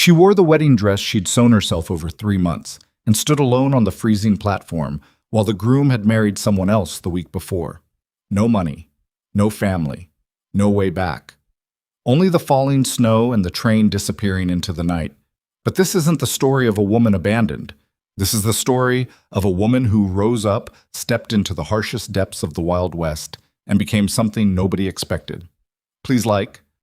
She wore the wedding dress she'd sewn herself over 3 months and stood alone on the freezing platform while the groom had married someone else the week before. No money, no family, no way back. Only the falling snow and the train disappearing into the night. But this isn't the story of a woman abandoned. This is the story of a woman who rose up, stepped into the harshest depths of the Wild West, and became something nobody expected. Please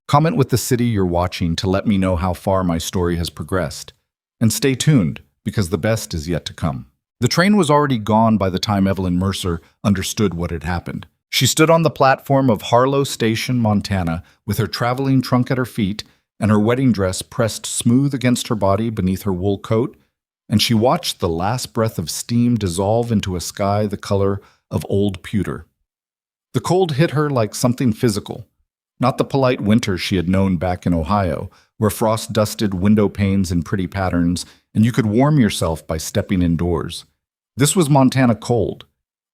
comment with the city you're watching to let me know how far my story has progressed. And stay tuned, because the best is yet to come. The train was already gone by the time Evelyn Mercer understood what had happened. She stood on the platform of Harlow Station, Montana, with her traveling trunk at her feet and her wedding dress pressed smooth against her body beneath her wool coat, and she watched the last breath of steam dissolve into a sky the color of old pewter. The cold hit her like something physical, not the polite winter she had known back in Ohio, where frost dusted window panes in pretty patterns and you could warm yourself by stepping indoors. This was Montana cold.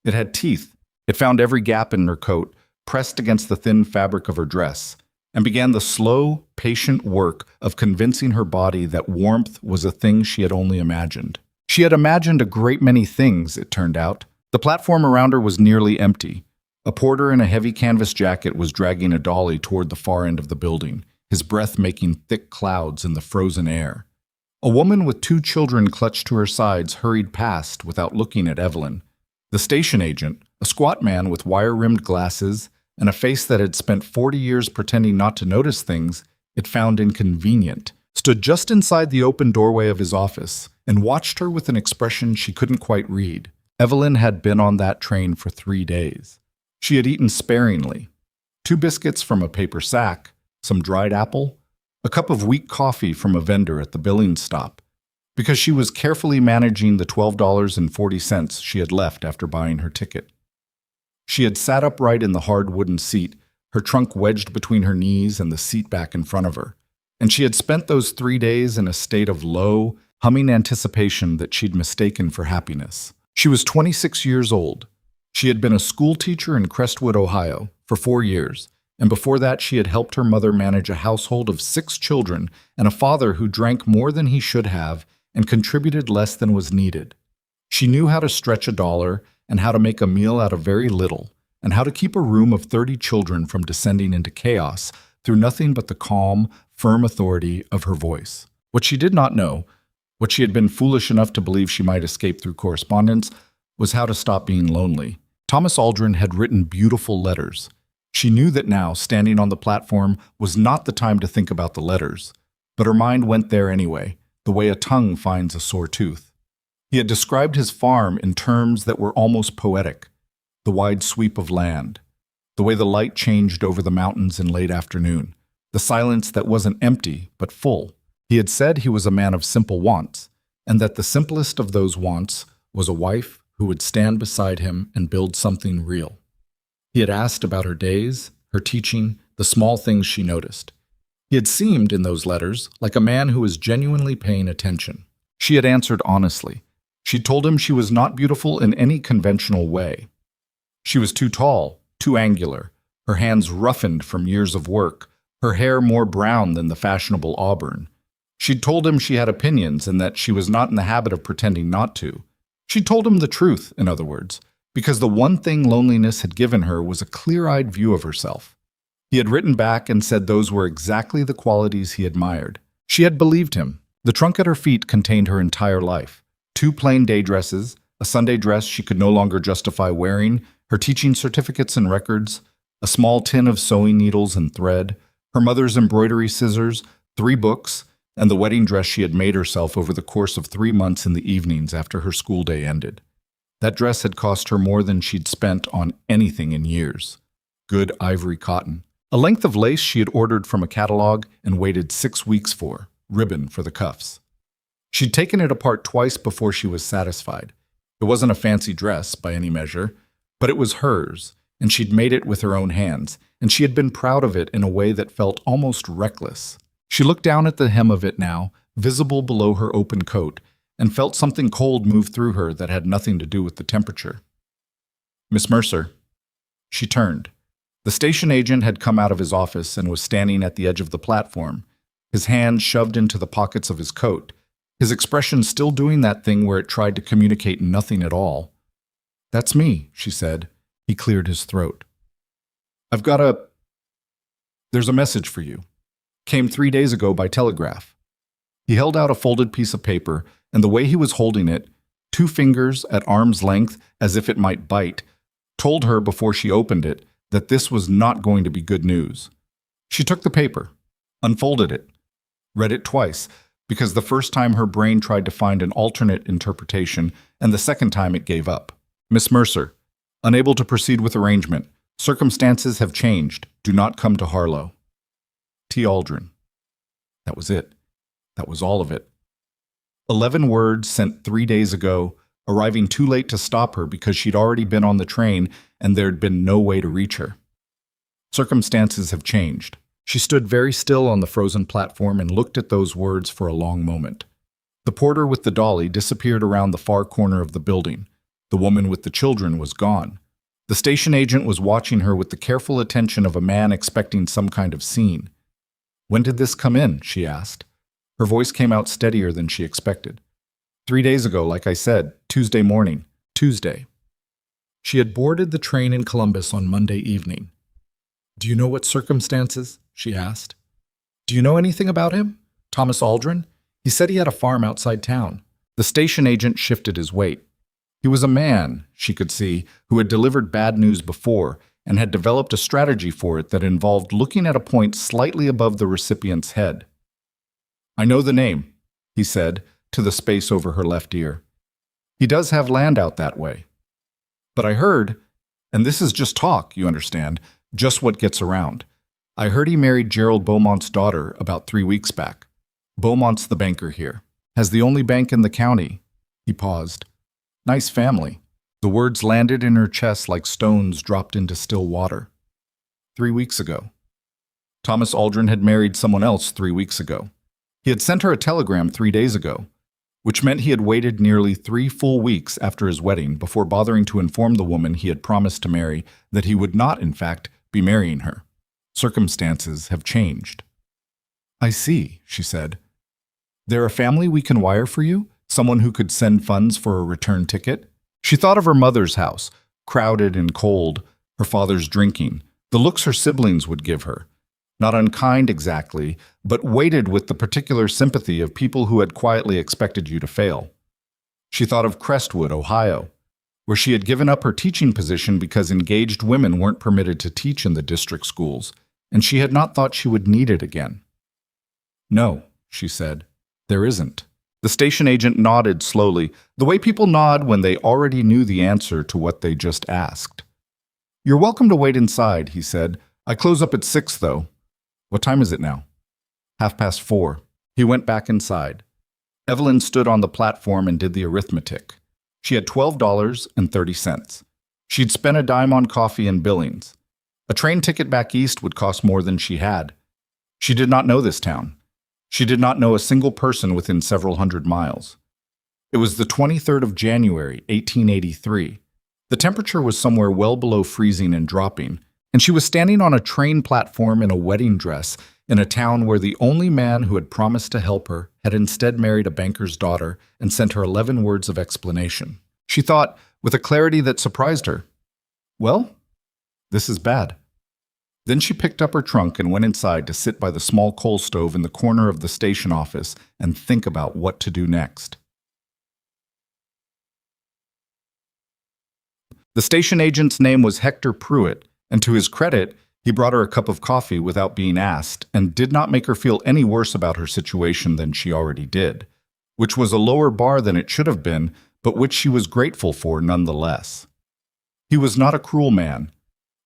It had teeth. It found every gap in her coat, pressed against the thin fabric of her dress, and began the slow, patient work of convincing her body that warmth was a thing she had only imagined. She had imagined a great many things, it turned out. The platform around her was nearly empty. A porter in a heavy canvas jacket was dragging a dolly toward the far end of the building, his breath making thick clouds in the frozen air. A woman with 2 children clutched to her sides hurried past without looking at Evelyn. The station agent, a squat man with wire-rimmed glasses and a face that had spent 40 years pretending not to notice things it found inconvenient, stood just inside the open doorway of his office and watched her with an expression she couldn't quite read. Evelyn had been on that train for 3 days. She had eaten sparingly. 2 biscuits from a paper sack, some dried apple, a cup of weak coffee from a vendor at the billing stop, because she was carefully managing the $12.40 she had left after buying her ticket. She had sat upright in the hard wooden seat, her trunk wedged between her knees and the seat back in front of her, and she had spent those 3 days in a state of low, humming anticipation that she'd mistaken for happiness. She was 26 years old. She had been a school teacher in Crestwood, Ohio, for 4 years, and before that she had helped her mother manage a household of 6 children and a father who drank more than he should have and contributed less than was needed. She knew how to stretch a dollar and how to make a meal out of very little, and how to keep a room of 30 children from descending into chaos through nothing but the calm, firm authority of her voice. What she did not know, what she had been foolish enough to believe she might escape through correspondence, was how to stop being lonely. Thomas Aldrin had written beautiful letters. She knew that now, standing on the platform, was not the time to think about the letters, but her mind went there anyway, the way a tongue finds a sore tooth. He had described his farm in terms that were almost poetic: the wide sweep of land, the way the light changed over the mountains in late afternoon, the silence that wasn't empty but full. He had said he was a man of simple wants, and that the simplest of those wants was a wife who would stand beside him and build something real. He had asked about her days, her teaching, the small things she noticed. He had seemed, in those letters, like a man who was genuinely paying attention. She had answered honestly. She told him she was not beautiful in any conventional way. She was too tall, too angular, her hands roughened from years of work, her hair more brown than the fashionable auburn. She'd told him she had opinions and that she was not in the habit of pretending not to. She told him the truth, in other words, because the one thing loneliness had given her was a clear-eyed view of herself. He had written back and said those were exactly the qualities he admired. She had believed him. The trunk at her feet contained her entire life: 2 plain day dresses, a Sunday dress she could no longer justify wearing, her teaching certificates and records, a small tin of sewing needles and thread, her mother's embroidery scissors, 3 books, and the wedding dress she had made herself over the course of 3 months in the evenings after her school day ended. That dress had cost her more than she'd spent on anything in years. Good ivory cotton. A length of lace she had ordered from a catalog and waited 6 weeks for, ribbon for the cuffs. She'd taken it apart twice before she was satisfied. It wasn't a fancy dress by any measure, but it was hers, and she'd made it with her own hands, and she had been proud of it in a way that felt almost reckless. She looked down at the hem of it now, visible below her open coat, and felt something cold move through her that had nothing to do with the temperature. "Miss Mercer." She turned. The station agent had come out of his office and was standing at the edge of the platform, his hands shoved into the pockets of his coat, his expression still doing that thing where it tried to communicate nothing at all. "That's me," she said. He cleared his throat. There's a message for you. Came 3 days ago by telegraph." He held out a folded piece of paper, and the way he was holding it, 2 fingers at arm's length as if it might bite, told her before she opened it that this was not going to be good news. She took the paper, unfolded it, read it twice, because the first time her brain tried to find an alternate interpretation, and the second time it gave up. "Miss Mercer, unable to proceed with arrangement. Circumstances have changed. Do not come to Harlow. T. Aldrin." That was it. That was all of it. 11 words sent 3 days ago, arriving too late to stop her because she'd already been on the train and there'd been no way to reach her. Circumstances have changed. She stood very still on the frozen platform and looked at those words for a long moment. The porter with the dolly disappeared around the far corner of the building. The woman with the children was gone. The station agent was watching her with the careful attention of a man expecting some kind of scene. "When did this come in?" she asked. Her voice came out steadier than she expected. 3 days ago, like I said, Tuesday morning. Tuesday. She had boarded the train in Columbus on Monday evening. "Do you know what circumstances?" she asked. "Do you know anything about him? Thomas Aldrin? He said he had a farm outside town." The station agent shifted his weight. He was a man, she could see, who had delivered bad news before and had developed a strategy for it that involved looking at a point slightly above the recipient's head. "I know the name," he said, to the space over her left ear. "He does have land out that way. But I heard, and this is just talk, you understand, just what gets around. I heard he married Gerald Beaumont's daughter about 3 weeks back. Beaumont's the banker here. Has the only bank in the county." He paused. "Nice family." The words landed in her chest like stones dropped into still water. 3 weeks ago. Thomas Aldrin had married someone else 3 weeks ago. He had sent her a telegram 3 days ago, which meant he had waited nearly 3 full weeks after his wedding before bothering to inform the woman he had promised to marry that he would not, in fact, be marrying her. Circumstances have changed. "I see," she said. "They're a family we can wire for you? Someone who could send funds for a return ticket?" She thought of her mother's house, crowded and cold, her father's drinking, the looks her siblings would give her. Not unkind exactly, but weighted with the particular sympathy of people who had quietly expected you to fail. She thought of Crestwood, Ohio, where she had given up her teaching position because engaged women weren't permitted to teach in the district schools, and she had not thought she would need it again. "No," she said, "there isn't." The station agent nodded slowly, the way people nod when they already knew the answer to what they just asked. "You're welcome to wait inside," he said. "I close up at 6, though." "What time is it now?" 4:30. He went back inside. Evelyn stood on the platform and did the arithmetic. She had $12.30. She'd spent a dime on coffee and Billings. A train ticket back east would cost more than she had. She did not know this town. She did not know a single person within several hundred miles. It was the 23rd of January, 1883. The temperature was somewhere well below freezing and dropping, and she was standing on a train platform in a wedding dress in a town where the only man who had promised to help her had instead married a banker's daughter and sent her 11 words of explanation. She thought, with a clarity that surprised her, "Well, this is bad." Then she picked up her trunk and went inside to sit by the small coal stove in the corner of the station office and think about what to do next. The station agent's name was Hector Pruitt, and to his credit, he brought her a cup of coffee without being asked and did not make her feel any worse about her situation than she already did, which was a lower bar than it should have been, but which she was grateful for nonetheless. He was not a cruel man.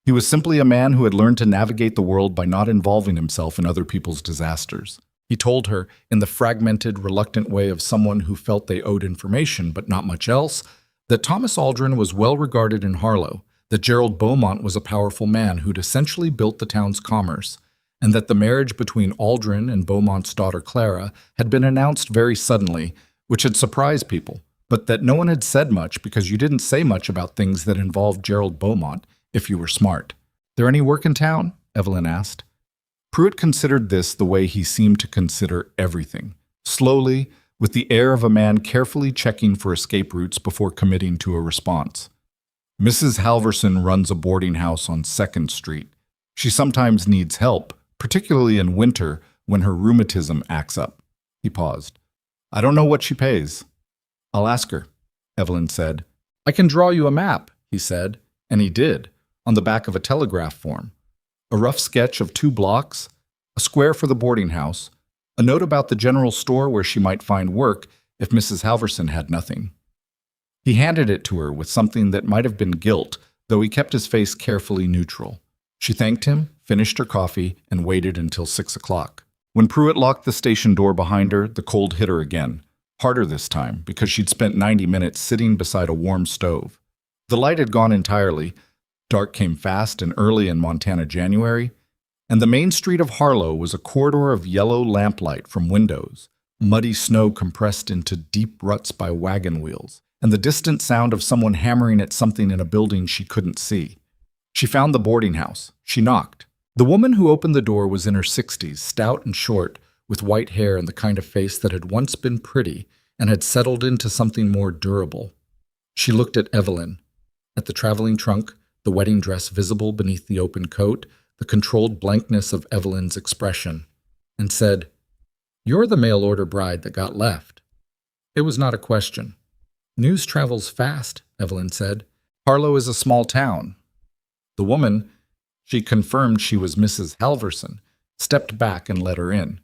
He was simply a man who had learned to navigate the world by not involving himself in other people's disasters. He told her, in the fragmented, reluctant way of someone who felt they owed information but not much else, that Thomas Aldrin was well regarded in Harlow, that Gerald Beaumont was a powerful man who'd essentially built the town's commerce, and that the marriage between Aldrin and Beaumont's daughter Clara had been announced very suddenly, which had surprised people, but that no one had said much because you didn't say much about things that involved Gerald Beaumont if you were smart. "There any work in town?" Evelyn asked. Pruitt considered this the way he seemed to consider everything, slowly, with the air of a man carefully checking for escape routes before committing to a response. Mrs. Halverson runs a boarding house on 2nd Street. She sometimes needs help, particularly in winter when her rheumatism acts up. He paused. I don't know what she pays. I'll ask her, Evelyn said. I can draw you a map, he said, and he did, on the back of a telegraph form. A rough sketch of 2 blocks, a square for the boarding house, a note about the general store where she might find work if Mrs. Halverson had nothing. He handed it to her with something that might have been guilt, though he kept his face carefully neutral. She thanked him, finished her coffee, and waited until 6 o'clock. When Pruitt locked the station door behind her, the cold hit her again, harder this time because she'd spent 90 minutes sitting beside a warm stove. The light had gone entirely. Dark came fast and early in Montana January, and the main street of Harlow was a corridor of yellow lamplight from windows, muddy snow compressed into deep ruts by wagon wheels, and the distant sound of someone hammering at something in a building she couldn't see. She found the boarding house. She knocked. The woman who opened the door was in her 60s, stout and short, with white hair and the kind of face that had once been pretty and had settled into something more durable. She looked at Evelyn, at the traveling trunk, the wedding dress visible beneath the open coat, the controlled blankness of Evelyn's expression, and said, You're the mail-order bride that got left. It was not a question. News travels fast, Evelyn said. Harlow is a small town. The woman, she confirmed she was Mrs. Halverson, stepped back and let her in.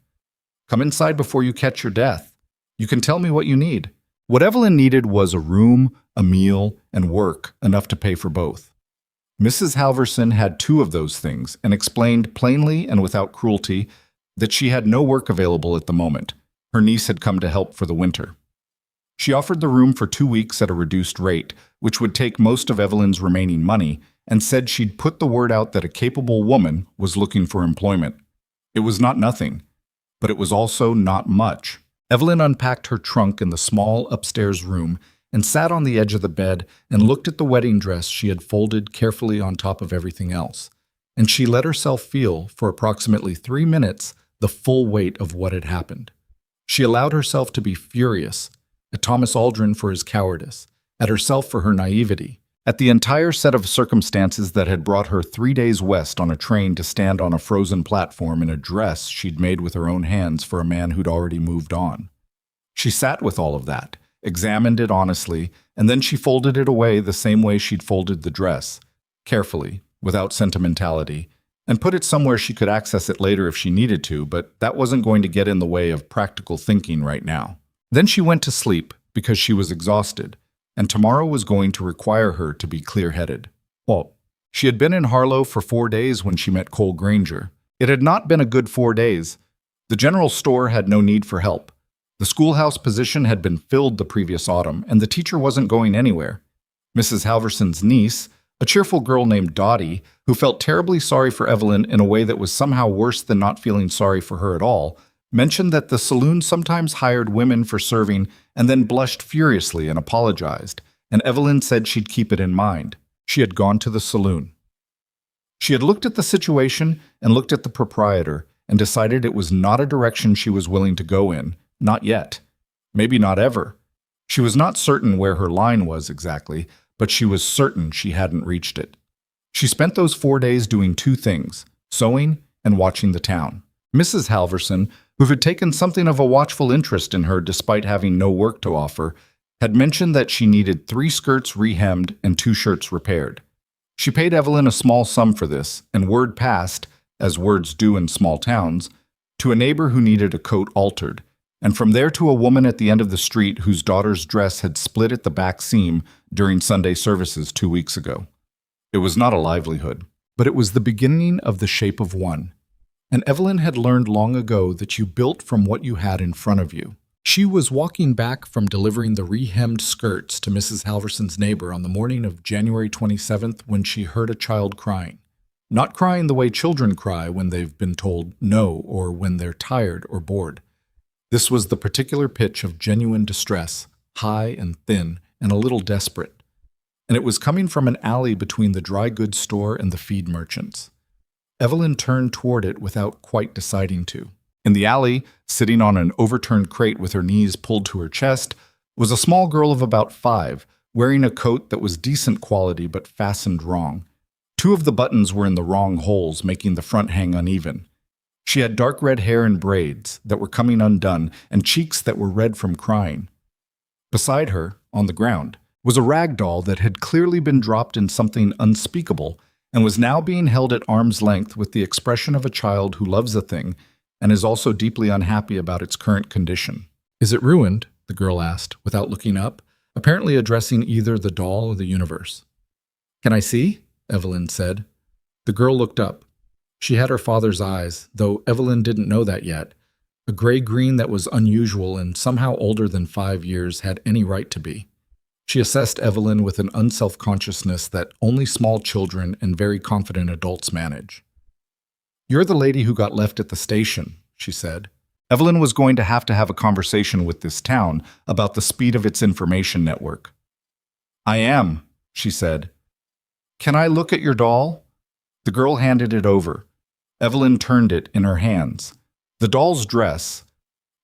Come inside before you catch your death. You can tell me what you need. What Evelyn needed was a room, a meal, and work enough to pay for both. Mrs. Halverson had 2 of those things and explained plainly and without cruelty that she had no work available at the moment. Her niece had come to help for the winter. She offered the room for 2 weeks at a reduced rate, which would take most of Evelyn's remaining money, and said she'd put the word out that a capable woman was looking for employment. It was not nothing, but it was also not much. Evelyn unpacked her trunk in the small upstairs room and sat on the edge of the bed and looked at the wedding dress she had folded carefully on top of everything else. And she let herself feel, for approximately 3 minutes, the full weight of what had happened. She allowed herself to be furious, at Thomas Aldrin for his cowardice, at herself for her naivety, at the entire set of circumstances that had brought her 3 days west on a train to stand on a frozen platform in a dress she'd made with her own hands for a man who'd already moved on. She sat with all of that, examined it honestly, and then she folded it away the same way she'd folded the dress, carefully, without sentimentality, and put it somewhere she could access it later if she needed to, but that wasn't going to get in the way of practical thinking right now. Then she went to sleep because she was exhausted, and tomorrow was going to require her to be clear-headed. Well, she had been in Harlow for 4 days when she met Cole Granger. It had not been a good 4 days. The general store had no need for help. The schoolhouse position had been filled the previous autumn, and the teacher wasn't going anywhere. Mrs. Halverson's niece, a cheerful girl named Dottie, who felt terribly sorry for Evelyn in a way that was somehow worse than not feeling sorry for her at all, mentioned that the saloon sometimes hired women for serving and then blushed furiously and apologized, and Evelyn said she'd keep it in mind. She had gone to the saloon. She had looked at the situation and looked at the proprietor and decided it was not a direction she was willing to go in, not yet. Maybe not ever. She was not certain where her line was exactly, but she was certain she hadn't reached it. She spent those 4 days doing 2 things, sewing and watching the town. Mrs. Halverson, who had taken something of a watchful interest in her despite having no work to offer, had mentioned that she needed 3 skirts rehemmed and 2 shirts repaired. She paid Evelyn a small sum for this, and word passed, as words do in small towns, to a neighbor who needed a coat altered, and from there to a woman at the end of the street whose daughter's dress had split at the back seam during Sunday services 2 weeks ago. It was not a livelihood, but it was the beginning of the shape of one. And Evelyn had learned long ago that you built from what you had in front of you. She was walking back from delivering the rehemmed skirts to Mrs. Halverson's neighbor on the morning of January 27th when she heard a child crying. Not crying the way children cry when they've been told no or when they're tired or bored. This was the particular pitch of genuine distress, high and thin and a little desperate. And it was coming from an alley between the dry goods store and the feed merchants. Evelyn turned toward it without quite deciding to. In the alley, sitting on an overturned crate with her knees pulled to her chest, was a small girl of about 5, wearing a coat that was decent quality but fastened wrong. 2 of the buttons were in the wrong holes, making the front hang uneven. She had dark red hair in braids that were coming undone and cheeks that were red from crying. Beside her, on the ground, was a rag doll that had clearly been dropped in something unspeakable and was now being held at arm's length with the expression of a child who loves a thing and is also deeply unhappy about its current condition. "Is it ruined?" the girl asked, without looking up, apparently addressing either the doll or the universe. "Can I see?" Evelyn said. The girl looked up. She had her father's eyes, though Evelyn didn't know that yet. A gray-green that was unusual and somehow older than 5 years had any right to be. She assessed Evelyn with an unself-consciousness that only small children and very confident adults manage. "You're the lady who got left at the station," she said. Evelyn was going to have a conversation with this town about the speed of its information network. "I am," she said. "Can I look at your doll?" The girl handed it over. Evelyn turned it in her hands. The doll's dress,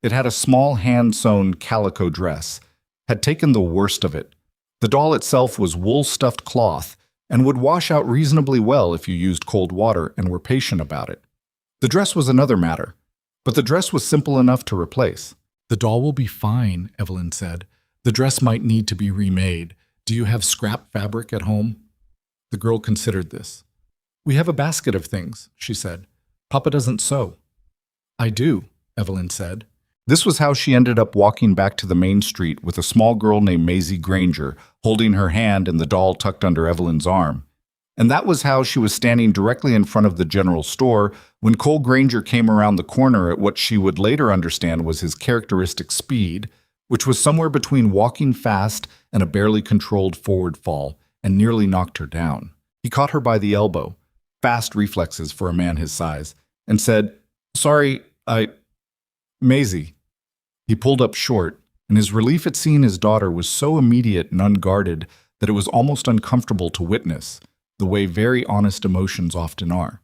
it had a small hand-sewn calico dress, had taken the worst of it. The doll itself was wool-stuffed cloth and would wash out reasonably well if you used cold water and were patient about it. The dress was another matter, but the dress was simple enough to replace. "The doll will be fine," Evelyn said. "The dress might need to be remade. Do you have scrap fabric at home?" The girl considered this. "We have a basket of things," she said. "Papa doesn't sew." "I do," Evelyn said. This was how she ended up walking back to the main street with a small girl named Maisie Granger holding her hand and the doll tucked under Evelyn's arm. And that was how she was standing directly in front of the general store when Cole Granger came around the corner at what she would later understand was his characteristic speed, which was somewhere between walking fast and a barely controlled forward fall, and nearly knocked her down. He caught her by the elbow, fast reflexes for a man his size, and said, "Sorry, Maisie." He pulled up short, and his relief at seeing his daughter was so immediate and unguarded that it was almost uncomfortable to witness, the way very honest emotions often are.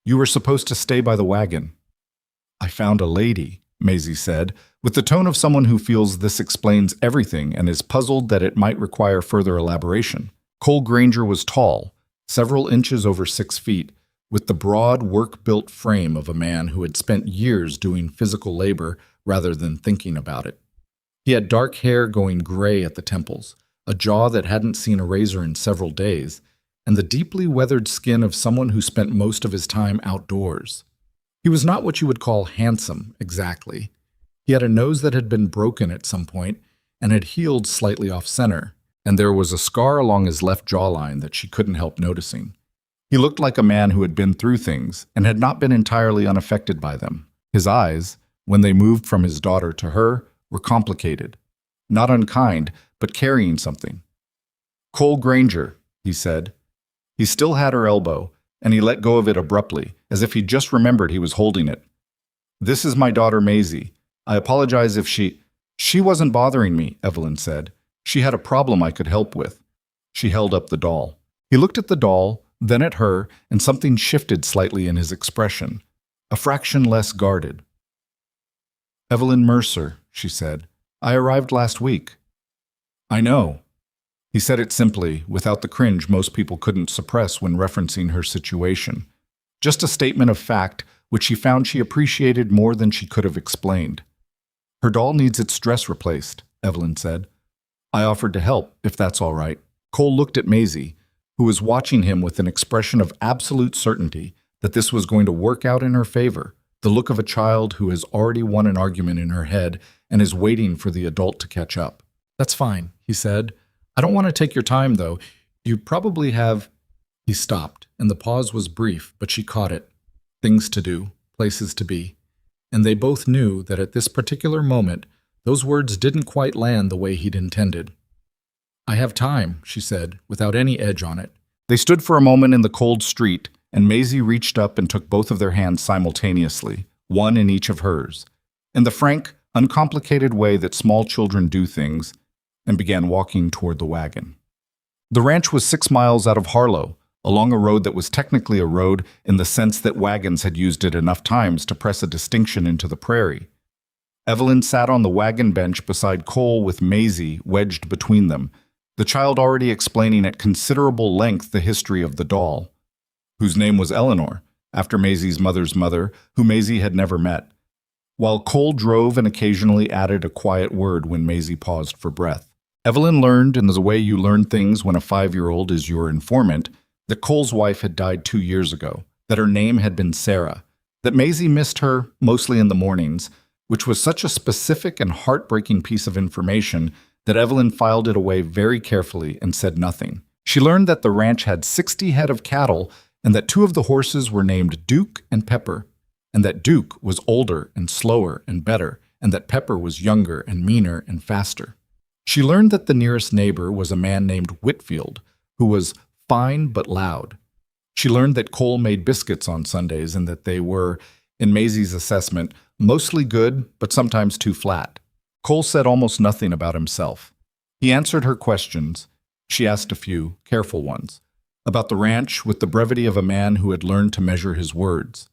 "You were supposed to stay by the wagon." "I found a lady," Maisie said, with the tone of someone who feels this explains everything and is puzzled that it might require further elaboration. Cole Granger was tall, several inches over 6 feet, with the broad, work-built frame of a man who had spent years doing physical labor rather than thinking about it. He had dark hair going gray at the temples, a jaw that hadn't seen a razor in several days, and the deeply weathered skin of someone who spent most of his time outdoors. He was not what you would call handsome, exactly. He had a nose that had been broken at some point and had healed slightly off-center, and there was a scar along his left jawline that she couldn't help noticing. He looked like a man who had been through things and had not been entirely unaffected by them. His eyes, when they moved from his daughter to her, were complicated. Not unkind, but carrying something. "Cole Granger," he said. He still had her elbow, and he let go of it abruptly, as if he just remembered he was holding it. "This is my daughter Maisie. I apologize if She wasn't bothering me," Evelyn said. "She had a problem I could help with." She held up the doll. He looked at the doll, then at her, and something shifted slightly in his expression, a fraction less guarded. "Evelyn Mercer," she said. "I arrived last week." "I know." He said it simply, without the cringe most people couldn't suppress when referencing her situation. Just a statement of fact, which she found she appreciated more than she could have explained. "Her doll needs its dress replaced," Evelyn said. "I offered to help, if that's all right." Cole looked at Maisie, who was watching him with an expression of absolute certainty that this was going to work out in her favor, the look of a child who has already won an argument in her head and is waiting for the adult to catch up. "That's fine," he said. "I don't want to take your time, though. You probably have—" He stopped, and the pause was brief, but she caught it. Things to do, places to be. And they both knew that at this particular moment, those words didn't quite land the way he'd intended. "I have time," she said, without any edge on it. They stood for a moment in the cold street, and Maisie reached up and took both of their hands simultaneously, one in each of hers, in the frank, uncomplicated way that small children do things, and began walking toward the wagon. The ranch was 6 miles out of Harlow, along a road that was technically a road in the sense that wagons had used it enough times to press a distinction into the prairie. Evelyn sat on the wagon bench beside Cole with Maisie wedged between them, the child already explaining at considerable length the history of the doll, whose name was Eleanor, after Maisie's mother's mother, who Maisie had never met, while Cole drove and occasionally added a quiet word when Maisie paused for breath. Evelyn learned, in the way you learn things when a 5-year-old is your informant, that Cole's wife had died 2 years ago, that her name had been Sarah, that Maisie missed her, mostly in the mornings, which was such a specific and heartbreaking piece of information that Evelyn filed it away very carefully and said nothing. She learned that the ranch had 60 head of cattle and that 2 of the horses were named Duke and Pepper, and that Duke was older and slower and better, and that Pepper was younger and meaner and faster. She learned that the nearest neighbor was a man named Whitfield, who was fine but loud. She learned that Cole made biscuits on Sundays and that they were, in Maisie's assessment, mostly good but sometimes too flat. Cole said almost nothing about himself. He answered her questions. She asked a few, careful ones, about the ranch with the brevity of a man who had learned to measure his words.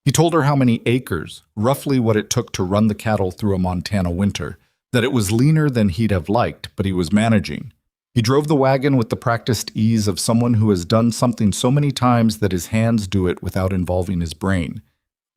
He told her how many acres, roughly what it took to run the cattle through a Montana winter, that it was leaner than he'd have liked, but he was managing. He drove the wagon with the practiced ease of someone who has done something so many times that his hands do it without involving his brain.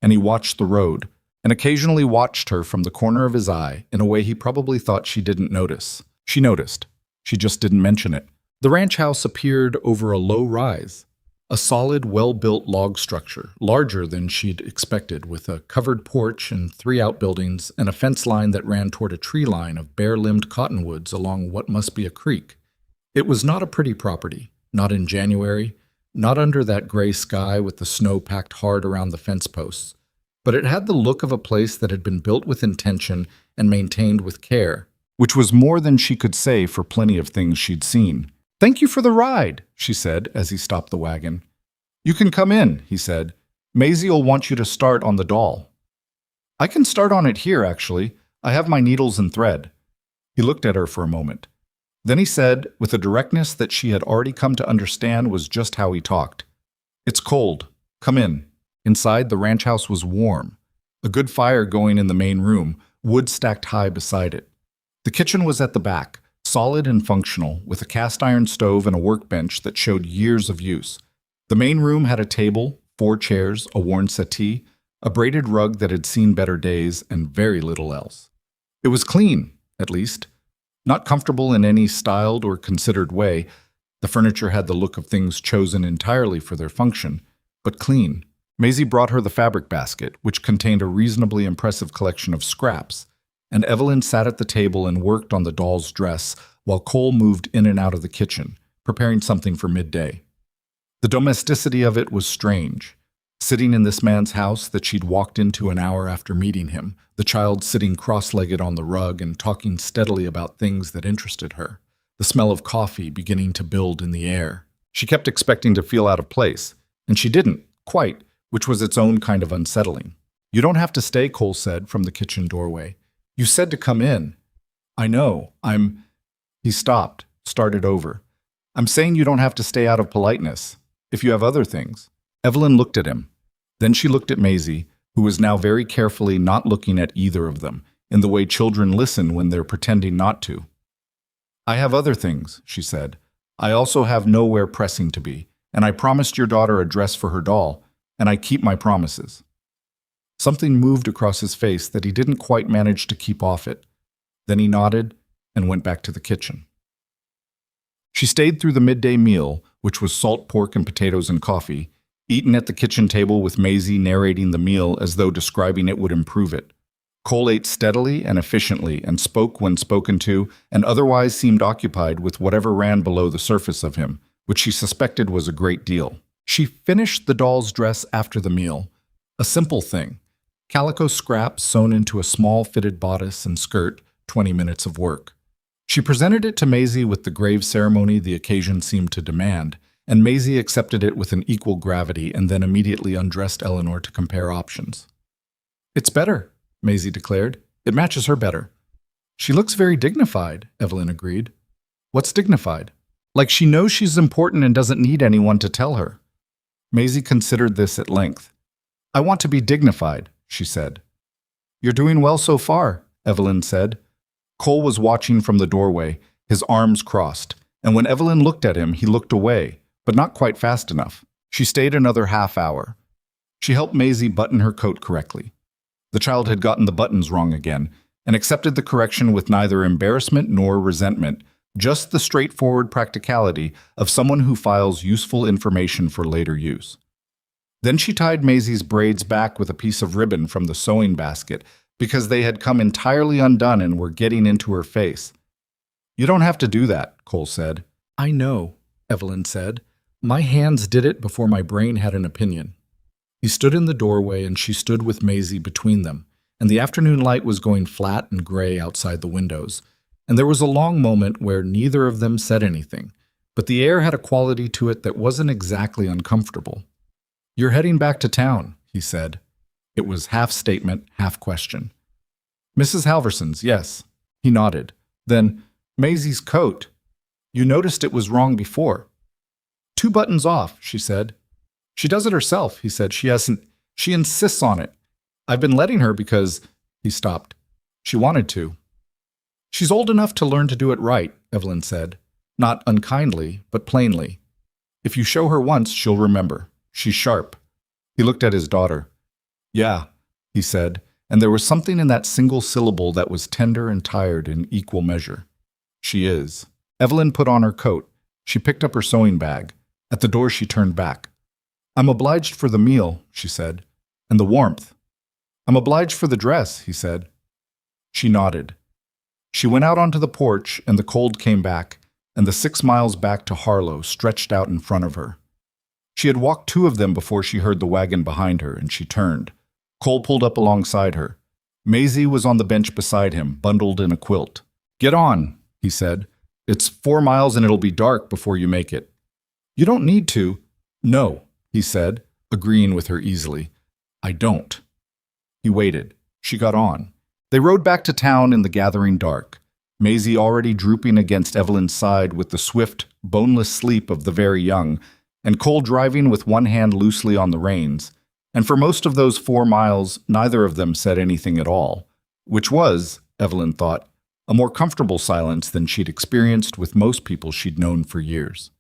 And he watched the road, and occasionally watched her from the corner of his eye in a way he probably thought she didn't notice. She noticed. She just didn't mention it. The ranch house appeared over a low rise, a solid, well-built log structure, larger than she'd expected, with a covered porch and 3 outbuildings and a fence line that ran toward a tree line of bare-limbed cottonwoods along what must be a creek. It was not a pretty property, not in January, not under that gray sky with the snow packed hard around the fence posts, but it had the look of a place that had been built with intention and maintained with care, which was more than she could say for plenty of things she'd seen. "Thank you for the ride," she said as he stopped the wagon. "You can come in," he said. "Maisie'll want you to start on the doll." "I can start on it here, actually. I have my needles and thread." He looked at her for a moment. Then he said, with a directness that she had already come to understand was just how he talked, "It's cold. Come in." Inside, the ranch house was warm. A good fire going in the main room, wood stacked high beside it. The kitchen was at the back, solid and functional, with a cast iron stove and a workbench that showed years of use. The main room had a table, 4 chairs, a worn settee, a braided rug that had seen better days, and very little else. It was clean, at least. Not comfortable in any styled or considered way. The furniture had the look of things chosen entirely for their function, but clean. Maisie brought her the fabric basket, which contained a reasonably impressive collection of scraps, and Evelyn sat at the table and worked on the doll's dress while Cole moved in and out of the kitchen, preparing something for midday. The domesticity of it was strange. Sitting in this man's house that she'd walked into an hour after meeting him, the child sitting cross-legged on the rug and talking steadily about things that interested her, the smell of coffee beginning to build in the air. She kept expecting to feel out of place, and she didn't, quite, which was its own kind of unsettling. "You don't have to stay," Cole said from the kitchen doorway. "You said to come in." "I know. He stopped, started over. "I'm saying you don't have to stay out of politeness, if you have other things." Evelyn looked at him. Then she looked at Maisie, who was now very carefully not looking at either of them, in the way children listen when they're pretending not to. "I have other things," she said. "I also have nowhere pressing to be, and I promised your daughter a dress for her doll, and I keep my promises." Something moved across his face that he didn't quite manage to keep off it. Then he nodded and went back to the kitchen. She stayed through the midday meal, which was salt pork and potatoes and coffee, eaten at the kitchen table with Maisie narrating the meal as though describing it would improve it. Cole ate steadily and efficiently and spoke when spoken to, and otherwise seemed occupied with whatever ran below the surface of him, which she suspected was a great deal. She finished the doll's dress after the meal, a simple thing. Calico scraps sewn into a small fitted bodice and skirt, 20 minutes of work. She presented it to Maisie with the grave ceremony the occasion seemed to demand, and Maisie accepted it with an equal gravity and then immediately undressed Eleanor to compare options. "It's better," Maisie declared. "It matches her better." "She looks very dignified," Evelyn agreed. "What's dignified?" Like she knows she's important and doesn't need anyone to tell her. Maisie considered this at length. I want to be dignified, she said. You're doing well so far, Evelyn said. Cole was watching from the doorway, his arms crossed, and when Evelyn looked at him, he looked away, but not quite fast enough. She stayed another half hour. She helped Maisie button her coat correctly. The child had gotten the buttons wrong again, and accepted the correction with neither embarrassment nor resentment, just the straightforward practicality of someone who files useful information for later use. Then she tied Maisie's braids back with a piece of ribbon from the sewing basket because they had come entirely undone and were getting into her face. You don't have to do that, Cole said. I know, Evelyn said. My hands did it before my brain had an opinion. He stood in the doorway and she stood with Maisie between them, and the afternoon light was going flat and gray outside the windows, and there was a long moment where neither of them said anything, but the air had a quality to it that wasn't exactly uncomfortable. You're heading back to town, he said. It was half statement, half question. Mrs. Halverson's, yes. He nodded. Then, Maisie's coat. You noticed it was wrong before. 2 buttons off, she said. She does it herself, he said. She insists on it. I've been letting her because, he stopped. She wanted to. She's old enough to learn to do it right, Evelyn said. Not unkindly, but plainly. If you show her once, she'll remember. She's sharp. He looked at his daughter. Yeah, he said, and there was something in that single syllable that was tender and tired in equal measure. She is. Evelyn put on her coat. She picked up her sewing bag. At the door she turned back. I'm obliged for the meal, she said, and the warmth. I'm obliged for the dress, he said. She nodded. She went out onto the porch, and the cold came back, and the 6 miles back to Harlow stretched out in front of her. She had walked 2 of them before she heard the wagon behind her, and she turned. Cole pulled up alongside her. Maisie was on the bench beside him, bundled in a quilt. Get on, he said. It's 4 miles and it'll be dark before you make it. You don't need to. No, he said, agreeing with her easily. I don't. He waited. She got on. They rode back to town in the gathering dark, Maisie already drooping against Evelyn's side with the swift, boneless sleep of the very young, and Cole driving with one hand loosely on the reins. And for most of those 4 miles, neither of them said anything at all, which was, Evelyn thought, a more comfortable silence than she'd experienced with most people she'd known for years.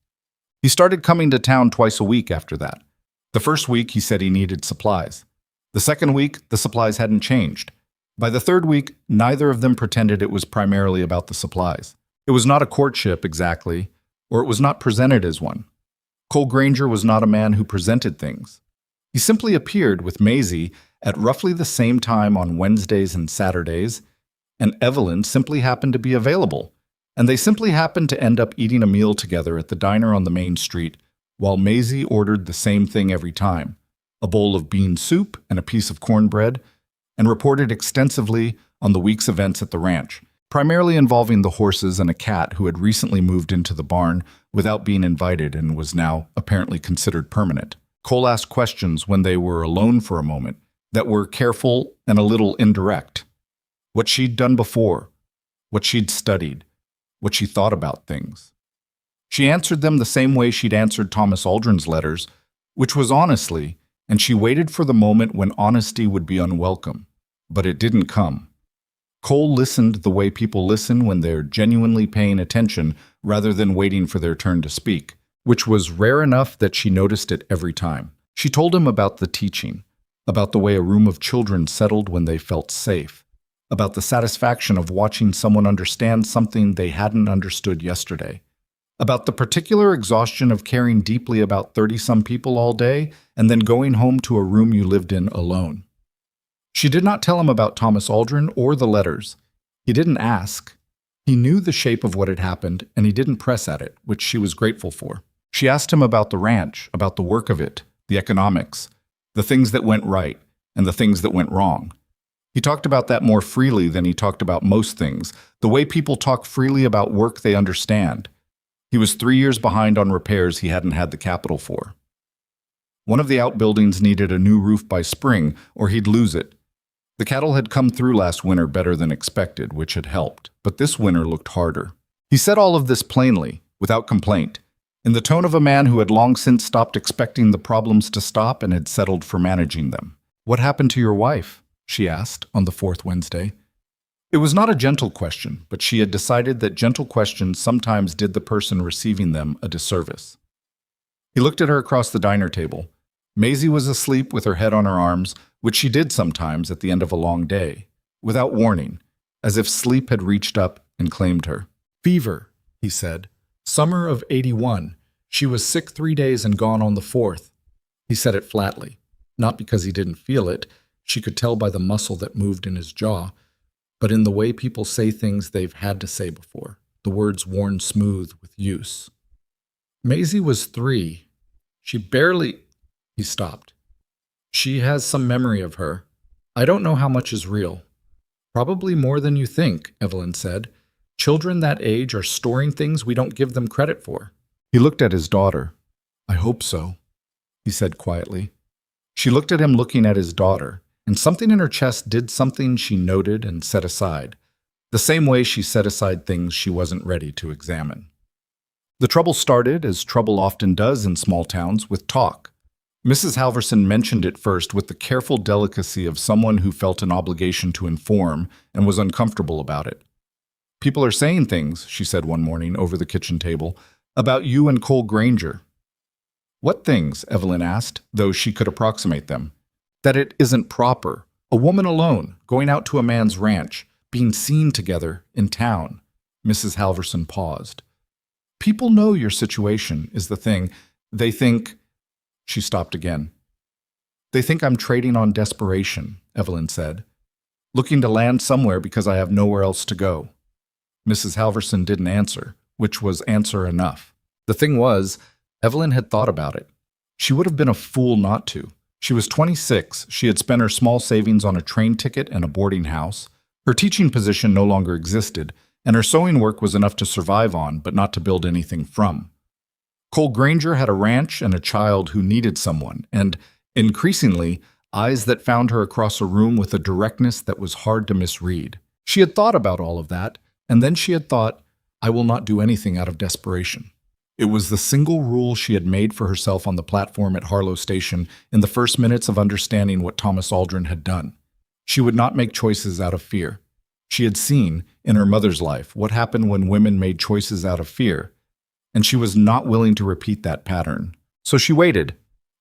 He started coming to town twice a week after that. The first week, he said he needed supplies. The second week, the supplies hadn't changed. By the third week, neither of them pretended it was primarily about the supplies. It was not a courtship exactly, or it was not presented as one. Cole Granger was not a man who presented things. He simply appeared with Maisie at roughly the same time on Wednesdays and Saturdays, and Evelyn simply happened to be available, and they simply happened to end up eating a meal together at the diner on the main street, while Maisie ordered the same thing every time, a bowl of bean soup and a piece of cornbread, and reported extensively on the week's events at the ranch, primarily involving the horses and a cat who had recently moved into the barn without being invited and was now apparently considered permanent. Cole asked questions when they were alone for a moment that were careful and a little indirect. What she'd done before, what she'd studied, what she thought about things. She answered them the same way she'd answered Thomas Aldrin's letters, which was honestly, and she waited for the moment when honesty would be unwelcome. But it didn't come. Cole listened the way people listen when they're genuinely paying attention rather than waiting for their turn to speak, which was rare enough that she noticed it every time. She told him about the teaching, about the way a room of children settled when they felt safe, about the satisfaction of watching someone understand something they hadn't understood yesterday, about the particular exhaustion of caring deeply about 30-some people all day and then going home to a room you lived in alone. She did not tell him about Thomas Aldrin or the letters. He didn't ask. He knew the shape of what had happened, and he didn't press at it, which she was grateful for. She asked him about the ranch, about the work of it, the economics, the things that went right, and the things that went wrong. He talked about that more freely than he talked about most things, the way people talk freely about work they understand. He was 3 years behind on repairs he hadn't had the capital for. One of the outbuildings needed a new roof by spring, or he'd lose it. The cattle had come through last winter better than expected, which had helped, but this winter looked harder. He said all of this plainly, without complaint, in the tone of a man who had long since stopped expecting the problems to stop and had settled for managing them. "What happened to your wife?" she asked on the fourth Wednesday. It was not a gentle question, but she had decided that gentle questions sometimes did the person receiving them a disservice. He looked at her across the diner table. Maisie was asleep with her head on her arms, which she did sometimes at the end of a long day, without warning, as if sleep had reached up and claimed her. "Fever," he said. "Summer of '81. She was sick 3 days and gone on the fourth." He said it flatly, not because he didn't feel it, she could tell by the muscle that moved in his jaw, but in the way people say things they've had to say before, the words worn smooth with use. Maisie was 3. She barely... He stopped. "She has some memory of her. I don't know how much is real." "Probably more than you think," Evelyn said. "Children that age are storing things we don't give them credit for." He looked at his daughter. "I hope so," he said quietly. She looked at him looking at his daughter, and something in her chest did something she noted and set aside, the same way she set aside things she wasn't ready to examine. The trouble started, as trouble often does in small towns, with talk. Mrs. Halverson mentioned it first with the careful delicacy of someone who felt an obligation to inform and was uncomfortable about it. "People are saying things," she said one morning over the kitchen table, "about you and Cole Granger." "What things?" Evelyn asked, though she could approximate them. "That it isn't proper. A woman alone, going out to a man's ranch, being seen together in town." Mrs. Halverson paused. "People know your situation is the thing. They think..." She stopped again. "They think I'm trading on desperation," Evelyn said. "Looking to land somewhere because I have nowhere else to go." Mrs. Halverson didn't answer, which was answer enough. The thing was, Evelyn had thought about it. She would have been a fool not to. She was 26, she had spent her small savings on a train ticket and a boarding house. Her teaching position no longer existed, and her sewing work was enough to survive on, but not to build anything from. Cole Granger had a ranch and a child who needed someone, and, increasingly, eyes that found her across a room with a directness that was hard to misread. She had thought about all of that, and then she had thought, "I will not do anything out of desperation." It was the single rule she had made for herself on the platform at Harlow Station in the first minutes of understanding what Thomas Aldrin had done. She would not make choices out of fear. She had seen, in her mother's life, what happened when women made choices out of fear, and she was not willing to repeat that pattern. So she waited.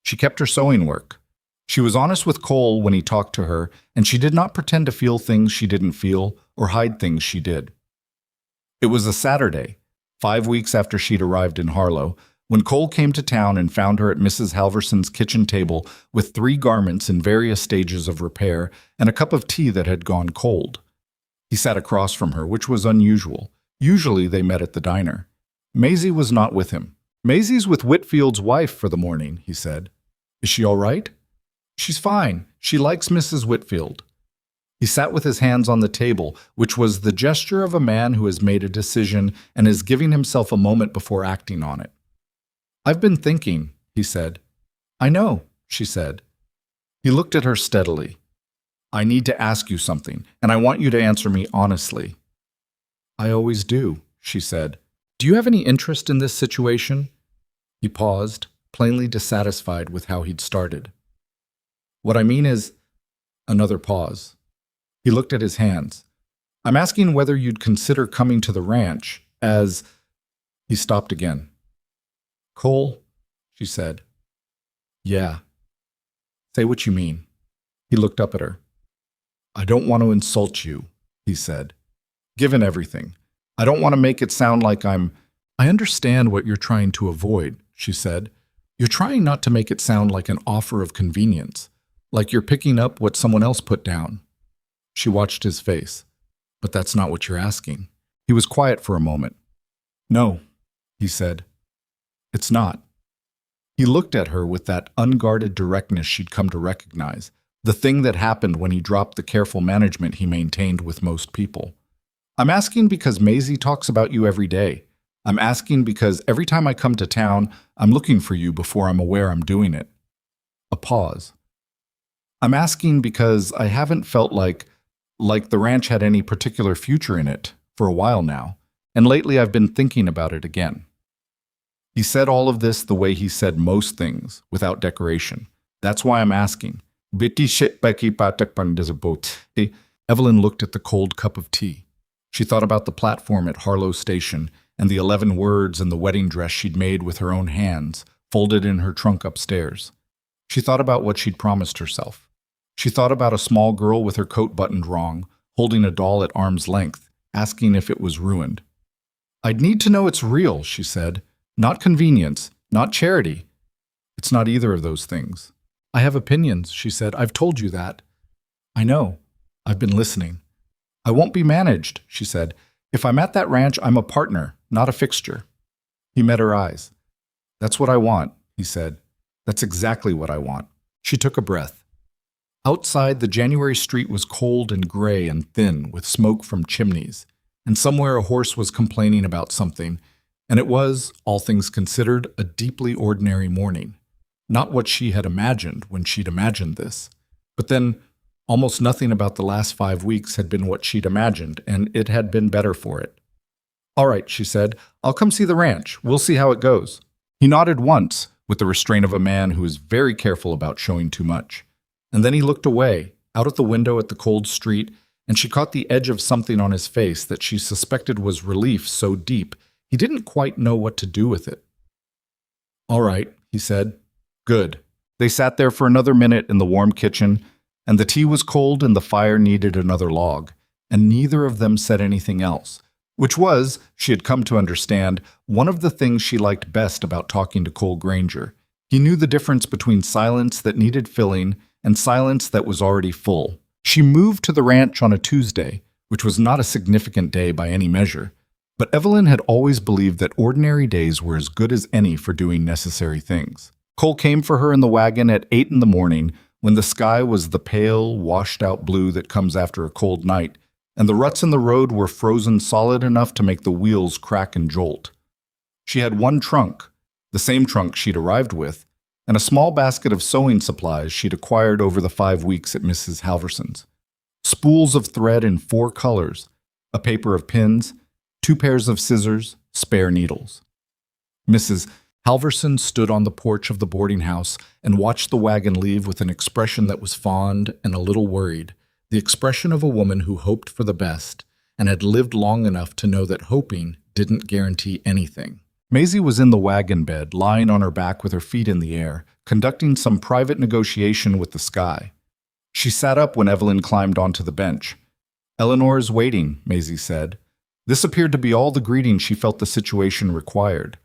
She kept her sewing work. She was honest with Cole when he talked to her, and she did not pretend to feel things she didn't feel or hide things she did. It was a Saturday, 5 weeks after she'd arrived in Harlow, when Cole came to town and found her at Mrs. Halverson's kitchen table with 3 garments in various stages of repair and a cup of tea that had gone cold. He sat across from her, which was unusual. Usually they met at the diner. Maisie was not with him. "Maisie's with Whitfield's wife for the morning," he said. "Is she all right?" "She's fine. She likes Mrs. Whitfield." He sat with his hands on the table, which was the gesture of a man who has made a decision and is giving himself a moment before acting on it. "I've been thinking," he said. "I know," she said. He looked at her steadily. "I need to ask you something, and I want you to answer me honestly." "I always do," she said. "Do you have any interest in this situation?" He paused, plainly dissatisfied with how he'd started. "What I mean is..." Another pause. He looked at his hands. "I'm asking whether you'd consider coming to the ranch as..." He stopped again. "Cole," she said. "Yeah." "Say what you mean." He looked up at her. "I don't want to insult you," he said. "Given everything, I don't want to make it sound like I'm..." "I understand what you're trying to avoid," she said. "You're trying not to make it sound like an offer of convenience, like you're picking up what someone else put down." She watched his face. "But that's not what you're asking." He was quiet for a moment. "No," he said. "It's not." He looked at her with that unguarded directness she'd come to recognize, the thing that happened when he dropped the careful management he maintained with most people. "I'm asking because Maisie talks about you every day. I'm asking because every time I come to town, I'm looking for you before I'm aware I'm doing it." A pause. "I'm asking because I haven't felt like the ranch had any particular future in it for a while now, and lately I've been thinking about it again." He said all of this the way he said most things, without decoration. That's why I'm asking. Biti shit baki patak pandizabot. Evelyn looked at the cold cup of tea. She thought about the platform at Harlow Station and the 11 words and the wedding dress she'd made with her own hands, folded in her trunk upstairs. She thought about what she'd promised herself. She thought about a small girl with her coat buttoned wrong, holding a doll at arm's length, asking if it was ruined. I'd need to know it's real, she said. Not convenience, not charity. It's not either of those things. I have opinions, she said. I've told you that. I know. I've been listening. I won't be managed, she said. If I'm at that ranch, I'm a partner, not a fixture. He met her eyes. That's what I want, he said. That's exactly what I want. She took a breath. Outside, the January street was cold and gray and thin, with smoke from chimneys, and somewhere a horse was complaining about something, and it was, all things considered, a deeply ordinary morning. Not what she had imagined when she'd imagined this. But then, almost nothing about the last 5 weeks had been what she'd imagined, and it had been better for it. All right, she said, I'll come see the ranch. We'll see how it goes. He nodded once, with the restraint of a man who is very careful about showing too much. And then he looked away, out at the window at the cold street, and she caught the edge of something on his face that she suspected was relief so deep he didn't quite know what to do with it. All right, he said. Good. They sat there for another minute in the warm kitchen, and the tea was cold and the fire needed another log, and neither of them said anything else, which was, she had come to understand, one of the things she liked best about talking to Cole Granger. He knew the difference between silence that needed filling and silence that was already full. She moved to the ranch on a Tuesday, which was not a significant day by any measure, but Evelyn had always believed that ordinary days were as good as any for doing necessary things. Cole came for her in the wagon at 8 in the morning, when the sky was the pale, washed-out blue that comes after a cold night, and the ruts in the road were frozen solid enough to make the wheels crack and jolt. She had one trunk, the same trunk she'd arrived with, and a small basket of sewing supplies she'd acquired over the 5 weeks at Mrs. Halverson's. Spools of thread in 4 colors, a paper of pins, 2 pairs of scissors, spare needles. Mrs. Halverson stood on the porch of the boarding house and watched the wagon leave with an expression that was fond and a little worried, the expression of a woman who hoped for the best and had lived long enough to know that hoping didn't guarantee anything. Maisie was in the wagon bed, lying on her back with her feet in the air, conducting some private negotiation with the sky. She sat up when Evelyn climbed onto the bench. "Eleanor is waiting," Maisie said. This appeared to be all the greeting she felt the situation required.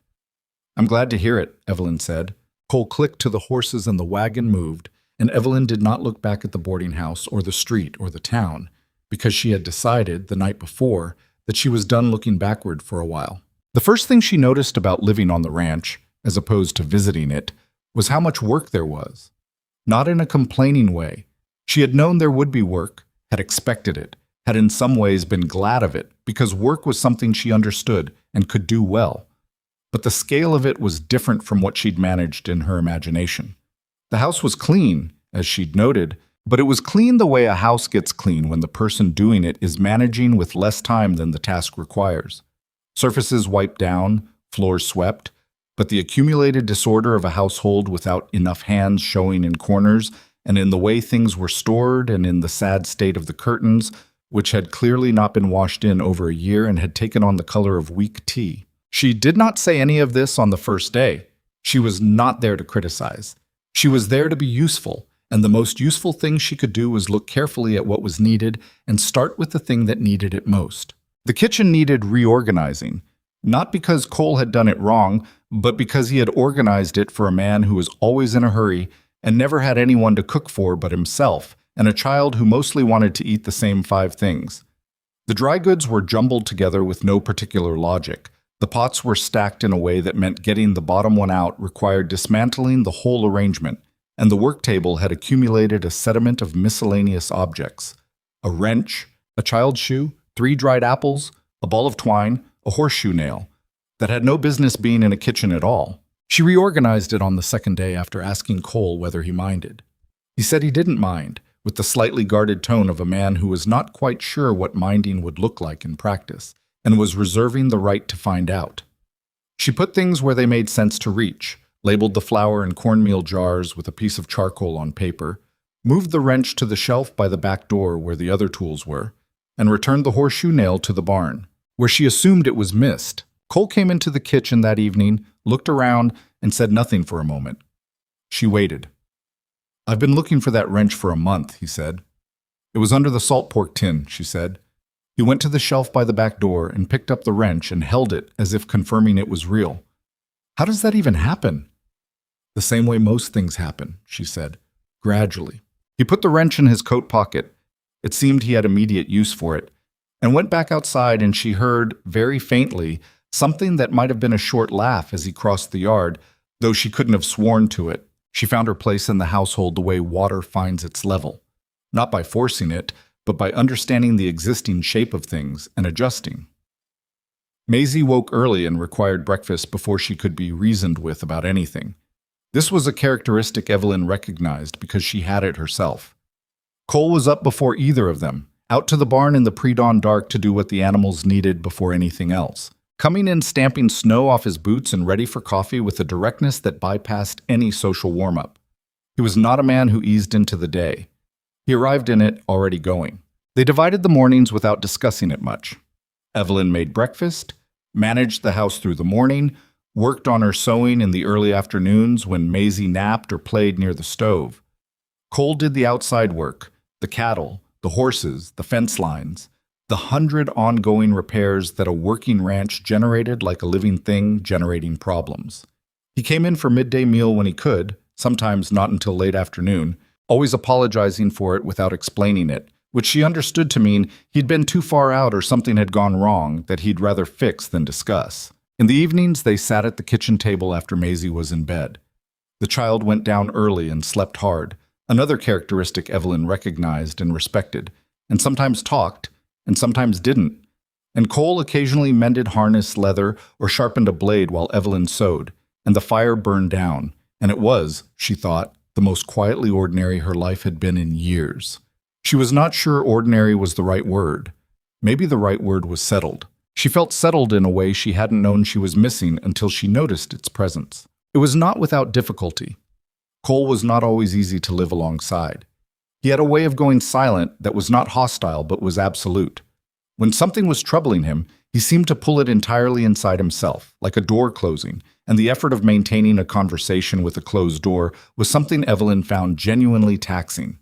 "I'm glad to hear it," Evelyn said. Cole clicked to the horses and the wagon moved, and Evelyn did not look back at the boarding house or the street or the town, because she had decided, the night before, that she was done looking backward for a while. The first thing she noticed about living on the ranch, as opposed to visiting it, was how much work there was. Not in a complaining way. She had known there would be work, had expected it, had in some ways been glad of it, because work was something she understood and could do well. But the scale of it was different from what she'd managed in her imagination. The house was clean, as she'd noted, but it was clean the way a house gets clean when the person doing it is managing with less time than the task requires. Surfaces wiped down, floors swept, but the accumulated disorder of a household without enough hands showing in corners, and in the way things were stored, and in the sad state of the curtains, which had clearly not been washed in over a year and had taken on the color of weak tea. She did not say any of this on the first day. She was not there to criticize. She was there to be useful, and the most useful thing she could do was look carefully at what was needed and start with the thing that needed it most. The kitchen needed reorganizing, not because Cole had done it wrong, but because he had organized it for a man who was always in a hurry and never had anyone to cook for but himself, and a child who mostly wanted to eat the same 5 things. The dry goods were jumbled together with no particular logic. The pots were stacked in a way that meant getting the bottom one out required dismantling the whole arrangement, and the work table had accumulated a sediment of miscellaneous objects. A wrench, a child's shoe, 3 dried apples, a ball of twine, a horseshoe nail, that had no business being in a kitchen at all. She reorganized it on the second day after asking Cole whether he minded. He said he didn't mind, with the slightly guarded tone of a man who was not quite sure what minding would look like in practice, and was reserving the right to find out. She put things where they made sense to reach, labeled the flour and cornmeal jars with a piece of charcoal on paper, moved the wrench to the shelf by the back door where the other tools were, and returned the horseshoe nail to the barn, where she assumed it was missed. Cole came into the kitchen that evening, looked around, and said nothing for a moment. She waited. "I've been looking for that wrench for a month," he said. "It was under the salt pork tin," she said. He went to the shelf by the back door and picked up the wrench and held it as if confirming it was real. "How does that even happen?" "The same way most things happen," she said, gradually. He put the wrench in his coat pocket. It seemed he had immediate use for it, and went back outside, and she heard, very faintly, something that might have been a short laugh as he crossed the yard, though she couldn't have sworn to it. She found her place in the household the way water finds its level, not by forcing it, but by understanding the existing shape of things and adjusting. Maisie woke early and required breakfast before she could be reasoned with about anything. This was a characteristic Evelyn recognized because she had it herself. Cole was up before either of them, out to the barn in the pre-dawn dark to do what the animals needed before anything else, coming in stamping snow off his boots and ready for coffee with a directness that bypassed any social warm-up. He was not a man who eased into the day. He arrived in it already going. They divided the mornings without discussing it much. Evelyn made breakfast, managed the house through the morning, worked on her sewing in the early afternoons when Maisie napped or played near the stove. Cole did the outside work, the cattle, the horses, the fence lines, the 100 ongoing repairs that a working ranch generated like a living thing generating problems. He came in for midday meal when he could, sometimes not until late afternoon, always apologizing for it without explaining it, which she understood to mean he'd been too far out or something had gone wrong that he'd rather fix than discuss. In the evenings, they sat at the kitchen table after Maisie was in bed. The child went down early and slept hard, another characteristic Evelyn recognized and respected, and sometimes talked, and sometimes didn't. And Cole occasionally mended harness leather or sharpened a blade while Evelyn sewed, and the fire burned down, and it was, she thought, the most quietly ordinary her life had been in years. She was not sure ordinary was the right word. Maybe the right word was settled. She felt settled in a way she hadn't known she was missing until she noticed its presence. It was not without difficulty. Cole was not always easy to live alongside. He had a way of going silent that was not hostile but was absolute. When something was troubling him, he seemed to pull it entirely inside himself, like a door closing, and the effort of maintaining a conversation with a closed door was something Evelyn found genuinely taxing.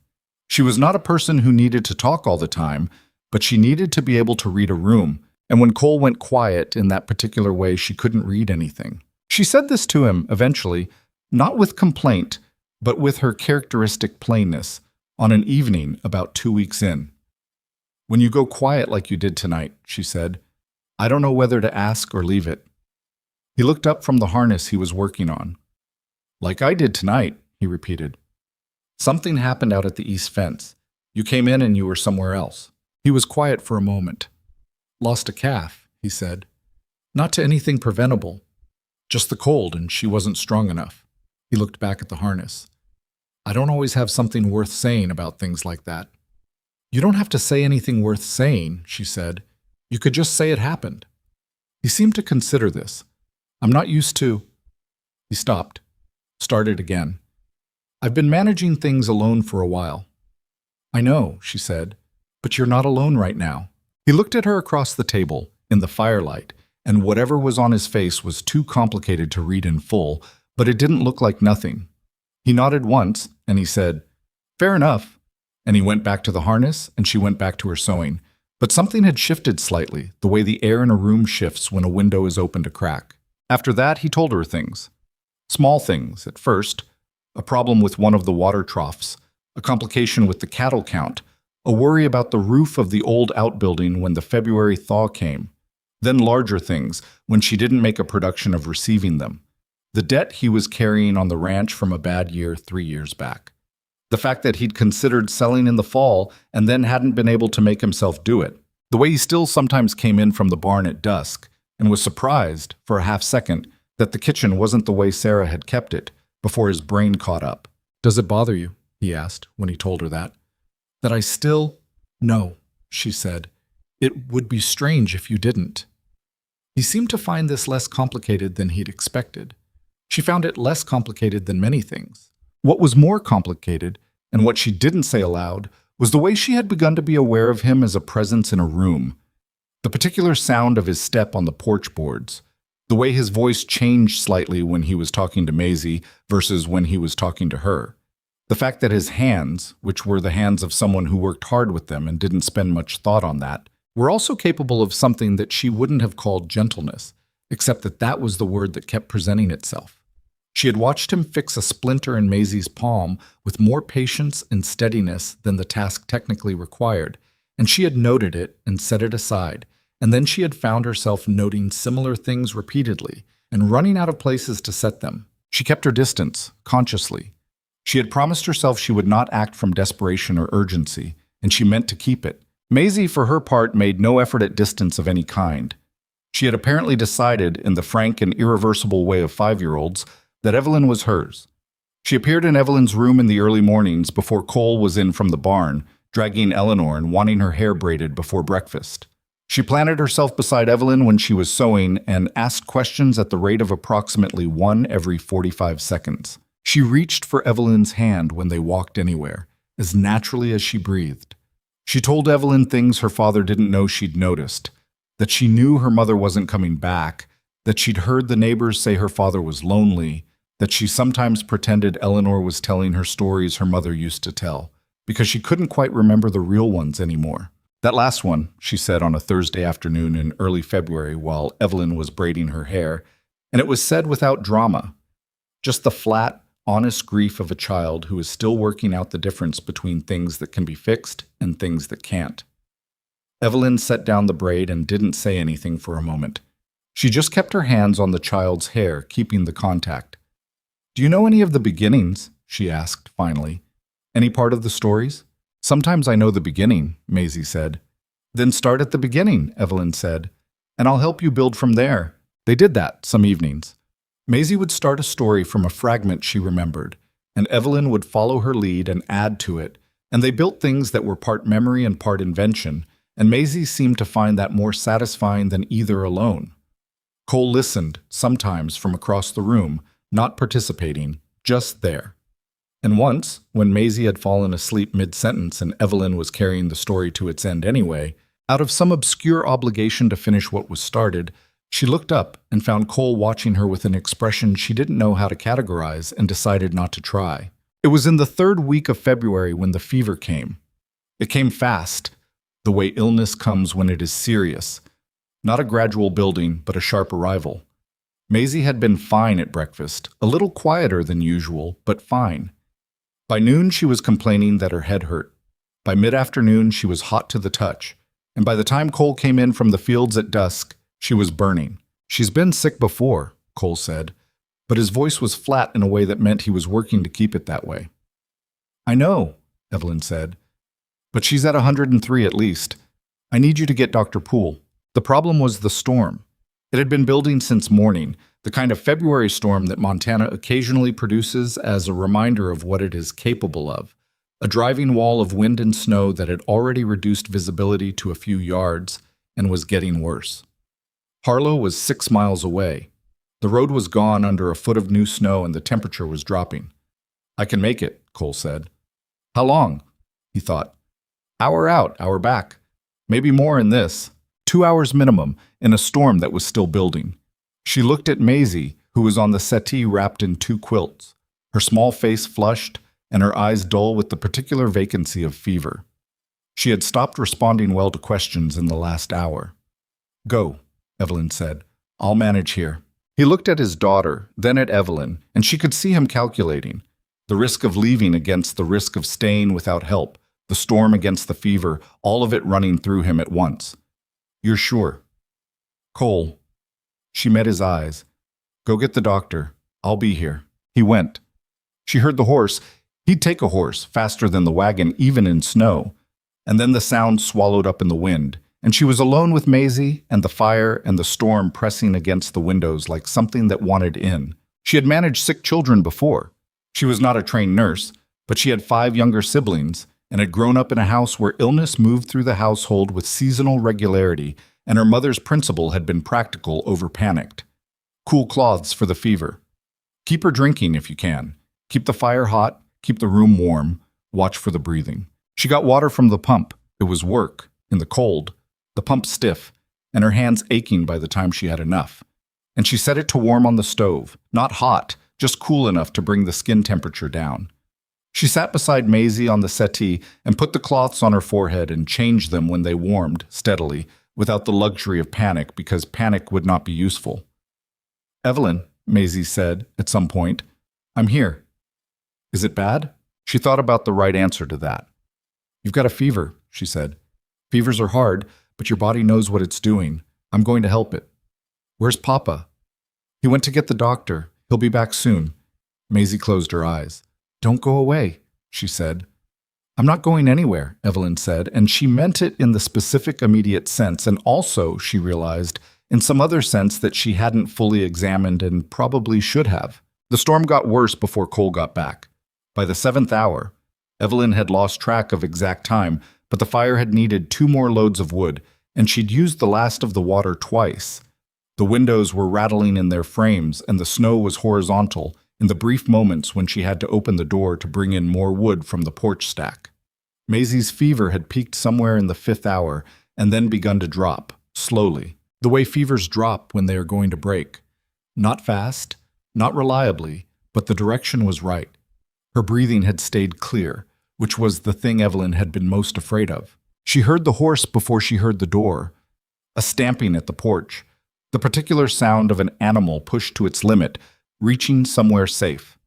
She was not a person who needed to talk all the time, but she needed to be able to read a room, and when Cole went quiet in that particular way, she couldn't read anything. She said this to him, eventually, not with complaint, but with her characteristic plainness, on an evening about 2 weeks in. "When you go quiet like you did tonight," she said, "I don't know whether to ask or leave it." He looked up from the harness he was working on. "Like I did tonight," he repeated. "Something happened out at the east fence. You came in and you were somewhere else." He was quiet for a moment. "Lost a calf," he said. "Not to anything preventable. Just the cold, and she wasn't strong enough." He looked back at the harness. "I don't always have something worth saying about things like that." "You don't have to say anything worth saying," she said. "You could just say it happened." He seemed to consider this. "I'm not used to—" He stopped, started again. "I've been managing things alone for a while." "I know," she said, "but you're not alone right now." He looked at her across the table, in the firelight, and whatever was on his face was too complicated to read in full, but it didn't look like nothing. He nodded once, and he said, "Fair enough." And he went back to the harness, and she went back to her sewing. But something had shifted slightly, the way the air in a room shifts when a window is opened a crack. After that, he told her things. Small things, at first. A problem with one of the water troughs, a complication with the cattle count, a worry about the roof of the old outbuilding when the February thaw came. Then larger things, when she didn't make a production of receiving them. The debt he was carrying on the ranch from a bad year 3 years back. The fact that he'd considered selling in the fall and then hadn't been able to make himself do it. The way he still sometimes came in from the barn at dusk and was surprised, for a half second, that the kitchen wasn't the way Sarah had kept it, before his brain caught up. "Does it bother you?" he asked when he told her that. "That I still—" "No," she said. "It would be strange if you didn't." He seemed to find this less complicated than he'd expected. She found it less complicated than many things. What was more complicated, and what she didn't say aloud, was the way she had begun to be aware of him as a presence in a room. The particular sound of his step on the porch boards, the way his voice changed slightly when he was talking to Maisie versus when he was talking to her. The fact that his hands, which were the hands of someone who worked hard with them and didn't spend much thought on that, were also capable of something that she wouldn't have called gentleness, except that that was the word that kept presenting itself. She had watched him fix a splinter in Maisie's palm with more patience and steadiness than the task technically required, and she had noted it and set it aside, and then she had found herself noting similar things repeatedly and running out of places to set them. She kept her distance, consciously. She had promised herself she would not act from desperation or urgency, and she meant to keep it. Maisie, for her part, made no effort at distance of any kind. She had apparently decided, in the frank and irreversible way of 5-year-olds, that Evelyn was hers. She appeared in Evelyn's room in the early mornings before Cole was in from the barn, dragging Eleanor and wanting her hair braided before breakfast. She planted herself beside Evelyn when she was sewing and asked questions at the rate of approximately one every 45 seconds. She reached for Evelyn's hand when they walked anywhere, as naturally as she breathed. She told Evelyn things her father didn't know she'd noticed, that she knew her mother wasn't coming back, that she'd heard the neighbors say her father was lonely, that she sometimes pretended Eleanor was telling her stories her mother used to tell, because she couldn't quite remember the real ones anymore. That last one, she said on a Thursday afternoon in early February while Evelyn was braiding her hair, and it was said without drama, just the flat, honest grief of a child who is still working out the difference between things that can be fixed and things that can't. Evelyn set down the braid and didn't say anything for a moment. She just kept her hands on the child's hair, keeping the contact. "Do you know any of the beginnings?" she asked, finally. "Any part of the stories?" "Sometimes I know the beginning," Maisie said. "Then start at the beginning," Evelyn said, "and I'll help you build from there." They did that some evenings. Maisie would start a story from a fragment she remembered, and Evelyn would follow her lead and add to it, and they built things that were part memory and part invention, and Maisie seemed to find that more satisfying than either alone. Cole listened, sometimes from across the room, not participating, just there. And once, when Maisie had fallen asleep mid-sentence and Evelyn was carrying the story to its end anyway, out of some obscure obligation to finish what was started, she looked up and found Cole watching her with an expression she didn't know how to categorize and decided not to try. It was in the 3rd week of February when the fever came. It came fast, the way illness comes when it is serious. Not a gradual building, but a sharp arrival. Maisie had been fine at breakfast, a little quieter than usual, but fine. By noon, she was complaining that her head hurt. By mid-afternoon, she was hot to the touch. And by the time Cole came in from the fields at dusk, she was burning. "She's been sick before," Cole said, but his voice was flat in a way that meant he was working to keep it that way. "I know," Evelyn said, "but she's at 103 at least. I need you to get Dr. Poole." The problem was the storm. It had been building since morning, the kind of February storm that Montana occasionally produces as a reminder of what it is capable of, a driving wall of wind and snow that had already reduced visibility to a few yards and was getting worse. Harlow was 6 miles away. The road was gone under a foot of new snow and the temperature was dropping. "I can make it," Cole said. "How long?" he thought. "Hour out, hour back. Maybe more in this. 2 hours minimum, in a storm that was still building." She looked at Maisie, who was on the settee wrapped in 2 quilts, her small face flushed and her eyes dull with the particular vacancy of fever. She had stopped responding well to questions in the last hour. "Go," Evelyn said. "I'll manage here." He looked at his daughter, then at Evelyn, and she could see him calculating. The risk of leaving against the risk of staying without help, the storm against the fever, all of it running through him at once. "You're sure?" "Cole." She met his eyes. "Go get the doctor. I'll be here." He went. She heard the horse. He'd take a horse, faster than the wagon, even in snow. And then the sound swallowed up in the wind, and she was alone with Maisie and the fire and the storm pressing against the windows like something that wanted in. She had managed sick children before. She was not a trained nurse, but she had 5 younger siblings and had grown up in a house where illness moved through the household with seasonal regularity, and her mother's principle had been practical over panicked. Cool cloths for the fever. Keep her drinking if you can. Keep the fire hot, keep the room warm, watch for the breathing. She got water from the pump. It was work, in the cold, the pump stiff, and her hands aching by the time she had enough. And she set it to warm on the stove, not hot, just cool enough to bring the skin temperature down. She sat beside Maisie on the settee and put the cloths on her forehead and changed them when they warmed, steadily, without the luxury of panic, because panic would not be useful. "Evelyn," Maisie said at some point, "I'm here." "Is it bad?" She thought about the right answer to that. "You've got a fever," she said. "Fevers are hard, but your body knows what it's doing. I'm going to help it." "Where's Papa?" "He went to get the doctor. He'll be back soon." Maisie closed her eyes. "Don't go away," she said. "I'm not going anywhere," Evelyn said, and she meant it in the specific immediate sense, and also, she realized, in some other sense that she hadn't fully examined and probably should have. The storm got worse before Cole got back. By the 7th hour, Evelyn had lost track of exact time, but the fire had needed 2 more loads of wood, and she'd used the last of the water twice. The windows were rattling in their frames, and the snow was horizontal in the brief moments when she had to open the door to bring in more wood from the porch stack. Maisie's fever had peaked somewhere in the 5th hour and then begun to drop, slowly, the way fevers drop when they are going to break. Not fast, not reliably, but the direction was right. Her breathing had stayed clear, which was the thing Evelyn had been most afraid of. She heard the horse before she heard the door, a stamping at the porch, the particular sound of an animal pushed to its limit, reaching somewhere safe.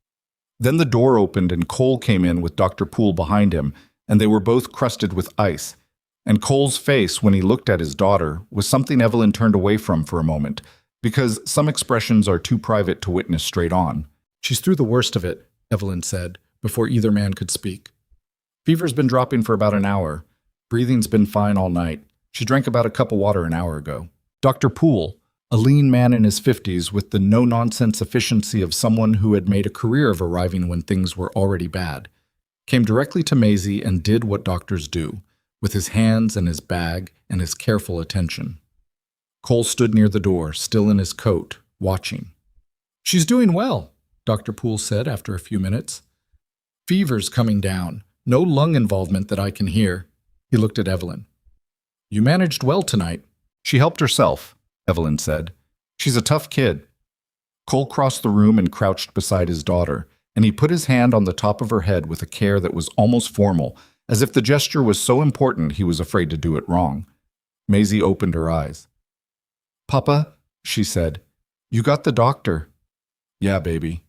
Then the door opened and Cole came in with Dr. Poole behind him, and they were both crusted with ice. And Cole's face, when he looked at his daughter, was something Evelyn turned away from for a moment, because some expressions are too private to witness straight on. "She's through the worst of it," Evelyn said, before either man could speak. "Fever's been dropping for about an hour. Breathing's been fine all night. She drank about a cup of water an hour ago." Dr. Poole, a lean man in his 50s with the no-nonsense efficiency of someone who had made a career of arriving when things were already bad, came directly to Maisie and did what doctors do, with his hands and his bag and his careful attention. Cole stood near the door, still in his coat, watching. "She's doing well," Dr. Poole said after a few minutes. "Fever's coming down. No lung involvement that I can hear." He looked at Evelyn. "You managed well tonight." "She helped herself," Evelyn said. "She's a tough kid." Cole crossed the room and crouched beside his daughter, and he put his hand on the top of her head with a care that was almost formal, as if the gesture was so important he was afraid to do it wrong. Maisie opened her eyes. "Papa," she said, "you got the doctor." "Yeah, baby."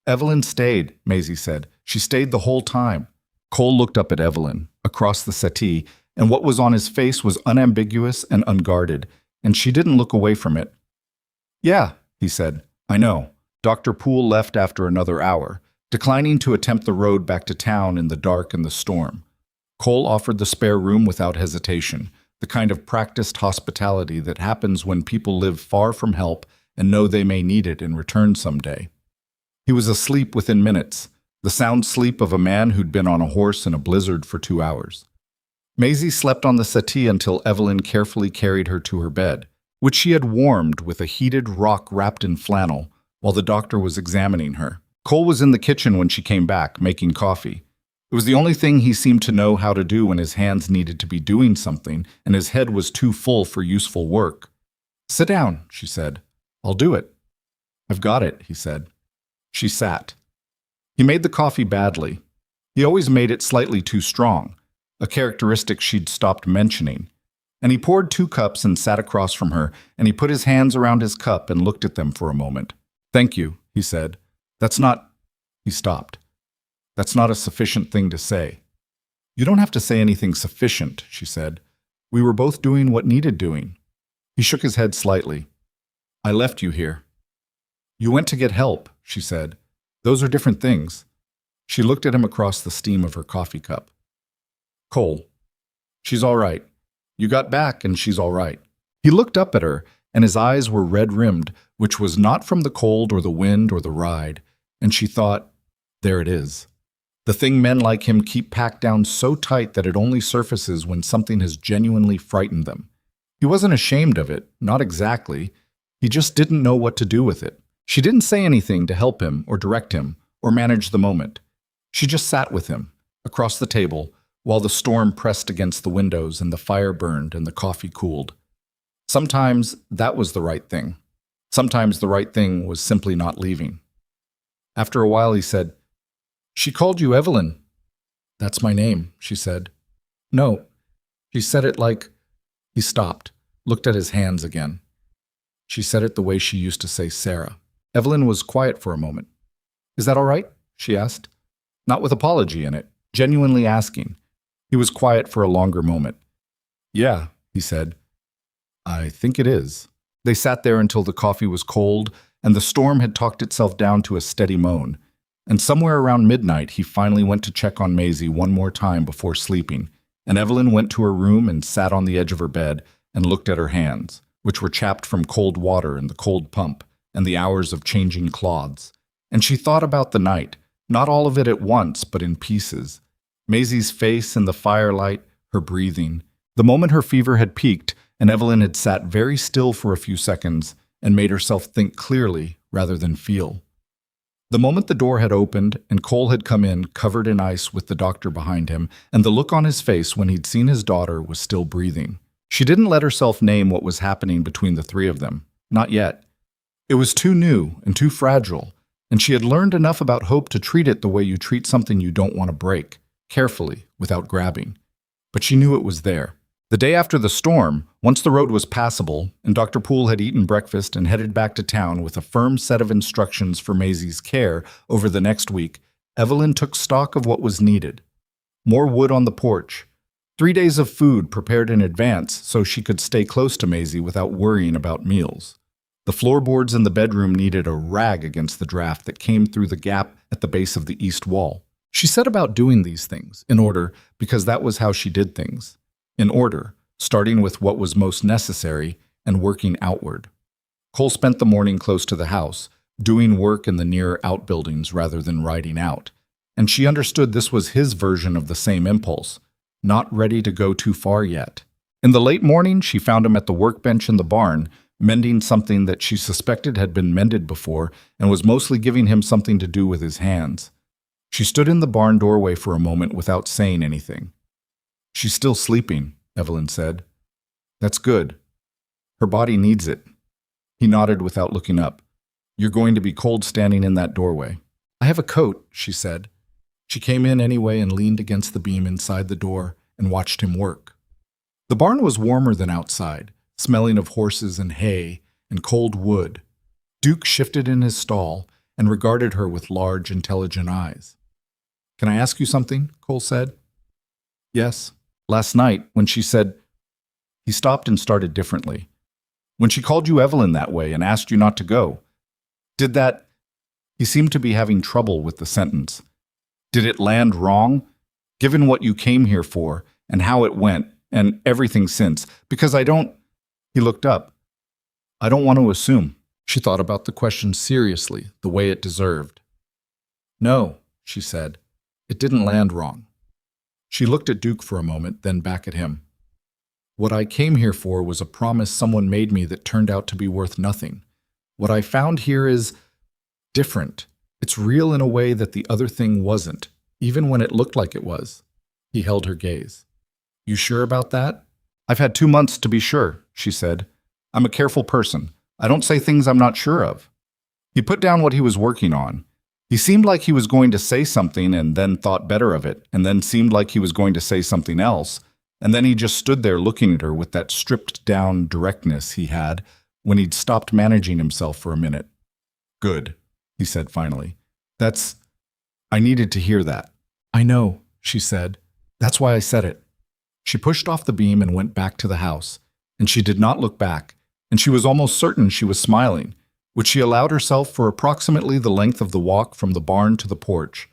"Evelyn stayed," Maisie said. "She stayed the whole time." Cole looked up at Evelyn, across the settee, and what was on his face was unambiguous and unguarded, and she didn't look away from it. "Yeah," he said, "I know." Dr. Poole left after another hour, declining to attempt the road back to town in the dark and the storm. Cole offered the spare room without hesitation, the kind of practiced hospitality that happens when people live far from help and know they may need it in return someday. He was asleep within minutes, the sound sleep of a man who'd been on a horse in a blizzard for 2 hours. Maisie slept on the settee until Evelyn carefully carried her to her bed, which she had warmed with a heated rock wrapped in flannel, while the doctor was examining her. Cole was in the kitchen when she came back, making coffee. It was the only thing he seemed to know how to do when his hands needed to be doing something and his head was too full for useful work. "Sit down," she said. "I'll do it." "I've got it," he said. She sat. He made the coffee badly. He always made it slightly too strong, a characteristic she'd stopped mentioning. And he poured 2 cups and sat across from her, and he put his hands around his cup and looked at them for a moment. "Thank you," he said. "That's not—" He stopped. "That's not a sufficient thing to say." "You don't have to say anything sufficient," she said. "We were both doing what needed doing." He shook his head slightly. "I left you here." "You went to get help," she said. "Those are different things." She looked at him across the steam of her coffee cup. "Cole, she's all right. You got back and she's all right." He looked up at her, and his eyes were red-rimmed, which was not from the cold or the wind or the ride, and she thought, there it is. The thing men like him keep packed down so tight that it only surfaces when something has genuinely frightened them. He wasn't ashamed of it, not exactly. He just didn't know what to do with it. She didn't say anything to help him or direct him or manage the moment. She just sat with him, across the table, while the storm pressed against the windows and the fire burned and the coffee cooled. Sometimes that was the right thing. Sometimes the right thing was simply not leaving. After a while he said, "She called you Evelyn." "That's my name," she said. "No." She said it like... He stopped, looked at his hands again. She said it the way she used to say Sarah. Evelyn was quiet for a moment. "Is that all right?" she asked. Not with apology in it, genuinely asking. He was quiet for a longer moment. "Yeah," he said. "I think it is." They sat there until the coffee was cold and the storm had talked itself down to a steady moan. And somewhere around midnight, he finally went to check on Maisie one more time before sleeping. And Evelyn went to her room and sat on the edge of her bed and looked at her hands, which were chapped from cold water and the cold pump and the hours of changing cloths. And she thought about the night, not all of it at once, but in pieces. Maisie's face in the firelight, her breathing. The moment her fever had peaked, and Evelyn had sat very still for a few seconds and made herself think clearly rather than feel. The moment the door had opened and Cole had come in covered in ice with the doctor behind him, and the look on his face when he'd seen his daughter was still breathing. She didn't let herself name what was happening between the three of them. Not yet. It was too new and too fragile, and she had learned enough about hope to treat it the way you treat something you don't want to break, carefully, without grabbing. But she knew it was there. The day after the storm, once the road was passable, and Dr. Poole had eaten breakfast and headed back to town with a firm set of instructions for Maisie's care over the next week, Evelyn took stock of what was needed. More wood on the porch. 3 days of food prepared in advance so she could stay close to Maisie without worrying about meals. The floorboards in the bedroom needed a rag against the draft that came through the gap at the base of the east wall. She set about doing these things in order because that was how she did things. In order, starting with what was most necessary and working outward. Cole spent the morning close to the house, doing work in the near outbuildings rather than riding out, and she understood this was his version of the same impulse, not ready to go too far yet. In the late morning, she found him at the workbench in the barn, mending something that she suspected had been mended before and was mostly giving him something to do with his hands. She stood in the barn doorway for a moment without saying anything. "She's still sleeping," Evelyn said. "That's good. Her body needs it." He nodded without looking up. "You're going to be cold standing in that doorway." "I have a coat," she said. She came in anyway and leaned against the beam inside the door and watched him work. The barn was warmer than outside, smelling of horses and hay and cold wood. Duke shifted in his stall and regarded her with large, intelligent eyes. "Can I ask you something?" Cole said. "Yes." "Last night, when she said..." He stopped and started differently. "When she called you Evelyn that way and asked you not to go, did that..." He seemed to be having trouble with the sentence. "Did it land wrong? Given what you came here for, and how it went, and everything since, because I don't..." He looked up. "I don't want to assume." She thought about the question seriously, the way it deserved. "No," she said. "It didn't land wrong." She looked at Duke for a moment, then back at him. "What I came here for was a promise someone made me that turned out to be worth nothing. What I found here is different. It's real in a way that the other thing wasn't, even when it looked like it was." He held her gaze. "You sure about that?" "I've had 2 months to be sure," she said. "I'm a careful person. I don't say things I'm not sure of." He put down what he was working on. He seemed like he was going to say something and then thought better of it, and then seemed like he was going to say something else, and then he just stood there looking at her with that stripped-down directness he had when he'd stopped managing himself for a minute. "Good," he said finally. I needed to hear that." "I know," she said. "That's why I said it." She pushed off the beam and went back to the house, and she did not look back, and she was almost certain she was smiling, which she allowed herself for approximately the length of the walk from the barn to the porch.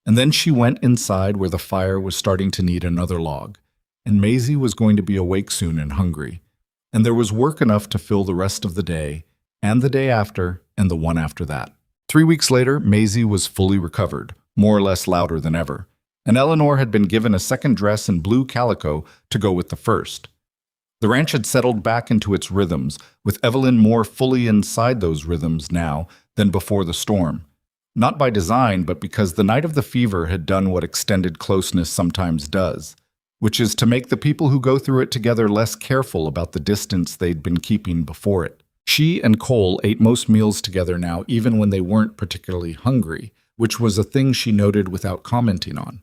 And then she went inside where the fire was starting to need another log, and Maisie was going to be awake soon and hungry, and there was work enough to fill the rest of the day, and the day after, and the one after that. 3 weeks later, Maisie was fully recovered, more or less louder than ever, and Eleanor had been given a second dress in blue calico to go with the first. The ranch had settled back into its rhythms, with Evelyn more fully inside those rhythms now than before the storm. Not by design, but because the night of the fever had done what extended closeness sometimes does, which is to make the people who go through it together less careful about the distance they'd been keeping before it. She and Cole ate most meals together now, even when they weren't particularly hungry, which was a thing she noted without commenting on.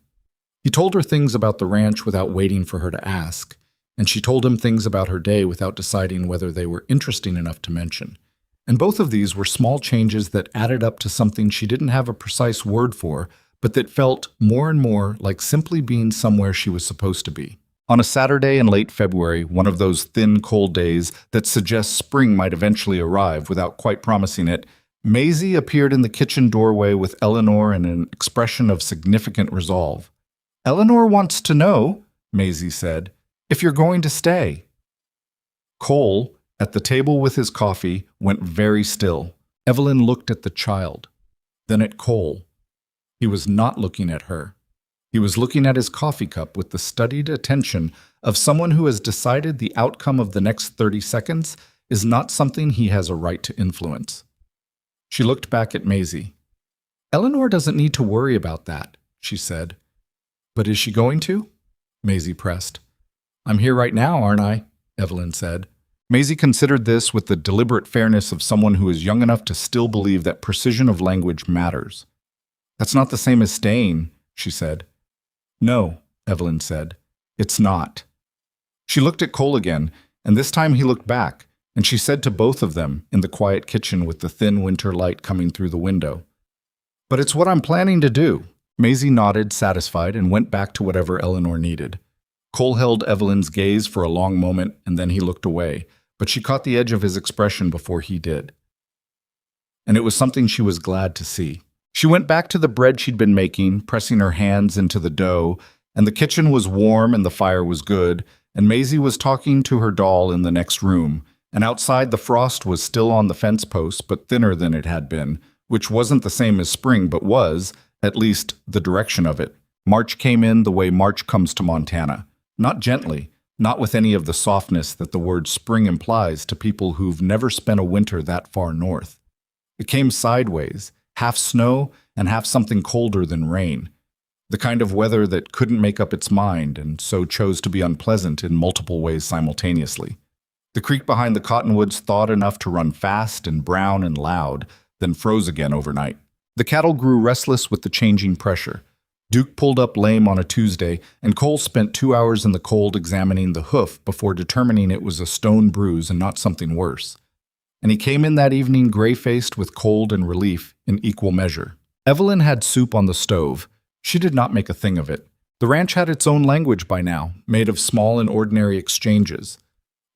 He told her things about the ranch without waiting for her to ask, and she told him things about her day without deciding whether they were interesting enough to mention. And both of these were small changes that added up to something she didn't have a precise word for, but that felt more and more like simply being somewhere she was supposed to be. On a Saturday in late February, one of those thin, cold days that suggest spring might eventually arrive without quite promising it, Maisie appeared in the kitchen doorway with Eleanor and an expression of significant resolve. "Eleanor wants to know," Maisie said, "if you're going to stay." Cole, at the table with his coffee, went very still. Evelyn looked at the child, then at Cole. He was not looking at her. He was looking at his coffee cup with the studied attention of someone who has decided the outcome of the next 30 seconds is not something he has a right to influence. She looked back at Maisie. "Eleanor doesn't need to worry about that," she said. "But is she going to?" Maisie pressed. "I'm here right now, aren't I?" Evelyn said. Maisie considered this with the deliberate fairness of someone who is young enough to still believe that precision of language matters. "That's not the same as staying," she said. "No," Evelyn said. "It's not." She looked at Cole again, and this time he looked back, and she said to both of them in the quiet kitchen with the thin winter light coming through the window, "But it's what I'm planning to do." Maisie nodded, satisfied, and went back to whatever Eleanor needed. Cole held Evelyn's gaze for a long moment, and then he looked away, but she caught the edge of his expression before he did. And it was something she was glad to see. She went back to the bread she'd been making, pressing her hands into the dough, and the kitchen was warm and the fire was good, and Maisie was talking to her doll in the next room, and outside the frost was still on the fence posts, but thinner than it had been, which wasn't the same as spring, but was, at least, the direction of it. March came in the way March comes to Montana. Not gently, not with any of the softness that the word spring implies to people who've never spent a winter that far north. It came sideways, half snow and half something colder than rain, the kind of weather that couldn't make up its mind and so chose to be unpleasant in multiple ways simultaneously. The creek behind the cottonwoods thawed enough to run fast and brown and loud, then froze again overnight. The cattle grew restless with the changing pressure. Duke pulled up lame on a Tuesday, and Cole spent 2 hours in the cold examining the hoof before determining it was a stone bruise and not something worse. And he came in that evening gray-faced with cold and relief in equal measure. Evelyn had soup on the stove. She did not make a thing of it. The ranch had its own language by now, made of small and ordinary exchanges.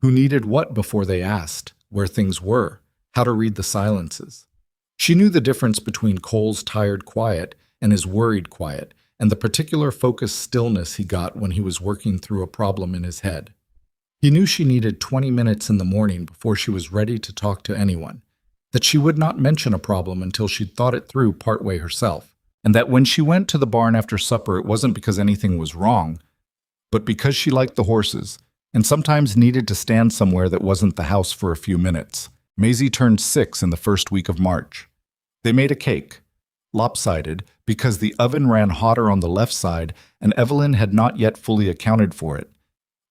Who needed what before they asked, where things were, how to read the silences. She knew the difference between Cole's tired quiet and his worried quiet, and the particular focused stillness he got when he was working through a problem in his head. He knew she needed 20 minutes in the morning before she was ready to talk to anyone, that she would not mention a problem until she'd thought it through partway herself, and that when she went to the barn after supper it wasn't because anything was wrong, but because she liked the horses, and sometimes needed to stand somewhere that wasn't the house for a few minutes. Maisie turned 6 in the first week of March. They made a cake, lopsided, because the oven ran hotter on the left side and Evelyn had not yet fully accounted for it.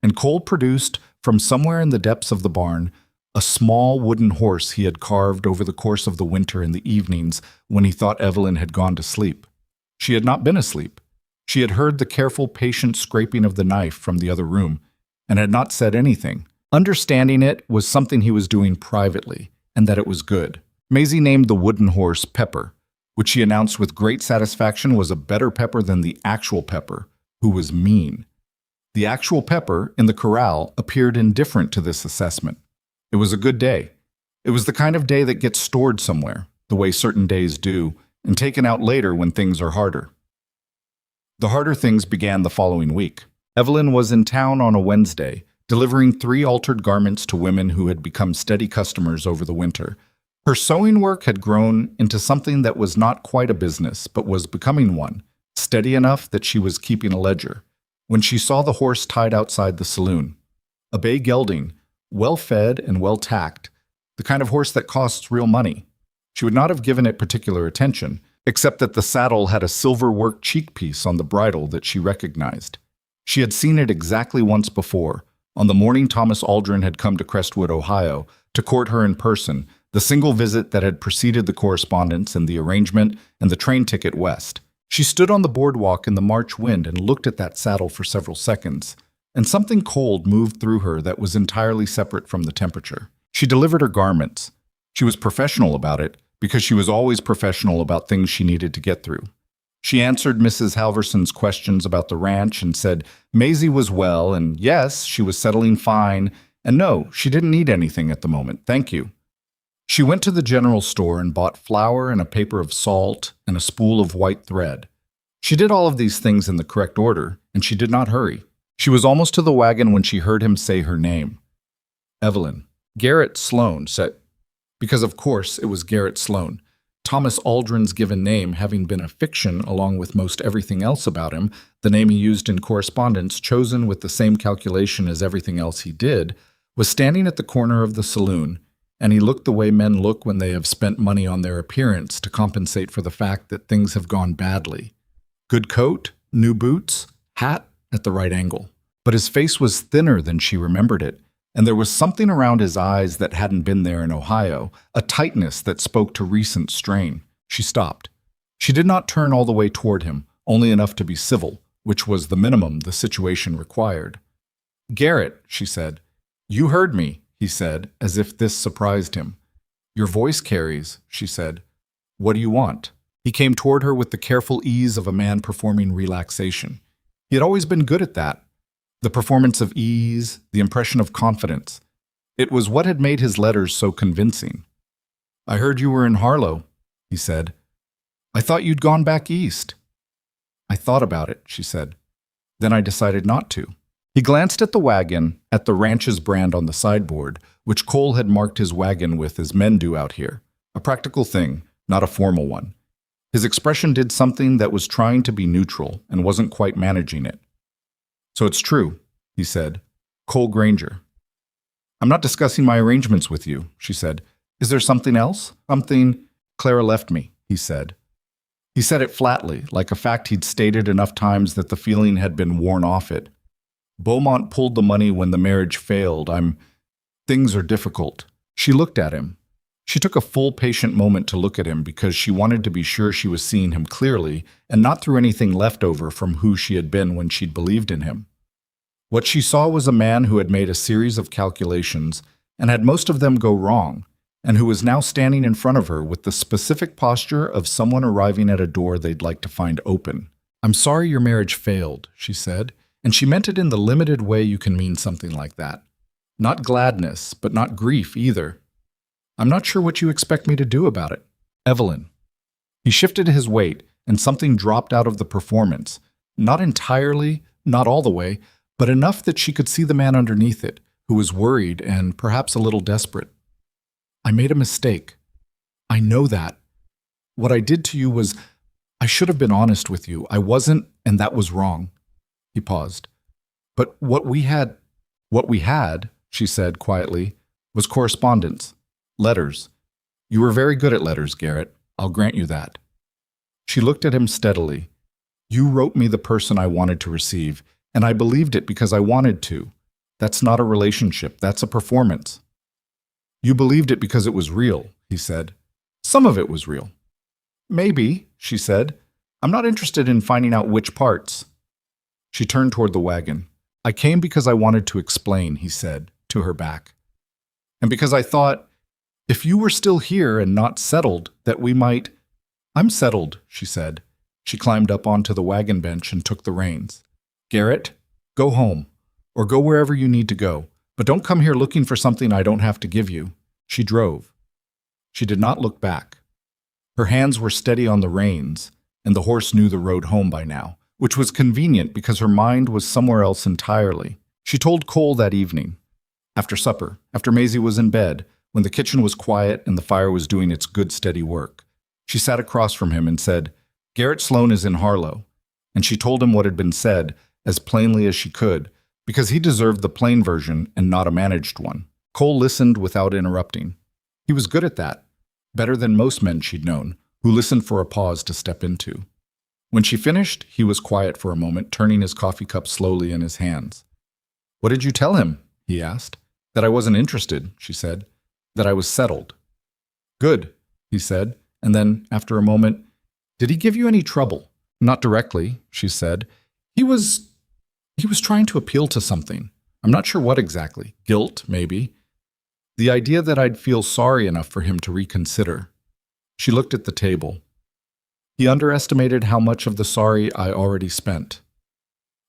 And Cole produced, from somewhere in the depths of the barn, a small wooden horse he had carved over the course of the winter in the evenings when he thought Evelyn had gone to sleep. She had not been asleep. She had heard the careful, patient scraping of the knife from the other room and had not said anything. Understanding it was something he was doing privately, and that it was good. Maisie named the wooden horse Pepper, which she announced with great satisfaction was a better Pepper than the actual Pepper, who was mean. The actual Pepper, in the corral, appeared indifferent to this assessment. It was a good day. It was the kind of day that gets stored somewhere, the way certain days do, and taken out later when things are harder. The harder things began the following week. Evelyn was in town on a Wednesday, delivering 3 altered garments to women who had become steady customers over the winter. Her sewing work had grown into something that was not quite a business, but was becoming one, steady enough that she was keeping a ledger, when she saw the horse tied outside the saloon. A bay gelding, well-fed and well-tacked, the kind of horse that costs real money. She would not have given it particular attention, except that the saddle had a silver-worked cheek-piece on the bridle that she recognized. She had seen it exactly once before, on the morning Thomas Aldrin had come to Crestwood, Ohio, to court her in person, the single visit that had preceded the correspondence and the arrangement and the train ticket west. She stood on the boardwalk in the March wind and looked at that saddle for several seconds, and something cold moved through her that was entirely separate from the temperature. She delivered her garments. She was professional about it, because she was always professional about things she needed to get through. She answered Mrs. Halverson's questions about the ranch and said Maisie was well, and yes, she was settling fine, and no, she didn't need anything at the moment, thank you. She went to the general store and bought flour and a paper of salt and a spool of white thread. She did all of these things in the correct order, and she did not hurry. She was almost to the wagon when she heard him say her name. Evelyn. Garrett Sloane said, because of course it was Garrett Sloane. Thomas Aldrin's given name having been a fiction along with most everything else about him, the name he used in correspondence chosen with the same calculation as everything else he did, was standing at the corner of the saloon, and he looked the way men look when they have spent money on their appearance to compensate for the fact that things have gone badly. Good coat, new boots, hat at the right angle. But his face was thinner than she remembered it, and there was something around his eyes that hadn't been there in Ohio, a tightness that spoke to recent strain. She stopped. She did not turn all the way toward him, only enough to be civil, which was the minimum the situation required. "Garrett," she said. "You heard me," he said, as if this surprised him. "Your voice carries," she said. "What do you want?" He came toward her with the careful ease of a man performing relaxation. He had always been good at that. The performance of ease, the impression of confidence. It was what had made his letters so convincing. "I heard you were in Harlow," he said. "I thought you'd gone back east." "I thought about it," she said. "Then I decided not to." He glanced at the wagon, at the ranch's brand on the sideboard, which Cole had marked his wagon with as men do out here. A practical thing, not a formal one. His expression did something that was trying to be neutral and wasn't quite managing it. "So it's true," he said. "Cole Granger." "I'm not discussing my arrangements with you," she said. "Is there something else? Something—" "Clara left me," he said. He said it flatly, like a fact he'd stated enough times that the feeling had been worn off it. "Beaumont pulled the money when the marriage failed. Things are difficult." She looked at him. She took a full, patient moment to look at him because she wanted to be sure she was seeing him clearly and not through anything left over from who she had been when she'd believed in him. What she saw was a man who had made a series of calculations and had most of them go wrong, and who was now standing in front of her with the specific posture of someone arriving at a door they'd like to find open. "I'm sorry your marriage failed," she said, and she meant it in the limited way you can mean something like that. Not gladness, but not grief either. "I'm not sure what you expect me to do about it." "Evelyn." He shifted his weight, and something dropped out of the performance. Not entirely, not all the way, but enough that she could see the man underneath it, who was worried and perhaps a little desperate. "I made a mistake. I know that. What I did to you was— I should have been honest with you. I wasn't, and that was wrong." He paused. "But what we had, she said quietly, was correspondence. Letters. You were very good at letters, Garrett. I'll grant you that." She looked at him steadily. "You wrote me the person I wanted to receive, and I believed it because I wanted to. That's not a relationship. That's a performance." "You believed it because it was real," he said. "Some of it was real." "Maybe," she said. "I'm not interested in finding out which parts." She turned toward the wagon. "I came because I wanted to explain," he said, to her back. "And because I thought, if you were still here and not settled, that we might—" "I'm settled," she said. She climbed up onto the wagon bench and took the reins. "Garrett, go home, or go wherever you need to go, but don't come here looking for something I don't have to give you." She drove. She did not look back. Her hands were steady on the reins, and the horse knew the road home by now, which was convenient because her mind was somewhere else entirely. She told Cole that evening, after supper, after Maisie was in bed, when the kitchen was quiet and the fire was doing its good steady work. She sat across from him and said, "Garrett Sloane is in Harlow," and she told him what had been said as plainly as she could, Because he deserved the plain version and not a managed one. Cole listened without interrupting. He was good at that, better than most men she'd known, who listened for a pause to step into. When she finished, he was quiet for a moment, turning his coffee cup slowly in his hands. "What did you tell him?" he asked. "That I wasn't interested," she said. "That I was settled." "Good," he said, and then, after a moment, "Did he give you any trouble?" "Not directly," she said. He was trying to appeal to something. I'm not sure what exactly. Guilt, maybe. The idea that I'd feel sorry enough for him to reconsider." She looked at the table. "He underestimated how much of the sorry I already spent."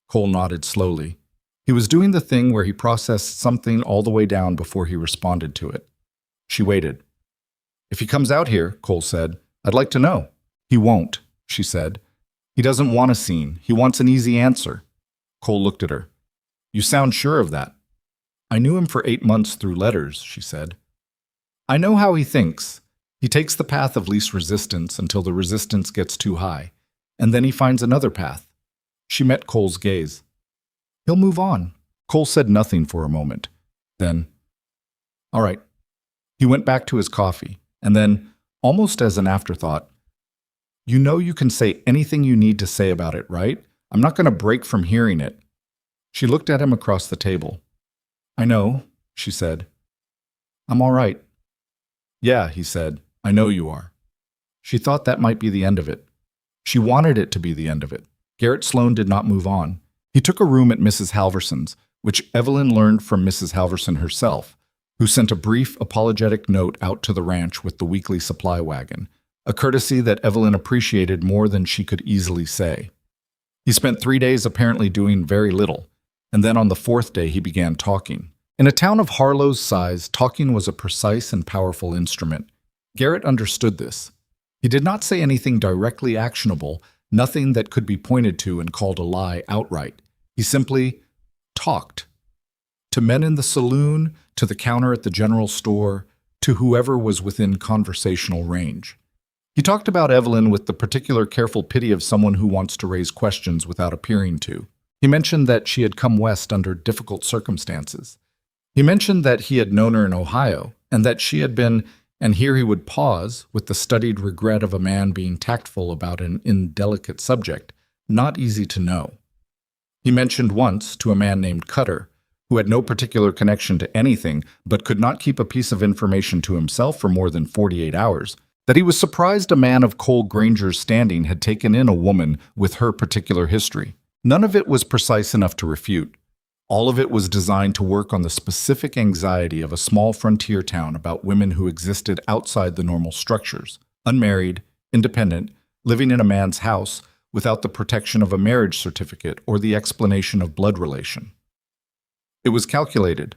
Cole nodded slowly. He was doing the thing where he processed something all the way down before he responded to it. She waited. "If he comes out here," Cole said, "I'd like to know." "He won't," she said. "He doesn't want a scene. He wants an easy answer." Cole looked at her. "You sound sure of that." "I knew him for 8 months through letters," she said. "I know how he thinks. He takes the path of least resistance until the resistance gets too high, and then he finds another path." She met Cole's gaze. "He'll move on." Cole said nothing for a moment. Then, "All right." He went back to his coffee, and then, almost as an afterthought, "You know you can say anything you need to say about it, right? I'm not going to break from hearing it." She looked at him across the table. "I know," she said. "I'm all right." "Yeah," he said, "I know you are." She thought that might be the end of it. She wanted it to be the end of it. Garrett Sloane did not move on. He took a room at Mrs. Halverson's, which Evelyn learned from Mrs. Halverson herself, who sent a brief, apologetic note out to the ranch with the weekly supply wagon, a courtesy that Evelyn appreciated more than she could easily say. He spent 3 days apparently doing very little, and then on the 4th day he began talking. In a town of Harlow's size, talking was a precise and powerful instrument. Garrett understood this. He did not say anything directly actionable, nothing that could be pointed to and called a lie outright. He simply talked. To men in the saloon, to the counter at the general store, to whoever was within conversational range. He talked about Evelyn with the particular careful pity of someone who wants to raise questions without appearing to. He mentioned that she had come west under difficult circumstances. He mentioned that he had known her in Ohio, and that she had been, and here he would pause, with the studied regret of a man being tactful about an indelicate subject, not easy to know. He mentioned once, to a man named Cutter, who had no particular connection to anything, but could not keep a piece of information to himself for more than 48 hours, that he was surprised a man of Cole Granger's standing had taken in a woman with her particular history. None of it was precise enough to refute. All of it was designed to work on the specific anxiety of a small frontier town about women who existed outside the normal structures, unmarried, independent, living in a man's house, without the protection of a marriage certificate or the explanation of blood relation. It was calculated.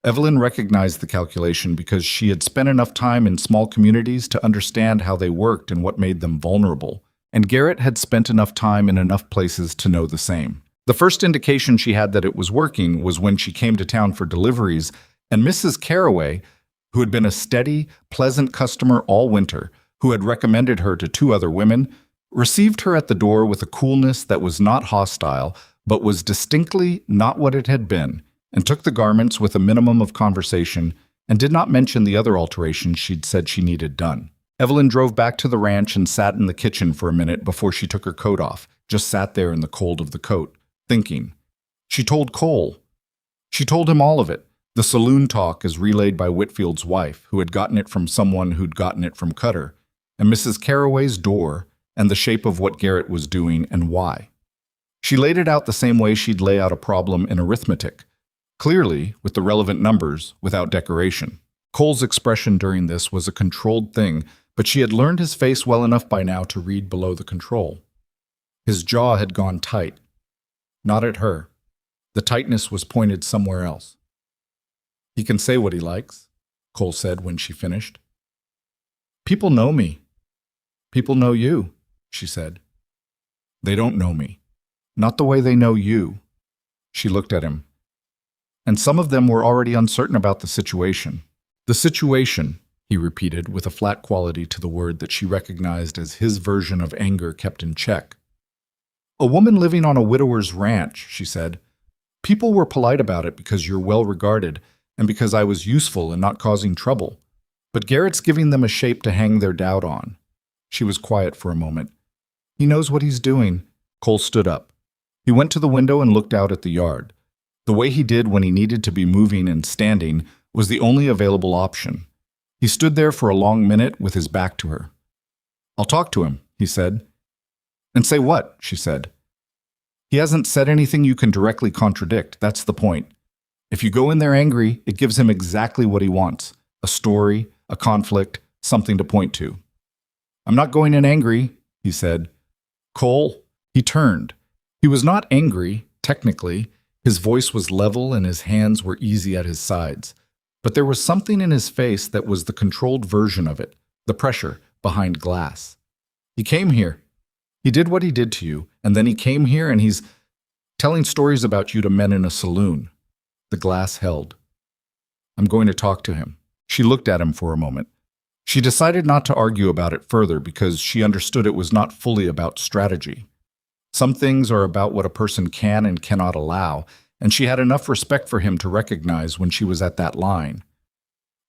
Evelyn recognized the calculation because she had spent enough time in small communities to understand how they worked and what made them vulnerable, and Garrett had spent enough time in enough places to know the same. The first indication she had that it was working was when she came to town for deliveries, and Mrs. Caraway, who had been a steady, pleasant customer all winter, who had recommended her to 2 other women, received her at the door with a coolness that was not hostile, but was distinctly not what it had been, and took the garments with a minimum of conversation and did not mention the other alterations she'd said she needed done. Evelyn drove back to the ranch and sat in the kitchen for a minute before she took her coat off, just sat there in the cold of the coat, thinking. She told Cole. She told him all of it, the saloon talk as relayed by Whitfield's wife, who had gotten it from someone who'd gotten it from Cutter, and Mrs. Caraway's door, and the shape of what Garrett was doing and why. She laid it out the same way she'd lay out a problem in arithmetic, clearly, with the relevant numbers, without decoration. Cole's expression during this was a controlled thing, but she had learned his face well enough by now to read below the control. His jaw had gone tight. Not at her. The tightness was pointed somewhere else. "He can say what he likes," Cole said when she finished. "People know me." "People know you," she said. "They don't know me. Not the way they know you." She looked at him. "And some of them were already uncertain about the situation." "The situation," he repeated with a flat quality to the word that she recognized as his version of anger kept in check. "A woman living on a widower's ranch," she said. People were polite about it because you're well regarded and because I was useful and not causing trouble. But Garrett's giving them a shape to hang their doubt on. She was quiet for a moment. He knows what he's doing. Cole stood up. He went to the window and looked out at the yard. The way he did when he needed to be moving and standing was the only available option. He stood there for a long minute with his back to her. "I'll talk to him," he said. "And say what?" she said. "He hasn't said anything you can directly contradict. That's the point. If you go in there angry, it gives him exactly what he wants. A story, a conflict, something to point to." "I'm not going in angry," he said. "Cole," he turned. He was not angry, technically. His voice was level and his hands were easy at his sides. But there was something in his face that was the controlled version of it, the pressure behind glass. "He came here. He did what he did to you, and then he came here and he's telling stories about you to men in a saloon." The glass held. "I'm going to talk to him." She looked at him for a moment. She decided not to argue about it further because she understood it was not fully about strategy. Some things are about what a person can and cannot allow, and she had enough respect for him to recognize when she was at that line.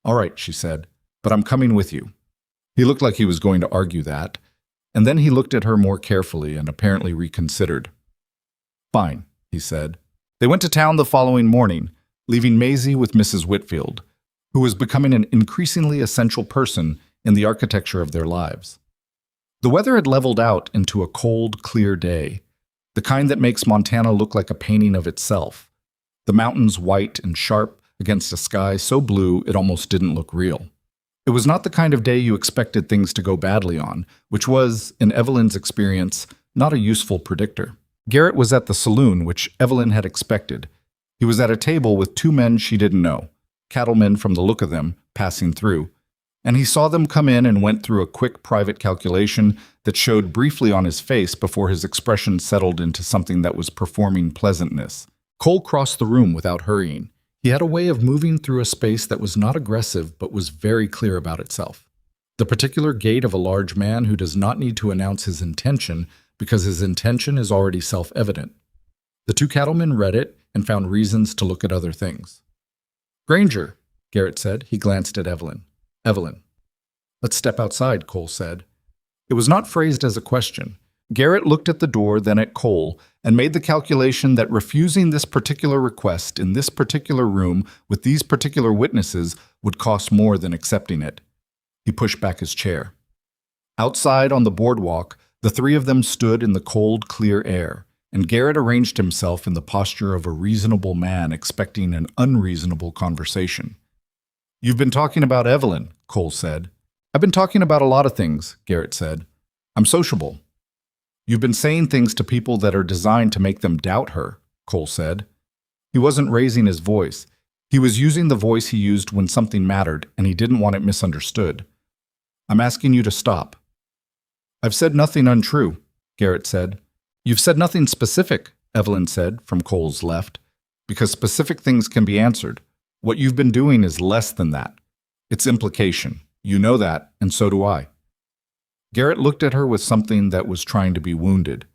"All right," she said, "but I'm coming with you." He looked like he was going to argue that, and then he looked at her more carefully and apparently reconsidered. "Fine," he said. They went to town the following morning, leaving Maisie with Mrs. Whitfield, who was becoming an increasingly essential person in the architecture of their lives. The weather had leveled out into a cold, clear day, the kind that makes Montana look like a painting of itself, the mountains white and sharp against a sky so blue it almost didn't look real. It was not the kind of day you expected things to go badly on, which was, in Evelyn's experience, not a useful predictor. Garrett was at the saloon, which Evelyn had expected. He was at a table with two men she didn't know, cattlemen from the look of them, passing through, and he saw them come in and went through a quick private calculation that showed briefly on his face before his expression settled into something that was performing pleasantness. Cole crossed the room without hurrying. He had a way of moving through a space that was not aggressive but was very clear about itself. The particular gait of a large man who does not need to announce his intention because his intention is already self-evident. The two cattlemen read it and found reasons to look at other things. "Granger," Garrett said. He glanced at Evelyn. "Evelyn." "Let's step outside," Cole said. It was not phrased as a question. Garrett looked at the door, then at Cole, and made the calculation that refusing this particular request in this particular room with these particular witnesses would cost more than accepting it. He pushed back his chair. Outside on the boardwalk, the three of them stood in the cold, clear air, and Garrett arranged himself in the posture of a reasonable man expecting an unreasonable conversation. "You've been talking about Evelyn," Cole said. "I've been talking about a lot of things," Garrett said. "I'm sociable." "You've been saying things to people that are designed to make them doubt her," Cole said. He wasn't raising his voice. He was using the voice he used when something mattered, and he didn't want it misunderstood. "I'm asking you to stop." "I've said nothing untrue," Garrett said. "You've said nothing specific," Evelyn said, from Cole's left, "because specific things can be answered. What you've been doing is less than that. It's implication. You know that, and so do I." Garrett looked at her with something that was trying to be wounded.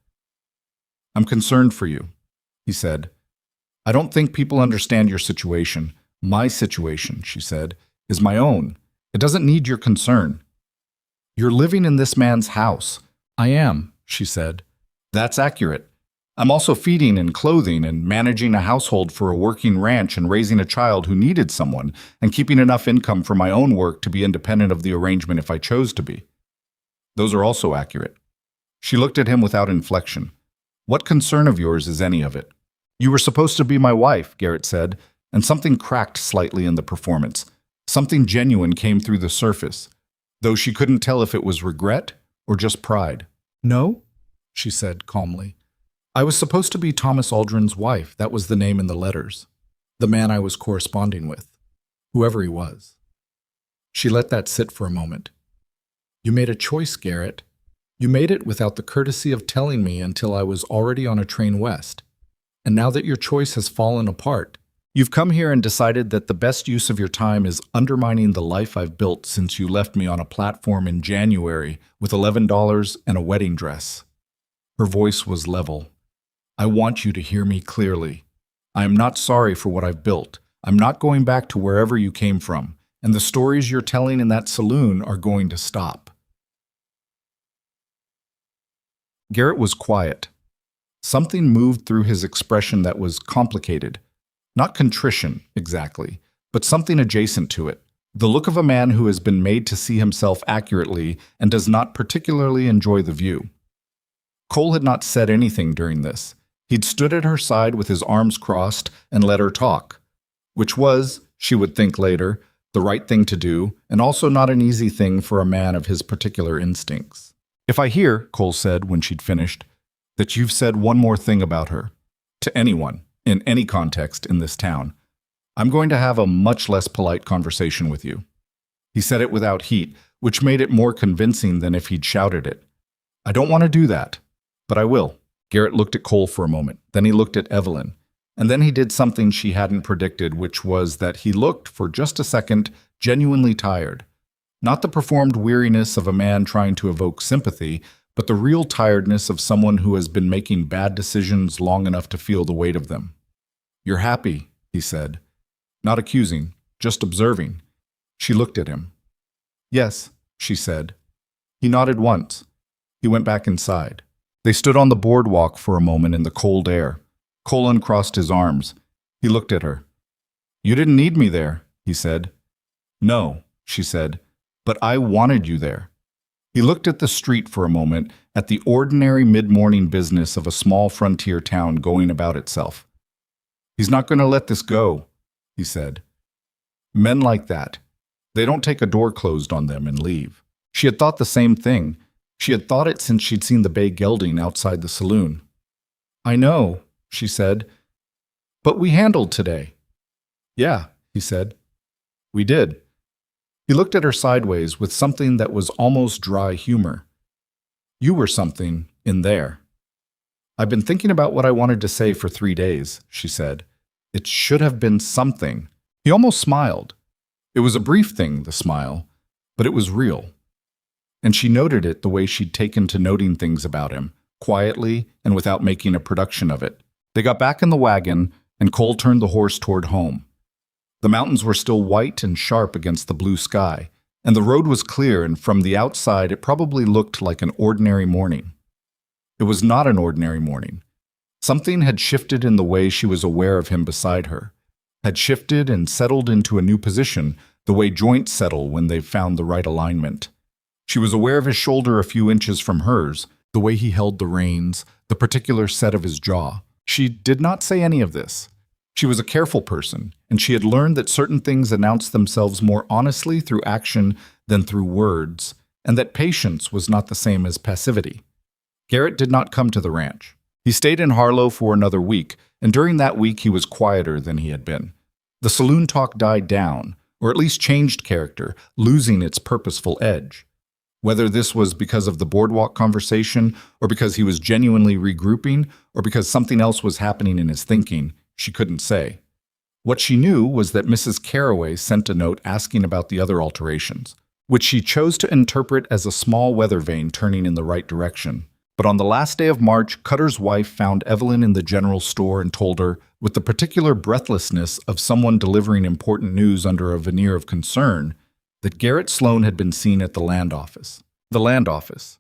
"I'm concerned for you," he said. "I don't think people understand your situation. My situation," she said, "is my own. It doesn't need your concern." "You're living in this man's house." "I am," she said. "That's accurate. I'm also feeding and clothing and managing a household for a working ranch and raising a child who needed someone and keeping enough income for my own work to be independent of the arrangement if I chose to be. Those are also accurate." She looked at him without inflection. "What concern of yours is any of it?" "You were supposed to be my wife," Garrett said, and something cracked slightly in the performance. Something genuine came through the surface, though she couldn't tell if it was regret or just pride. "No," she said calmly. "I was supposed to be Thomas Aldrin's wife. That was the name in the letters. The man I was corresponding with. Whoever he was." She let that sit for a moment. "You made a choice, Garrett. You made it without the courtesy of telling me until I was already on a train west. And now that your choice has fallen apart, you've come here and decided that the best use of your time is undermining the life I've built since you left me on a platform in January with $11 and a wedding dress." Her voice was level. "I want you to hear me clearly. I am not sorry for what I've built. I'm not going back to wherever you came from, and the stories you're telling in that saloon are going to stop. Garrett was quiet. Something moved through his expression that was complicated. Not contrition, exactly, but something adjacent to it. The look of a man who has been made to see himself accurately and does not particularly enjoy the view. Cole had not said anything during this. He'd stood at her side with his arms crossed and let her talk, which was, she would think later, the right thing to do, and also not an easy thing for a man of his particular instincts. If I hear, Cole said when she'd finished, that you've said one more thing about her, to anyone, in any context in this town, I'm going to have a much less polite conversation with you. He said it without heat, which made it more convincing than if he'd shouted it. I don't want to do that, but I will. Garrett looked at Cole for a moment, then he looked at Evelyn, and then he did something she hadn't predicted, which was that he looked, for just a second, genuinely tired. Not the performed weariness of a man trying to evoke sympathy, but the real tiredness of someone who has been making bad decisions long enough to feel the weight of them. You're happy, he said. Not accusing, just observing. She looked at him. Yes, she said. He nodded once. He went back inside. They stood on the boardwalk for a moment in the cold air. Cole uncrossed his arms. He looked at her. You didn't need me there, he said. No, she said, but I wanted you there. He looked at the street for a moment, at the ordinary mid-morning business of a small frontier town going about itself. He's not going to let this go, he said. Men like that, they don't take a door closed on them and leave. She had thought the same thing. She had thought it since she'd seen the bay gelding outside the saloon. I know, she said, but we handled today. Yeah, he said. We did. He looked at her sideways with something that was almost dry humor. You were something in there. I've been thinking about what I wanted to say for 3 days, she said. It should have been something. He almost smiled. It was a brief thing, the smile, but it was real. And she noted it the way she'd taken to noting things about him, quietly and without making a production of it. They got back in the wagon, and Cole turned the horse toward home. The mountains were still white and sharp against the blue sky, and the road was clear, and from the outside it probably looked like an ordinary morning. It was not an ordinary morning. Something had shifted in the way she was aware of him beside her, had shifted and settled into a new position, the way joints settle when they've found the right alignment. She was aware of his shoulder a few inches from hers, the way he held the reins, the particular set of his jaw. She did not say any of this. She was a careful person, and she had learned that certain things announce themselves more honestly through action than through words, and that patience was not the same as passivity. Garrett did not come to the ranch. He stayed in Harlow for another week, and during that week he was quieter than he had been. The saloon talk died down, or at least changed character, losing its purposeful edge. Whether this was because of the boardwalk conversation, or because he was genuinely regrouping, or because something else was happening in his thinking, she couldn't say. What she knew was that Mrs. Carroway sent a note asking about the other alterations, which she chose to interpret as a small weather vane turning in the right direction. But on the last day of March, Cutter's wife found Evelyn in the general store and told her, with the particular breathlessness of someone delivering important news under a veneer of concern, that Garrett Sloane had been seen at the land office. The land office.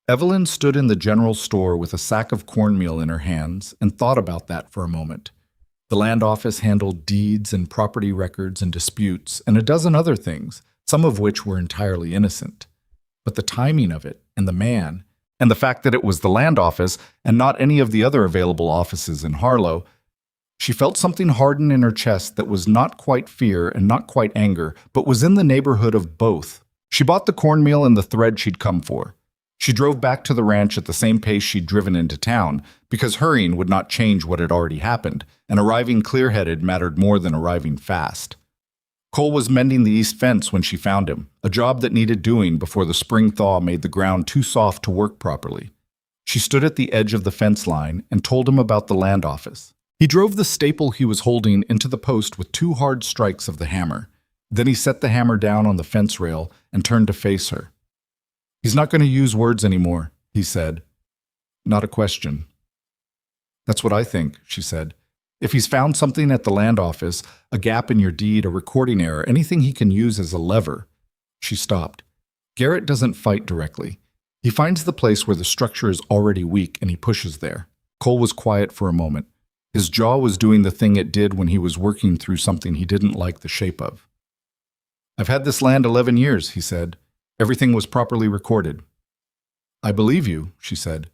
Evelyn stood in the general store with a sack of cornmeal in her hands and thought about that for a moment. The land office handled deeds and property records and disputes and a dozen other things, some of which were entirely innocent. But the timing of it, and the man, and the fact that it was the land office and not any of the other available offices in Harlow, she felt something harden in her chest that was not quite fear and not quite anger, but was in the neighborhood of both. She bought the cornmeal and the thread she'd come for. She drove back to the ranch at the same pace she'd driven into town, because hurrying would not change what had already happened, and arriving clear-headed mattered more than arriving fast. Cole was mending the east fence when she found him, a job that needed doing before the spring thaw made the ground too soft to work properly. She stood at the edge of the fence line and told him about the land office. He drove the staple he was holding into the post with 2 hard strikes of the hammer. Then he set the hammer down on the fence rail and turned to face her. He's not going to use words anymore, he said. Not a question. That's what I think, she said. If he's found something at the land office, a gap in your deed, a recording error, anything he can use as a lever. She stopped. Garrett doesn't fight directly. He finds the place where the structure is already weak and he pushes there. Cole was quiet for a moment. His jaw was doing the thing it did when he was working through something he didn't like the shape of. "I've had this land 11 years, he said. Everything was properly recorded. "I believe you," she said.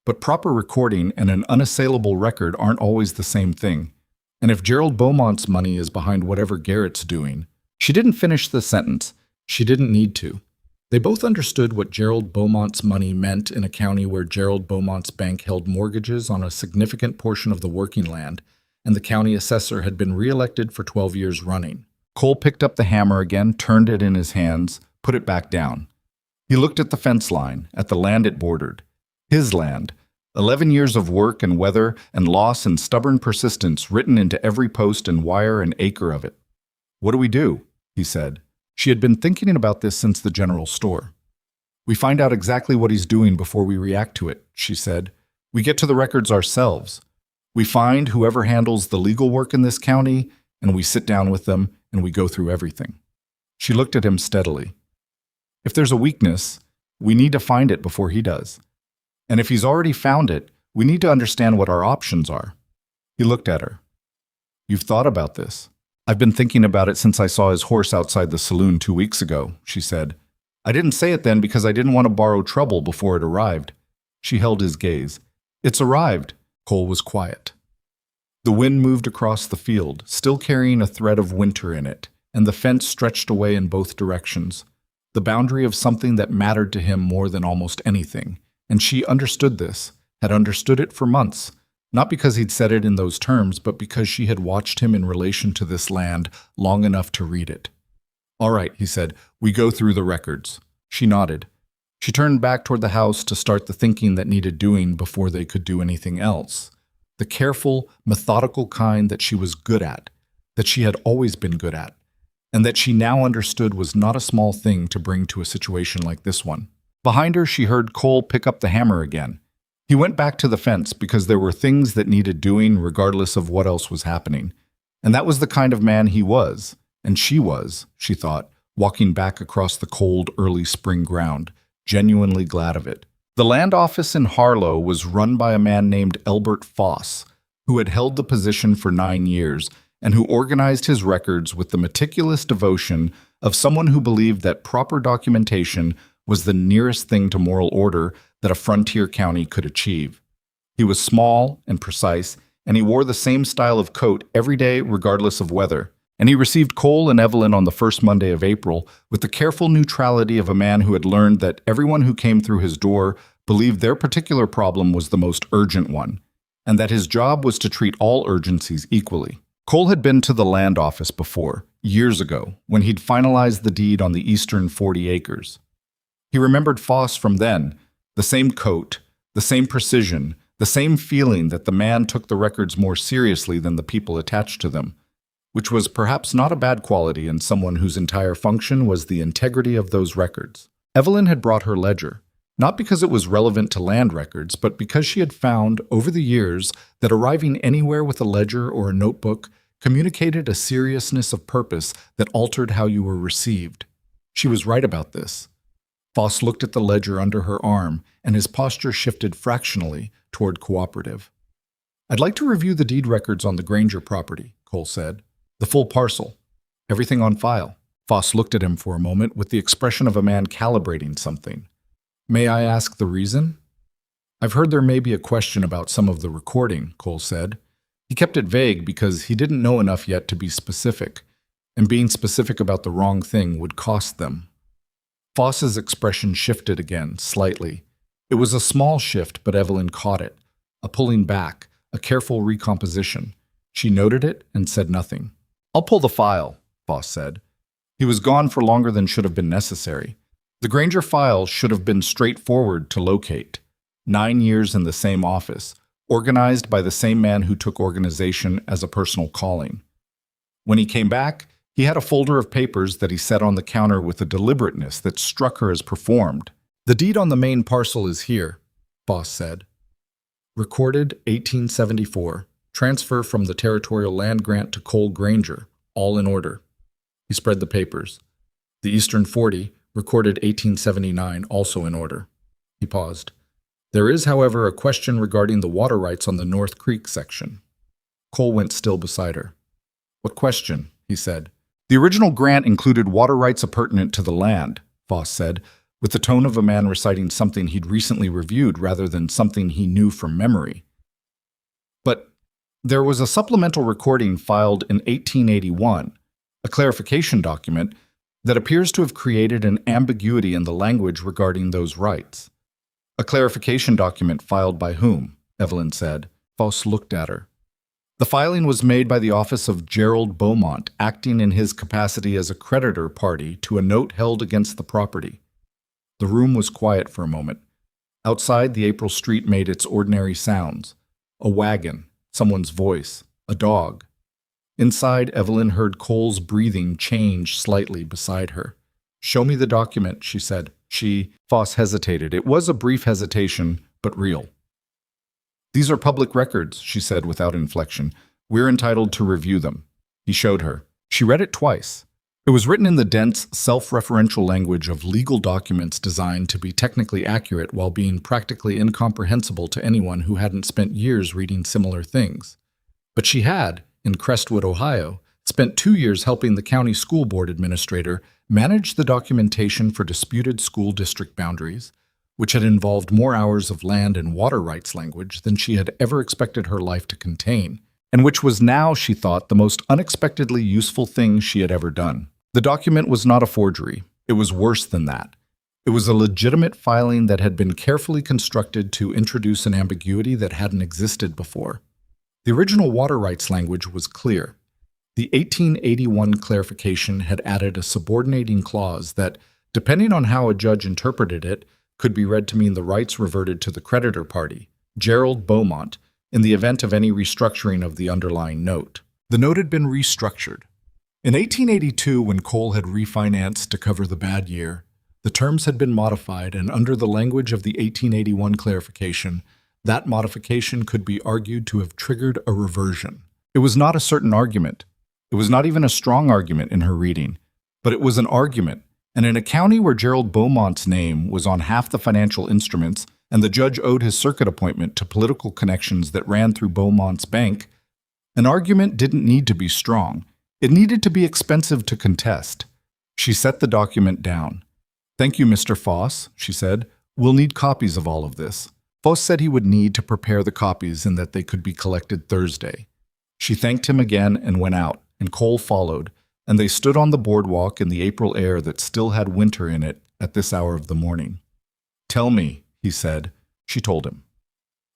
"But proper recording and an unassailable record aren't always the same thing. And if Gerald Beaumont's money is behind whatever Garrett's doing..." She didn't finish the sentence. She didn't need to. They both understood what Gerald Beaumont's money meant in a county where Gerald Beaumont's bank held mortgages on a significant portion of the working land, and the county assessor had been re-elected for 12 years running. Cole picked up the hammer again, turned it in his hands, put it back down. He looked at the fence line, at the land it bordered. His land. 11 years of work and weather and loss and stubborn persistence written into every post and wire and acre of it. "What do we do?" he said. She had been thinking about this since the general store. "We find out exactly what he's doing before we react to it," she said. "We get to the records ourselves. We find whoever handles the legal work in this county, and we sit down with them, and we go through everything." She looked at him steadily. "If there's a weakness, we need to find it before he does. And if he's already found it, we need to understand what our options are." He looked at her. "You've thought about this?" "I've been thinking about it since I saw his horse outside the saloon 2 weeks ago," she said. "I didn't say it then because I didn't want to borrow trouble before it arrived." She held his gaze. "It's arrived." Cole was quiet. The wind moved across the field, still carrying a thread of winter in it, and the fence stretched away in both directions, the boundary of something that mattered to him more than almost anything. And she understood this, had understood it for months. Not because he'd said it in those terms, but because she had watched him in relation to this land long enough to read it. "All right," he said, "we go through the records." She nodded. She turned back toward the house to start the thinking that needed doing before they could do anything else. The careful, methodical kind that she was good at, that she had always been good at, and that she now understood was not a small thing to bring to a situation like this one. Behind her, she heard Cole pick up the hammer again. He went back to the fence because there were things that needed doing regardless of what else was happening. And that was the kind of man he was, and she was, she thought, walking back across the cold, early spring ground, genuinely glad of it. The land office in Harlow was run by a man named Elbert Foss, who had held the position for 9 years and who organized his records with the meticulous devotion of someone who believed that proper documentation was the nearest thing to moral order that a frontier county could achieve. He was small and precise, and he wore the same style of coat every day regardless of weather. And he received Cole and Evelyn on the first Monday of April with the careful neutrality of a man who had learned that everyone who came through his door believed their particular problem was the most urgent one, and that his job was to treat all urgencies equally. Cole had been to the land office before, years ago, when he'd finalized the deed on the eastern 40 acres. He remembered Foss from then, the same coat, the same precision, the same feeling that the man took the records more seriously than the people attached to them, which was perhaps not a bad quality in someone whose entire function was the integrity of those records. Evelyn had brought her ledger, not because it was relevant to land records, but because she had found, over the years, that arriving anywhere with a ledger or a notebook communicated a seriousness of purpose that altered how you were received. She was right about this. Foss looked at the ledger under her arm, and his posture shifted fractionally toward cooperative. "I'd like to review the deed records on the Granger property," Cole said. "The full parcel. Everything on file." Foss looked at him for a moment with the expression of a man calibrating something. "May I ask the reason?" "I've heard there may be a question about some of the recording," Cole said. He kept it vague because he didn't know enough yet to be specific, and being specific about the wrong thing would cost them. Foss's expression shifted again, slightly. It was a small shift, but Evelyn caught it. A pulling back, a careful recomposition. She noted it and said nothing. "I'll pull the file," Foss said. He was gone for longer than should have been necessary. The Granger file should have been straightforward to locate. 9 years in the same office, organized by the same man who took organization as a personal calling. When he came back, he had a folder of papers that he set on the counter with a deliberateness that struck her as performed. "The deed on the main parcel is here," Foss said. "Recorded 1874, transfer from the territorial land grant to Cole Granger, all in order. He spread the papers. The Eastern 40, recorded 1879, also in order. He paused. There is, however, a question regarding the water rights on the North Creek section. Cole went still beside her. What question? He said. The original grant included water rights appurtenant to the land, Foss said, with the tone of a man reciting something he'd recently reviewed rather than something he knew from memory. But there was a supplemental recording filed in 1881, a clarification document that appears to have created an ambiguity in the language regarding those rights. A clarification document filed by whom? Evelyn said. Foss looked at her. The filing was made by the office of Gerald Beaumont, acting in his capacity as a creditor party to a note held against the property. The room was quiet for a moment. Outside, the April street made its ordinary sounds. A wagon, someone's voice, a dog. Inside, Evelyn heard Cole's breathing change slightly beside her. Show me the document, she said. Foss hesitated. It was a brief hesitation, but real. These are public records, she said without inflection. We're entitled to review them. He showed her. She read it twice. It was written in the dense, self-referential language of legal documents designed to be technically accurate while being practically incomprehensible to anyone who hadn't spent years reading similar things. But she had, in Crestwood, Ohio, spent 2 years helping the county school board administrator manage the documentation for disputed school district boundaries, which had involved more hours of land and water rights language than she had ever expected her life to contain, and which was now, she thought, the most unexpectedly useful thing she had ever done. The document was not a forgery. It was worse than that. It was a legitimate filing that had been carefully constructed to introduce an ambiguity that hadn't existed before. The original water rights language was clear. The 1881 clarification had added a subordinating clause that, depending on how a judge interpreted it, could be read to mean the rights reverted to the creditor party, Gerald Beaumont, in the event of any restructuring of the underlying note. The note had been restructured. In 1882, when Cole had refinanced to cover the bad year, the terms had been modified, and under the language of the 1881 clarification, that modification could be argued to have triggered a reversion. It was not a certain argument. It was not even a strong argument in her reading, but it was an argument. And in a county where Gerald Beaumont's name was on half the financial instruments and the judge owed his circuit appointment to political connections that ran through Beaumont's bank, an argument didn't need to be strong. It needed to be expensive to contest. She set the document down. Thank you, Mr. Foss, she said. We'll need copies of all of this. Foss said he would need to prepare the copies and that they could be collected Thursday. She thanked him again and went out, and Cole followed, and they stood on the boardwalk in the April air that still had winter in it at this hour of the morning. Tell me, he said. She told him.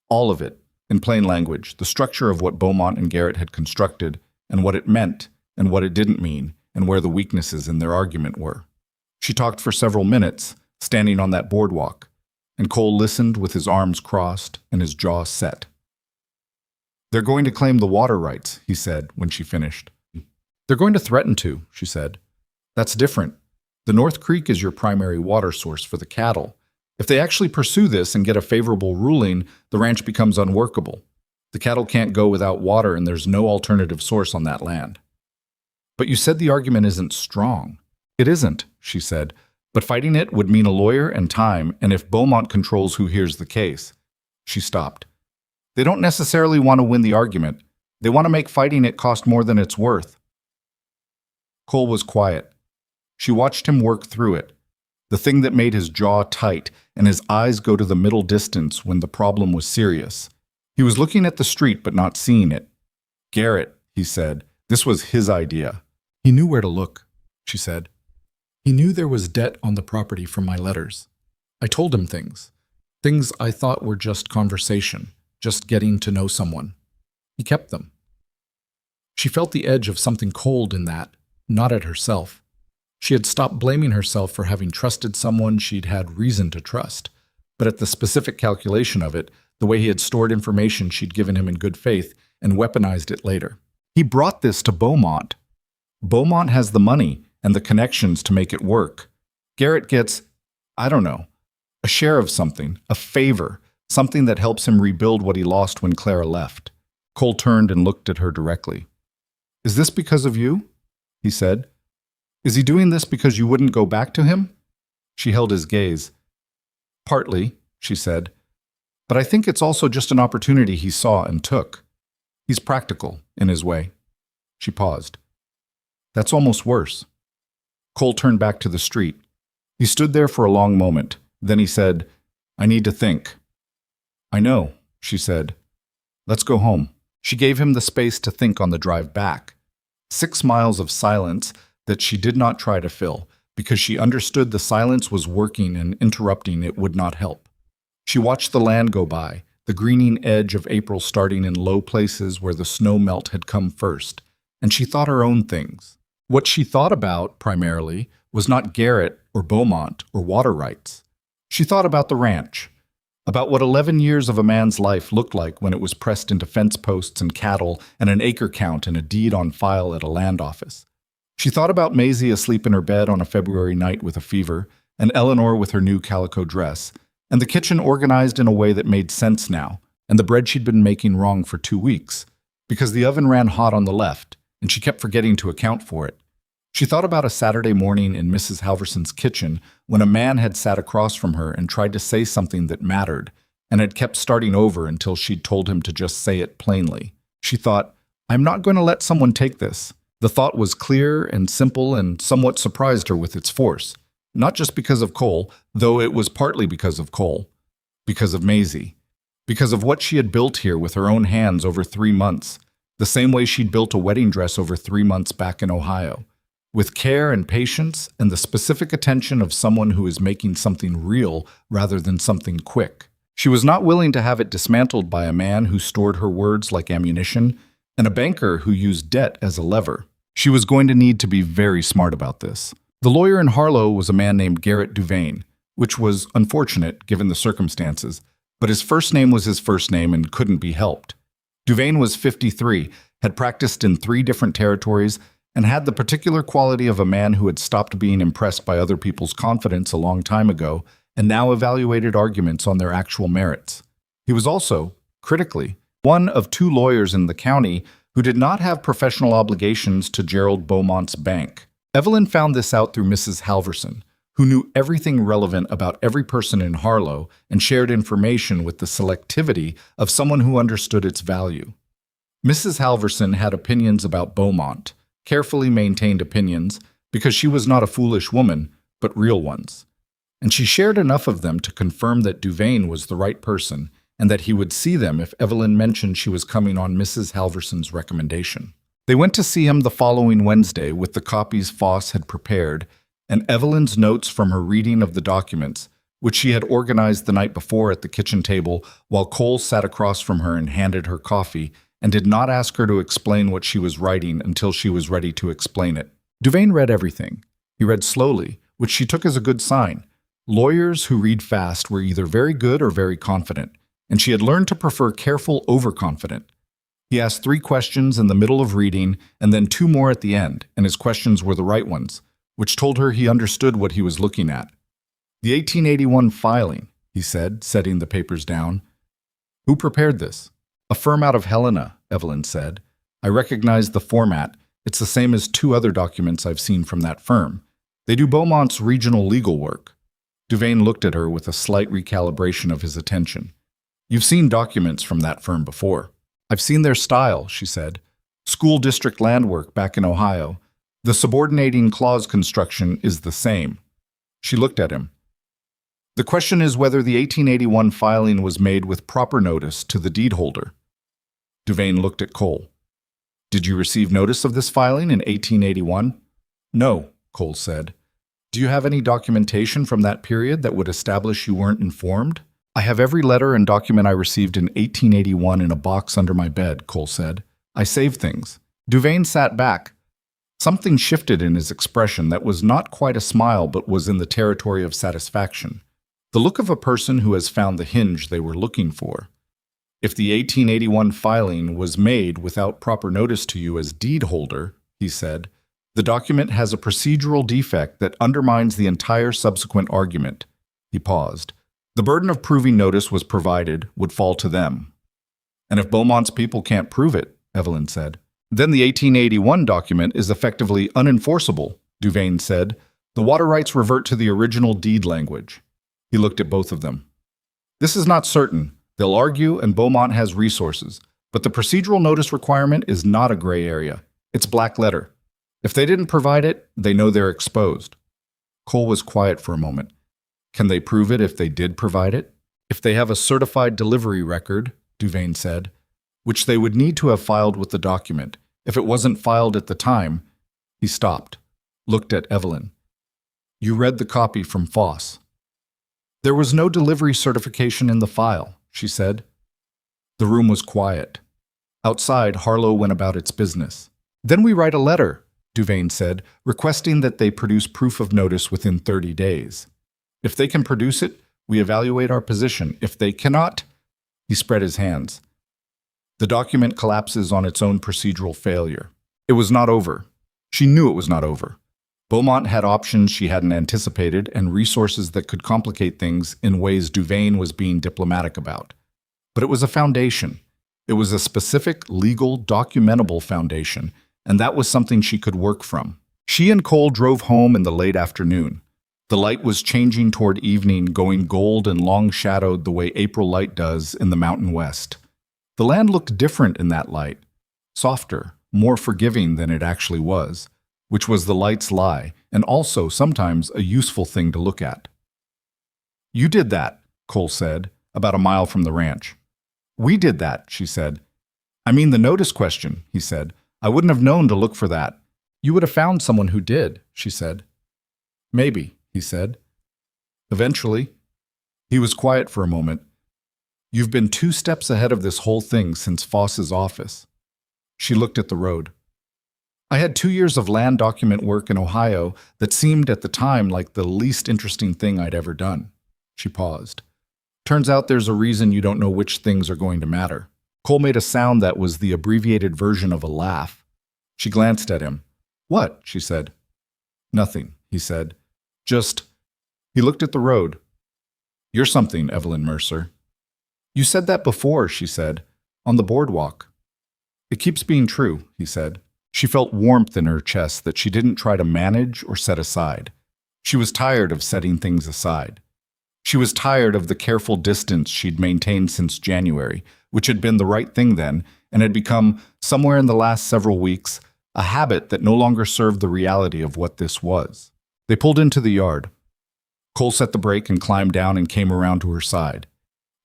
All of it, in plain language, the structure of what Beaumont and Garrett had constructed, and what it meant, and what it didn't mean, and where the weaknesses in their argument were. She talked for several minutes, standing on that boardwalk, and Cole listened with his arms crossed and his jaw set. They're going to claim the water rights, he said when she finished. They're going to threaten to, she said. That's different. The North Creek is your primary water source for the cattle. If they actually pursue this and get a favorable ruling, the ranch becomes unworkable. The cattle can't go without water, and there's no alternative source on that land. But you said the argument isn't strong. It isn't, she said, but fighting it would mean a lawyer and time, and if Beaumont controls who hears the case. She stopped. They don't necessarily want to win the argument. They want to make fighting it cost more than it's worth. Cole was quiet. She watched him work through it, the thing that made his jaw tight and his eyes go to the middle distance when the problem was serious. He was looking at the street but not seeing it. Garrett, he said, this was his idea. He knew where to look, she said. He knew there was debt on the property from my letters. I told him things I thought were just conversation, just getting to know someone. He kept them. She felt the edge of something cold in that, not at herself. She had stopped blaming herself for having trusted someone she'd had reason to trust, but at the specific calculation of it, the way he had stored information she'd given him in good faith and weaponized it later. He brought this to Beaumont. Beaumont has the money and the connections to make it work. Garrett gets, I don't know, a share of something, a favor, something that helps him rebuild what he lost when Clara left. Cole turned and looked at her directly. "Is this because of you?" he said. "Is he doing this because you wouldn't go back to him?" She held his gaze. "Partly," she said. "But I think it's also just an opportunity he saw and took. He's practical, in his way." She paused. "That's almost worse." Cole turned back to the street. He stood there for a long moment. Then he said, "I need to think." "I know," she said. "Let's go home." She gave him the space to think on the drive back. 6 miles of silence that she did not try to fill, because she understood the silence was working and interrupting it would not help. She watched the land go by, the greening edge of April starting in low places where the snow melt had come first, and she thought her own things. What she thought about, primarily, was not Garrett or Beaumont or water rights. She thought about the ranch, about what 11 years of a man's life looked like when it was pressed into fence posts and cattle and an acre count and a deed on file at a land office. She thought about Maisie asleep in her bed on a February night with a fever, and Eleanor with her new calico dress, and the kitchen organized in a way that made sense now, and the bread she'd been making wrong for 2 weeks, because the oven ran hot on the left, and she kept forgetting to account for it. She thought about a Saturday morning in Mrs. Halverson's kitchen when a man had sat across from her and tried to say something that mattered, and had kept starting over until she'd told him to just say it plainly. She thought, "I'm not going to let someone take this." The thought was clear and simple and somewhat surprised her with its force. Not just because of Cole, though it was partly because of Cole. Because of Maisie. Because of what she had built here with her own hands over 3 months. The same way she'd built a wedding dress over 3 months back in Ohio. With care and patience and the specific attention of someone who is making something real rather than something quick. She was not willing to have it dismantled by a man who stored her words like ammunition and a banker who used debt as a lever. She was going to need to be very smart about this. The lawyer in Harlow was a man named Garrett Duvain, which was unfortunate given the circumstances, but his first name was his first name and couldn't be helped. Duvain was 53, had practiced in 3 different territories, and had the particular quality of a man who had stopped being impressed by other people's confidence a long time ago and now evaluated arguments on their actual merits. He was also, critically, one of 2 lawyers in the county who did not have professional obligations to Gerald Beaumont's bank. Evelyn found this out through Mrs. Halverson, who knew everything relevant about every person in Harlow and shared information with the selectivity of someone who understood its value. Mrs. Halverson had opinions about Beaumont, carefully maintained opinions, because she was not a foolish woman, but real ones. And she shared enough of them to confirm that Duvain was the right person and that he would see them if Evelyn mentioned she was coming on Mrs. Halverson's recommendation. They went to see him the following Wednesday with the copies Foss had prepared and Evelyn's notes from her reading of the documents, which she had organized the night before at the kitchen table while Cole sat across from her and handed her coffee and did not ask her to explain what she was writing until she was ready to explain it. Duvain read everything. He read slowly, which she took as a good sign. Lawyers who read fast were either very good or very confident, and she had learned to prefer careful overconfident. He asked 3 questions in the middle of reading and then 2 more at the end, and his questions were the right ones, which told her he understood what he was looking at. "The 1881 filing," he said, setting the papers down. "Who prepared this?" "A firm out of Helena," Evelyn said. "I recognize the format. It's the same as 2 other documents I've seen from that firm. They do Beaumont's regional legal work." Duvain looked at her with a slight recalibration of his attention. "You've seen documents from that firm before." "I've seen their style," she said. "School district land work back in Ohio. The subordinating clause construction is the same." She looked at him. "The question is whether the 1881 filing was made with proper notice to the deed holder." Duvain looked at Cole. "Did you receive notice of this filing in 1881? "No," Cole said. "Do you have any documentation from that period that would establish you weren't informed?" "I have every letter and document I received in 1881 in a box under my bed," Cole said. "I saved things." Duvain sat back. Something shifted in his expression that was not quite a smile but was in the territory of satisfaction. The look of a person who has found the hinge they were looking for. "If the 1881 filing was made without proper notice to you as deed holder," he said, "the document has a procedural defect that undermines the entire subsequent argument." He paused. "The burden of proving notice was provided would fall to them." And if Beaumont's people can't prove it, Evelyn said, then the 1881 document is effectively unenforceable, Duvain said. The water rights revert to the original deed language. He looked at both of them. This is not certain. They'll argue, and Beaumont has resources. But the procedural notice requirement is not a gray area. It's black letter. If they didn't provide it, they know they're exposed. Cole was quiet for a moment. Can they prove it if they did provide it? If they have a certified delivery record, Duvain said, which they would need to have filed with the document. If it wasn't filed at the time, he stopped, looked at Evelyn. You read the copy from Foss. There was no delivery certification in the file, she said. The room was quiet. Outside, Harlow went about its business. Then we write a letter, Duvain said, requesting that they produce proof of notice within 30 days. If they can produce it, we evaluate our position. If they cannot, he spread his hands. The document collapses on its own procedural failure. It was not over. She knew it was not over. Beaumont had options she hadn't anticipated and resources that could complicate things in ways Duvain was being diplomatic about. But it was a foundation. It was a specific, legal, documentable foundation, and that was something she could work from. She and Cole drove home in the late afternoon. The light was changing toward evening, going gold and long-shadowed the way April light does in the mountain west. The land looked different in that light, softer, more forgiving than it actually was, which was the light's lie, and also sometimes a useful thing to look at. You did that, Cole said, about a mile from the ranch. We did that, she said. I mean the notice question, he said. I wouldn't have known to look for that. You would have found someone who did, she said. Maybe, he said. Eventually. He was quiet for a moment. You've been 2 steps ahead of this whole thing since Foss's office. She looked at the road. I had 2 years of land document work in Ohio that seemed at the time like the least interesting thing I'd ever done. She paused. Turns out there's a reason you don't know which things are going to matter. Cole made a sound that was the abbreviated version of a laugh. She glanced at him. What? She said. Nothing, he said. Just... He looked at the road. You're something, Evelyn Mercer. You said that before, she said, on the boardwalk. It keeps being true, he said. She felt warmth in her chest that she didn't try to manage or set aside. She was tired of setting things aside. She was tired of the careful distance she'd maintained since January, which had been the right thing then, and had become, somewhere in the last several weeks, a habit that no longer served the reality of what this was. They pulled into the yard. Cole set the brake and climbed down and came around to her side.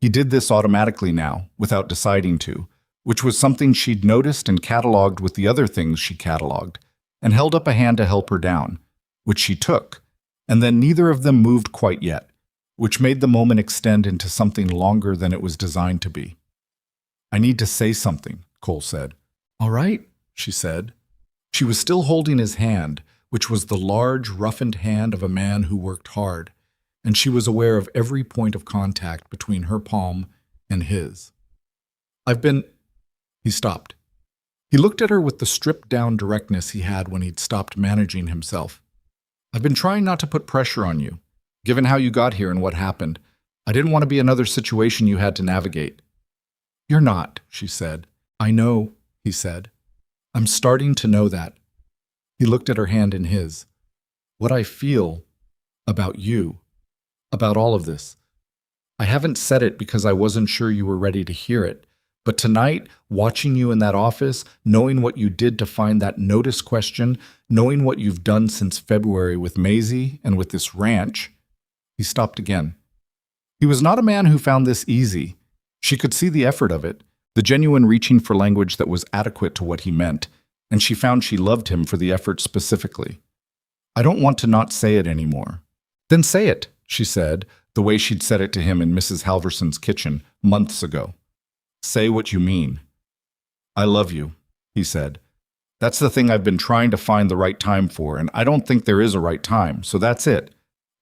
He did this automatically now, without deciding to, which was something she'd noticed and cataloged with the other things she cataloged, and held up a hand to help her down, which she took, and then neither of them moved quite yet, which made the moment extend into something longer than it was designed to be. I need to say something, Cole said. All right, she said. She was still holding his hand, which was the large, roughened hand of a man who worked hard, and she was aware of every point of contact between her palm and his. He stopped. He looked at her with the stripped-down directness he had when he'd stopped managing himself. I've been trying not to put pressure on you. Given how you got here and what happened, I didn't want to be another situation you had to navigate. You're not, she said. I know, he said. I'm starting to know that. He looked at her hand in his. What I feel about you, about all of this. I haven't said it because I wasn't sure you were ready to hear it. But tonight, watching you in that office, knowing what you did to find that notice question, knowing what you've done since February with Maisie and with this ranch, he stopped again. He was not a man who found this easy. She could see the effort of it, the genuine reaching for language that was adequate to what he meant, and she found she loved him for the effort specifically. I don't want to not say it anymore. Then say it, she said, the way she'd said it to him in Mrs. Halverson's kitchen months ago. Say what you mean. I love you, he said. That's the thing I've been trying to find the right time for, and I don't think there is a right time, so that's it.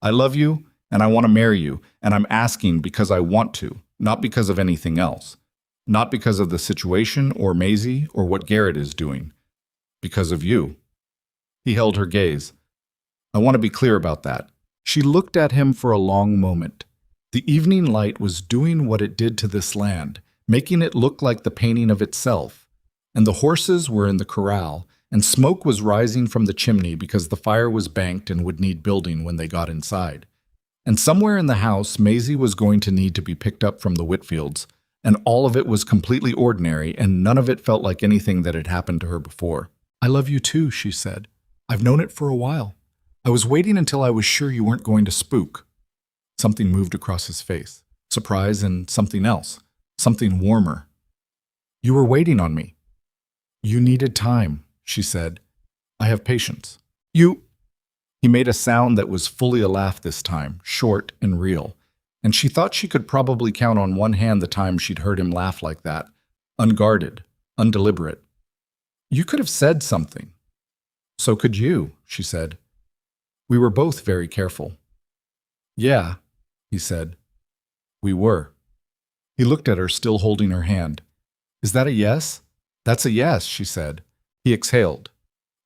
I love you, and I want to marry you, and I'm asking because I want to, not because of anything else. Not because of the situation or Maisie or what Garrett is doing. Because of you. He held her gaze. I want to be clear about that. She looked at him for a long moment. The evening light was doing what it did to this land, making it look like the painting of itself. And the horses were in the corral, and smoke was rising from the chimney because the fire was banked and would need building when they got inside. And somewhere in the house, Maisie was going to need to be picked up from the Whitfields, and all of it was completely ordinary, and none of it felt like anything that had happened to her before. "I love you too," she said. "I've known it for a while. I was waiting until I was sure you weren't going to spook." Something moved across his face. Surprise and something else. Something warmer. "You were waiting on me." "You needed time," she said. "I have patience." "You—" He made a sound that was fully a laugh this time, short and real, and she thought she could probably count on one hand the time she'd heard him laugh like that, unguarded, undeliberate. "You could have said something." "So could you," she said. "We were both very careful." "Yeah," he said. "We were." He looked at her, still holding her hand. "Is that a yes?" "That's a yes," she said. He exhaled.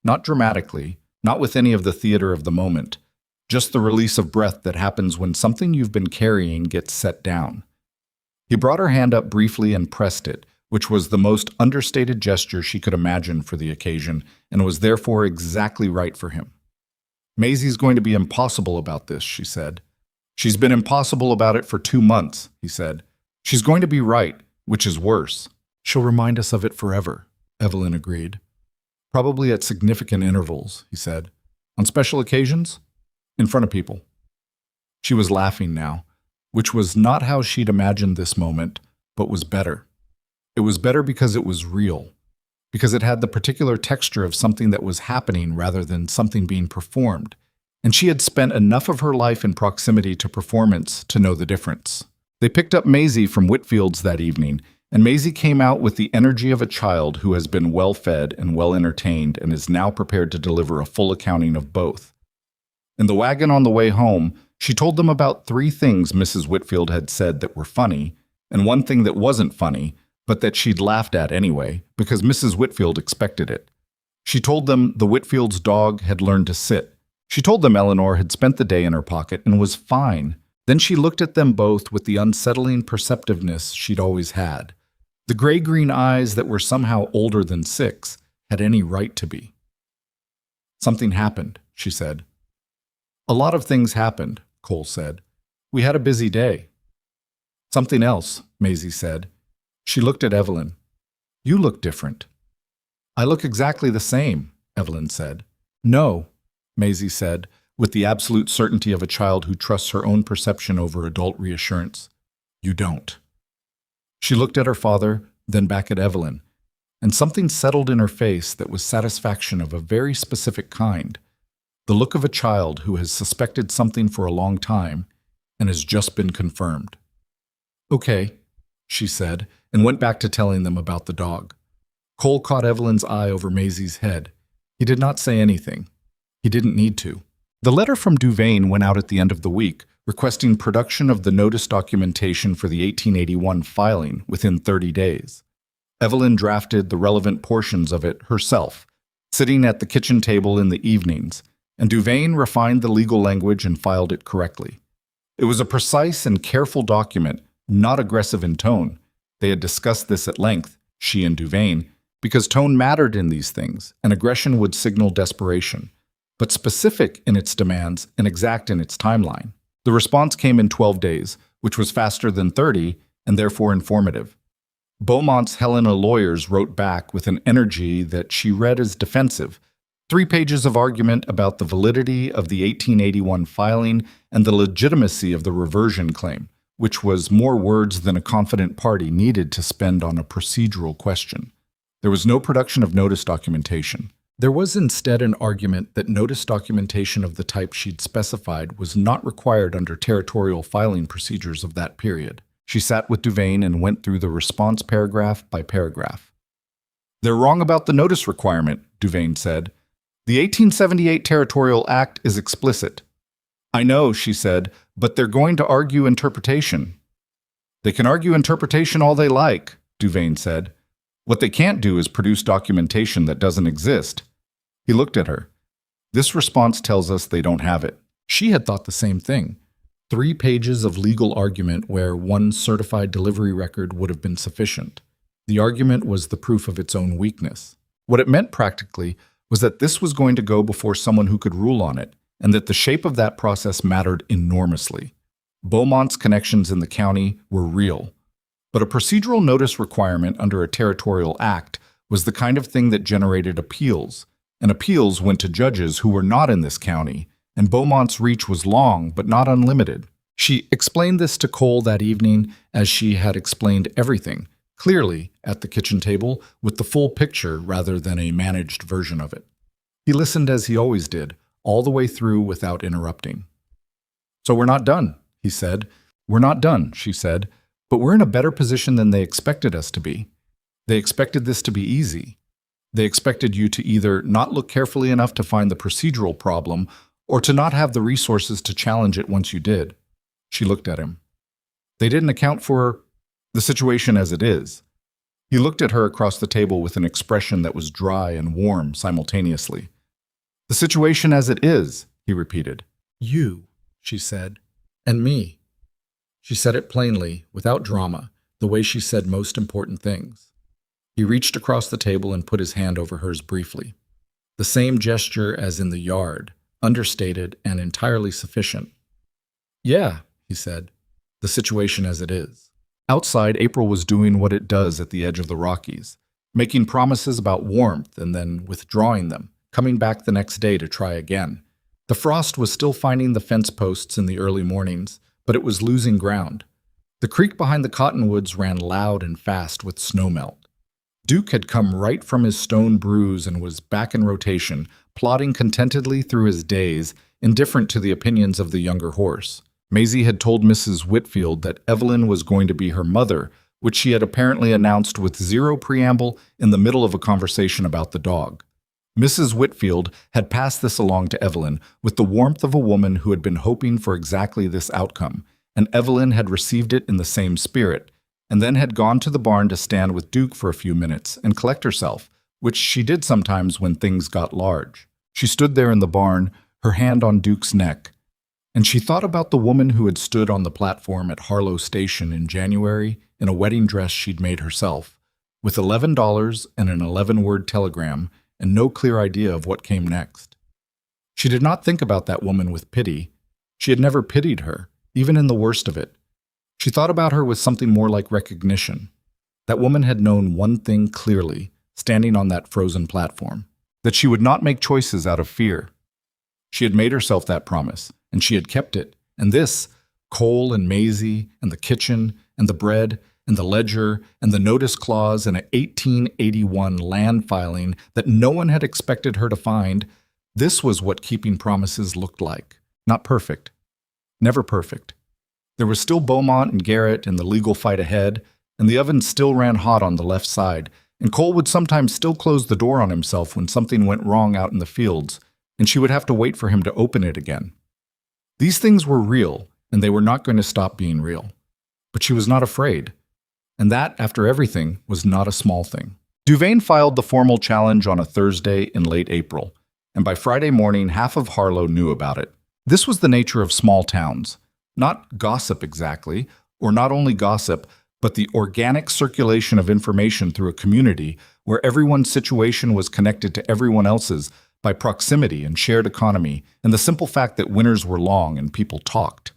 Not dramatically, not with any of the theater of the moment, just the release of breath that happens when something you've been carrying gets set down. He brought her hand up briefly and pressed it, which was the most understated gesture she could imagine for the occasion, and was therefore exactly right for him. "Maisie's going to be impossible about this," she said. "She's been impossible about it for 2 months," he said. "She's going to be right, which is worse." "She'll remind us of it forever," Evelyn agreed. "Probably at significant intervals," he said. "On special occasions? In front of people." She was laughing now, which was not how she'd imagined this moment, but was better. It was better because it was real, because it had the particular texture of something that was happening rather than something being performed, and she had spent enough of her life in proximity to performance to know the difference. They picked up Maisie from Whitfield's that evening, and Maisie came out with the energy of a child who has been well-fed and well-entertained and is now prepared to deliver a full accounting of both. In the wagon on the way home, she told them about 3 things Mrs. Whitfield had said that were funny, and 1 thing that wasn't funny, but that she'd laughed at anyway, because Mrs. Whitfield expected it. She told them the Whitfield's dog had learned to sit. She told them Eleanor had spent the day in her pocket and was fine. Then she looked at them both with the unsettling perceptiveness she'd always had. The gray-green eyes that were somehow older than 6 had any right to be. "Something happened," she said. "A lot of things happened," Cole said. "We had a busy day." "Something else," Maisie said. She looked at Evelyn. "You look different." "I look exactly the same," Evelyn said. "No," Maisie said, with the absolute certainty of a child who trusts her own perception over adult reassurance. "You don't." She looked at her father, then back at Evelyn, and something settled in her face that was satisfaction of a very specific kind, the look of a child who has suspected something for a long time and has just been confirmed. "Okay," she said, and went back to telling them about the dog. Cole caught Evelyn's eye over Maisie's head. He did not say anything. He didn't need to. The letter from Duvain went out at the end of the week, requesting production of the notice documentation for the 1881 filing within 30 days. Evelyn drafted the relevant portions of it herself, sitting at the kitchen table in the evenings, and Duvain refined the legal language and filed it correctly. It was a precise and careful document, not aggressive in tone. They had discussed this at length, she and Duvain, because tone mattered in these things, and aggression would signal desperation, but specific in its demands and exact in its timeline. The response came in 12 days, which was faster than 30 and therefore informative. Beaumont's Helena lawyers wrote back with an energy that she read as defensive, 3 pages of argument about the validity of the 1881 filing and the legitimacy of the reversion claim, which was more words than a confident party needed to spend on a procedural question. There was no production of notice documentation. There was instead an argument that notice documentation of the type she'd specified was not required under territorial filing procedures of that period. She sat with Duvain and went through the response paragraph by paragraph. "They're wrong about the notice requirement," Duvain said. "The 1878 Territorial Act is explicit." "I know," she said, "but they're going to argue interpretation." "They can argue interpretation all they like," Duvain said. "What they can't do is produce documentation that doesn't exist." He looked at her. "This response tells us they don't have it." She had thought the same thing. 3 pages of legal argument where one certified delivery record would have been sufficient. The argument was the proof of its own weakness. What it meant practically was that this was going to go before someone who could rule on it, and that the shape of that process mattered enormously. Beaumont's connections in the county were real, but a procedural notice requirement under a territorial act was the kind of thing that generated appeals, and appeals went to judges who were not in this county, and Beaumont's reach was long but not unlimited. She explained this to Cole that evening as she had explained everything, clearly at the kitchen table, with the full picture rather than a managed version of it. He listened as he always did, all the way through without interrupting. "So we're not done," he said. "We're not done," she said, "but we're in a better position than they expected us to be. They expected this to be easy. They expected you to either not look carefully enough to find the procedural problem or to not have the resources to challenge it once you did." She looked at him. "They didn't account for the situation as it is." He looked at her across the table with an expression that was dry and warm simultaneously. "The situation as it is," he repeated. "You," she said, "and me." She said it plainly, without drama, the way she said most important things. He reached across the table and put his hand over hers briefly. The same gesture as in the yard, understated and entirely sufficient. "Yeah," he said, "the situation as it is." Outside, April was doing what it does at the edge of the Rockies, making promises about warmth and then withdrawing them, coming back the next day to try again. The frost was still finding the fence posts in the early mornings, but it was losing ground. The creek behind the cottonwoods ran loud and fast with snowmelt. Duke had come right from his stone brews and was back in rotation, plodding contentedly through his days, indifferent to the opinions of the younger horse. Maisie had told Mrs. Whitfield that Evelyn was going to be her mother, which she had apparently announced with zero preamble in the middle of a conversation about the dog. Mrs. Whitfield had passed this along to Evelyn with the warmth of a woman who had been hoping for exactly this outcome, and Evelyn had received it in the same spirit, and then had gone to the barn to stand with Duke for a few minutes and collect herself, which she did sometimes when things got large. She stood there in the barn, her hand on Duke's neck, and she thought about the woman who had stood on the platform at Harlow Station in January in a wedding dress she'd made herself, with $11 and an 11-word telegram and no clear idea of what came next. She did not think about that woman with pity. She had never pitied her, even in the worst of it. She thought about her with something more like recognition. That woman had known one thing clearly, standing on that frozen platform, that she would not make choices out of fear. She had made herself that promise, and she had kept it. And this, Cole and Maisie, and the kitchen, and the bread, and the ledger, and the notice clause, and an 1881 land filing that no one had expected her to find, this was what keeping promises looked like. Not perfect. Never perfect. There was still Beaumont and Garrett and the legal fight ahead, and the oven still ran hot on the left side, and Cole would sometimes still close the door on himself when something went wrong out in the fields, and she would have to wait for him to open it again. These things were real, and they were not going to stop being real. But she was not afraid. And that, after everything, was not a small thing. Duvain filed the formal challenge on a Thursday in late April, and by Friday morning half of Harlow knew about it. This was the nature of small towns. Not gossip exactly, or not only gossip, but the organic circulation of information through a community where everyone's situation was connected to everyone else's by proximity and shared economy, and the simple fact that winters were long and people talked.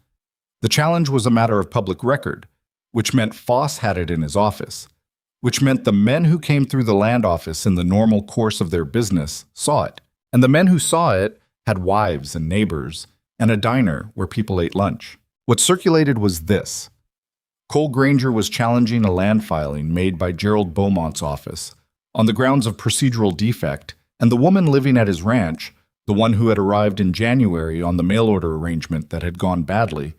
The challenge was a matter of public record, which meant Foss had it in his office, which meant the men who came through the land office in the normal course of their business saw it, and the men who saw it had wives and neighbors, and a diner where people ate lunch. What circulated was this. Cole Granger was challenging a land filing made by Gerald Beaumont's office on the grounds of procedural defect, and the woman living at his ranch, the one who had arrived in January on the mail order arrangement that had gone badly,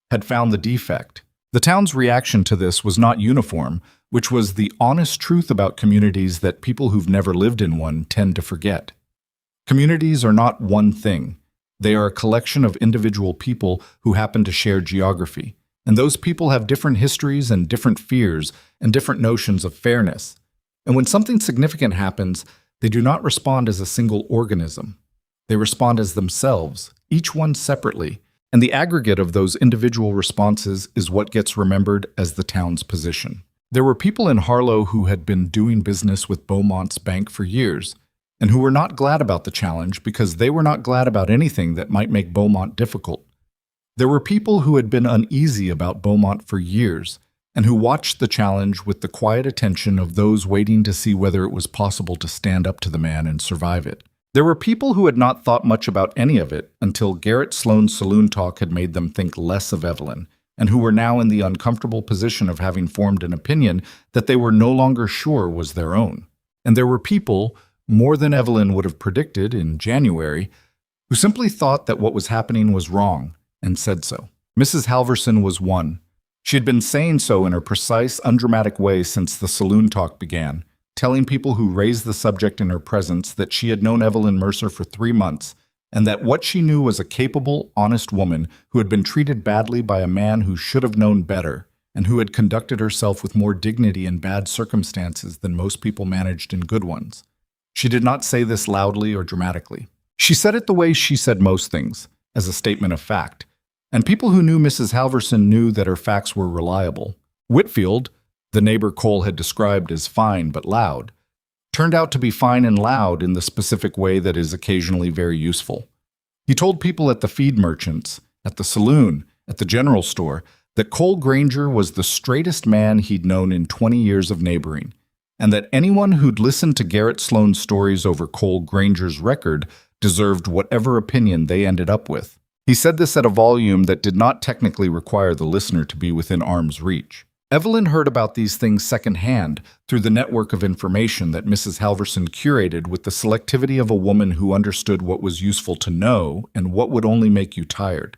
had found the defect. The town's reaction to this was not uniform, which was the honest truth about communities that people who've never lived in one tend to forget. Communities are not one thing. They are a collection of individual people who happen to share geography, and those people have different histories and different fears and different notions of fairness. And when something significant happens, they do not respond as a single organism. They respond as themselves, each one separately, And the aggregate of those individual responses is what gets remembered as the town's position. There were people in Harlow who had been doing business with Beaumont's bank for years, and who were not glad about the challenge because they were not glad about anything that might make Beaumont difficult. There were people who had been uneasy about Beaumont for years, and who watched the challenge with the quiet attention of those waiting to see whether it was possible to stand up to the man and survive it. There were people who had not thought much about any of it until Garrett Sloane's saloon talk had made them think less of Evelyn, and who were now in the uncomfortable position of having formed an opinion that they were no longer sure was their own. And there were people, more than Evelyn would have predicted in January, who simply thought that what was happening was wrong and said so. Mrs. Halverson was one. She had been saying so in her precise, undramatic way since the saloon talk began, telling people who raised the subject in her presence that she had known Evelyn Mercer for 3 months, and that what she knew was a capable, honest woman who had been treated badly by a man who should have known better, and who had conducted herself with more dignity in bad circumstances than most people managed in good ones. She did not say this loudly or dramatically. She said it the way she said most things, as a statement of fact. And people who knew Mrs. Halverson knew that her facts were reliable. Whitfield, the neighbor Cole had described as fine but loud, turned out to be fine and loud in the specific way that is occasionally very useful. He told people at the feed merchants, at the saloon, at the general store, that Cole Granger was the straightest man he'd known in 20 years of neighboring, and that anyone who'd listened to Garrett Sloane's stories over Cole Granger's record deserved whatever opinion they ended up with. He said this at a volume that did not technically require the listener to be within arm's reach. Evelyn heard about these things secondhand through the network of information that Mrs. Halverson curated with the selectivity of a woman who understood what was useful to know and what would only make you tired.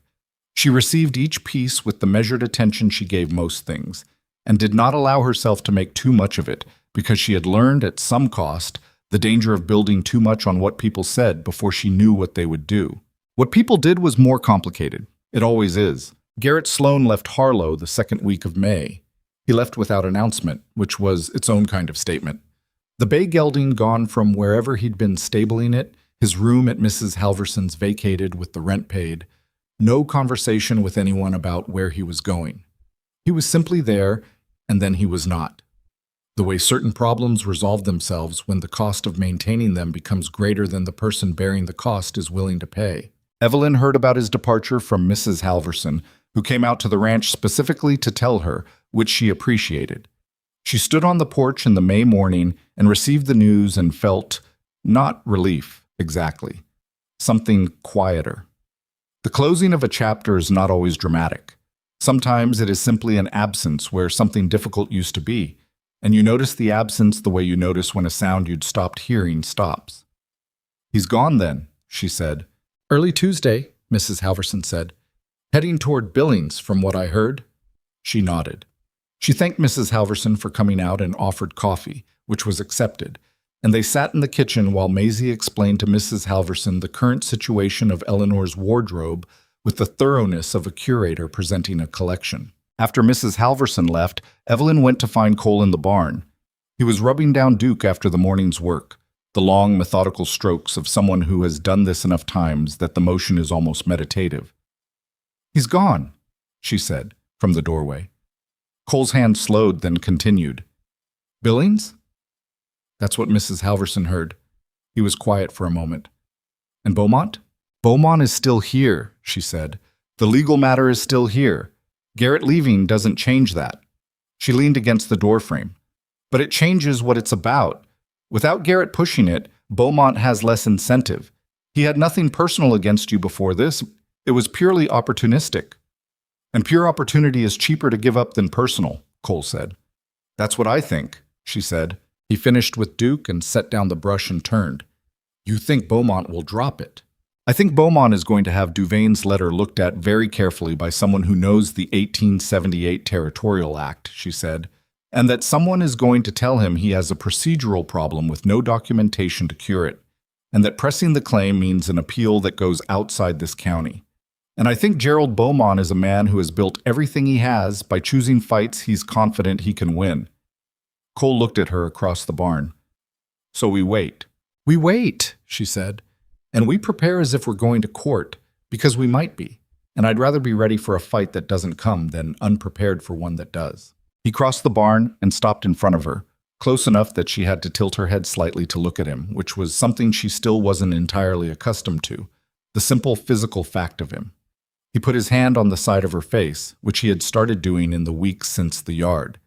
She received each piece with the measured attention she gave most things, and did not allow herself to make too much of it because she had learned at some cost the danger of building too much on what people said before she knew what they would do. What people did was more complicated. It always is. Garrett Sloane left Harlow the second week of May. He left without announcement, which was its own kind of statement. The bay gelding gone from wherever he'd been stabling it, his room at Mrs. Halverson's vacated with the rent paid, no conversation with anyone about where he was going. He was simply there, and then he was not. The way certain problems resolve themselves when the cost of maintaining them becomes greater than the person bearing the cost is willing to pay. Evelyn heard about his departure from Mrs. Halverson, who came out to the ranch specifically to tell her, which she appreciated. She stood on the porch in the May morning and received the news and felt, not relief, exactly, something quieter. The closing of a chapter is not always dramatic. Sometimes it is simply an absence where something difficult used to be, and you notice the absence the way you notice when a sound you'd stopped hearing stops. "He's gone then," she said. "Early Tuesday," Mrs. Halverson said. "Heading toward Billings, from what I heard." She nodded. She thanked Mrs. Halverson for coming out and offered coffee, which was accepted, and they sat in the kitchen while Maisie explained to Mrs. Halverson the current situation of Eleanor's wardrobe with the thoroughness of a curator presenting a collection. After Mrs. Halverson left, Evelyn went to find Cole in the barn. He was rubbing down Duke after the morning's work, the long, methodical strokes of someone who has done this enough times that the motion is almost meditative. "He's gone," she said, from the doorway. Cole's hand slowed, then continued. "Billings?" That's what Mrs. Halverson heard. He was quiet for a moment. "And Beaumont?" "Beaumont is still here," she said. "The legal matter is still here. Garrett leaving doesn't change that." She leaned against the doorframe. "But it changes what it's about. Without Garrett pushing it, Beaumont has less incentive. He had nothing personal against you before this. It was purely opportunistic. And pure opportunity is cheaper to give up than personal," Cole said. "That's what I think," she said. He finished with Duke and set down the brush and turned. "You think Beaumont will drop it?" "I think Beaumont is going to have Duvain's letter looked at very carefully by someone who knows the 1878 Territorial Act," she said, "and that someone is going to tell him he has a procedural problem with no documentation to cure it, and that pressing the claim means an appeal that goes outside this county. And I think Gerald Beaumont is a man who has built everything he has by choosing fights he's confident he can win." Cole looked at her across the barn. "So we wait." "We wait," she said, "and we prepare as if we're going to court, because we might be. and I'd rather be ready for a fight that doesn't come than unprepared for one that does. He crossed the barn and stopped in front of her, close enough that she had to tilt her head slightly to look at him, which was something she still wasn't entirely accustomed to, the simple physical fact of him. He put his hand on the side of her face, which he had started doing in the weeks since the yard.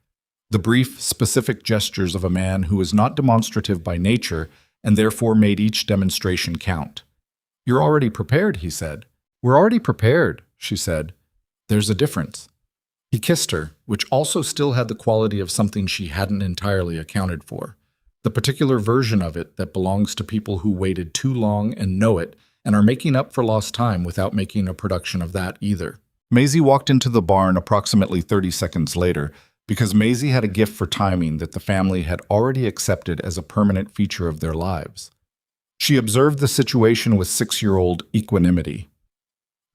The brief, specific gestures of a man who was not demonstrative by nature and therefore made each demonstration count. "You're already prepared," he said. "We're already prepared," she said. "There's a difference." He kissed her, which also still had the quality of something she hadn't entirely accounted for. The particular version of it that belongs to people who waited too long and know it and are making up for lost time without making a production of that either. Maisie walked into the barn approximately 30 seconds later because Maisie had a gift for timing that the family had already accepted as a permanent feature of their lives. She observed the situation with 6-year-old equanimity.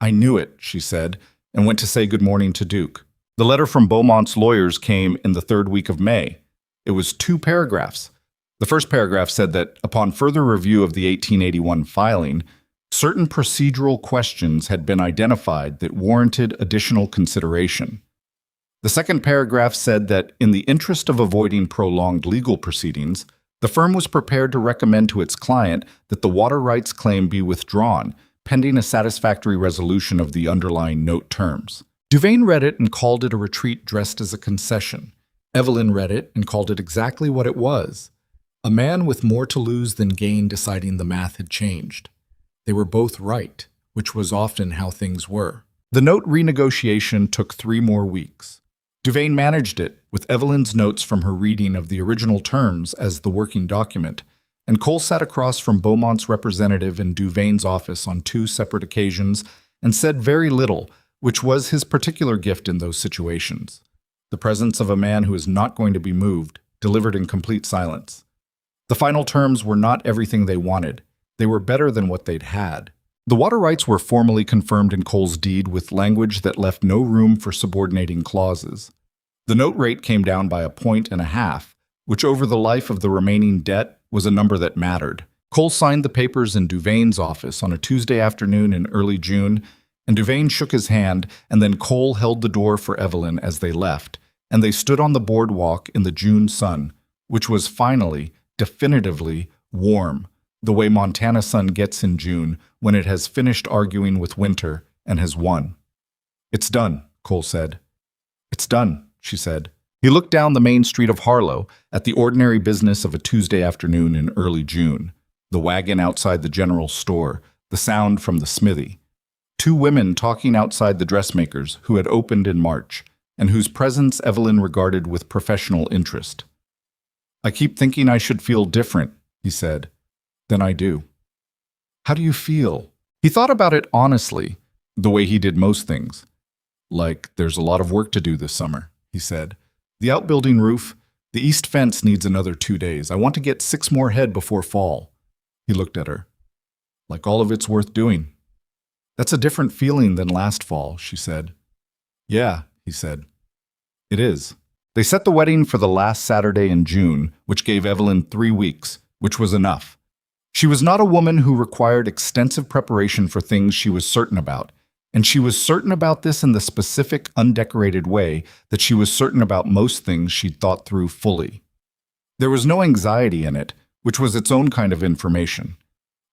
"I knew it," she said, and went to say good morning to Duke. The letter from Beaumont's lawyers came in the 3rd week of May. It was 2 paragraphs. The first paragraph said that, upon further review of the 1881 filing, certain procedural questions had been identified that warranted additional consideration. The second paragraph said that, in the interest of avoiding prolonged legal proceedings, the firm was prepared to recommend to its client that the water rights claim be withdrawn, pending a satisfactory resolution of the underlying note terms. Duvain read it and called it a retreat dressed as a concession. Evelyn read it and called it exactly what it was: a man with more to lose than gain deciding the math had changed. They were both right, which was often how things were. The note renegotiation took 3 more weeks. Duvain managed it, with Evelyn's notes from her reading of the original terms as the working document, and Cole sat across from Beaumont's representative in Duvain's office on 2 separate occasions and said very little, which was his particular gift in those situations. The presence of a man who is not going to be moved, delivered in complete silence. The final terms were not everything they wanted. They were better than what they'd had. The water rights were formally confirmed in Cole's deed with language that left no room for subordinating clauses. The note rate came down by 1.5 points, which over the life of the remaining debt was a number that mattered. Cole signed the papers in Duvain's office on a Tuesday afternoon in early June, and Duvain shook his hand, and then Cole held the door for Evelyn as they left, and they stood on the boardwalk in the June sun, which was finally, definitively, warm, the way Montana sun gets in June when it has finished arguing with winter and has won. "It's done," Cole said. "It's done," she said. He looked down the main street of Harlow at the ordinary business of a Tuesday afternoon in early June, the wagon outside the general store, the sound from the smithy. 2 women talking outside the dressmakers who had opened in March, and whose presence Evelyn regarded with professional interest. "I keep thinking I should feel different," he said. "Than I do." "How do you feel?" He thought about it honestly, the way he did most things. "Like there's a lot of work to do this summer," he said. "The outbuilding roof, the east fence needs another 2 days. I want to get 6 more head before fall." He looked at her. "Like all of it's worth doing." "That's a different feeling than last fall," she said. "Yeah," he said. "It is." They set the wedding for the last Saturday in June, which gave Evelyn 3 weeks, which was enough. She was not a woman who required extensive preparation for things she was certain about, and she was certain about this in the specific, undecorated way that she was certain about most things she'd thought through fully. There was no anxiety in it, which was its own kind of information.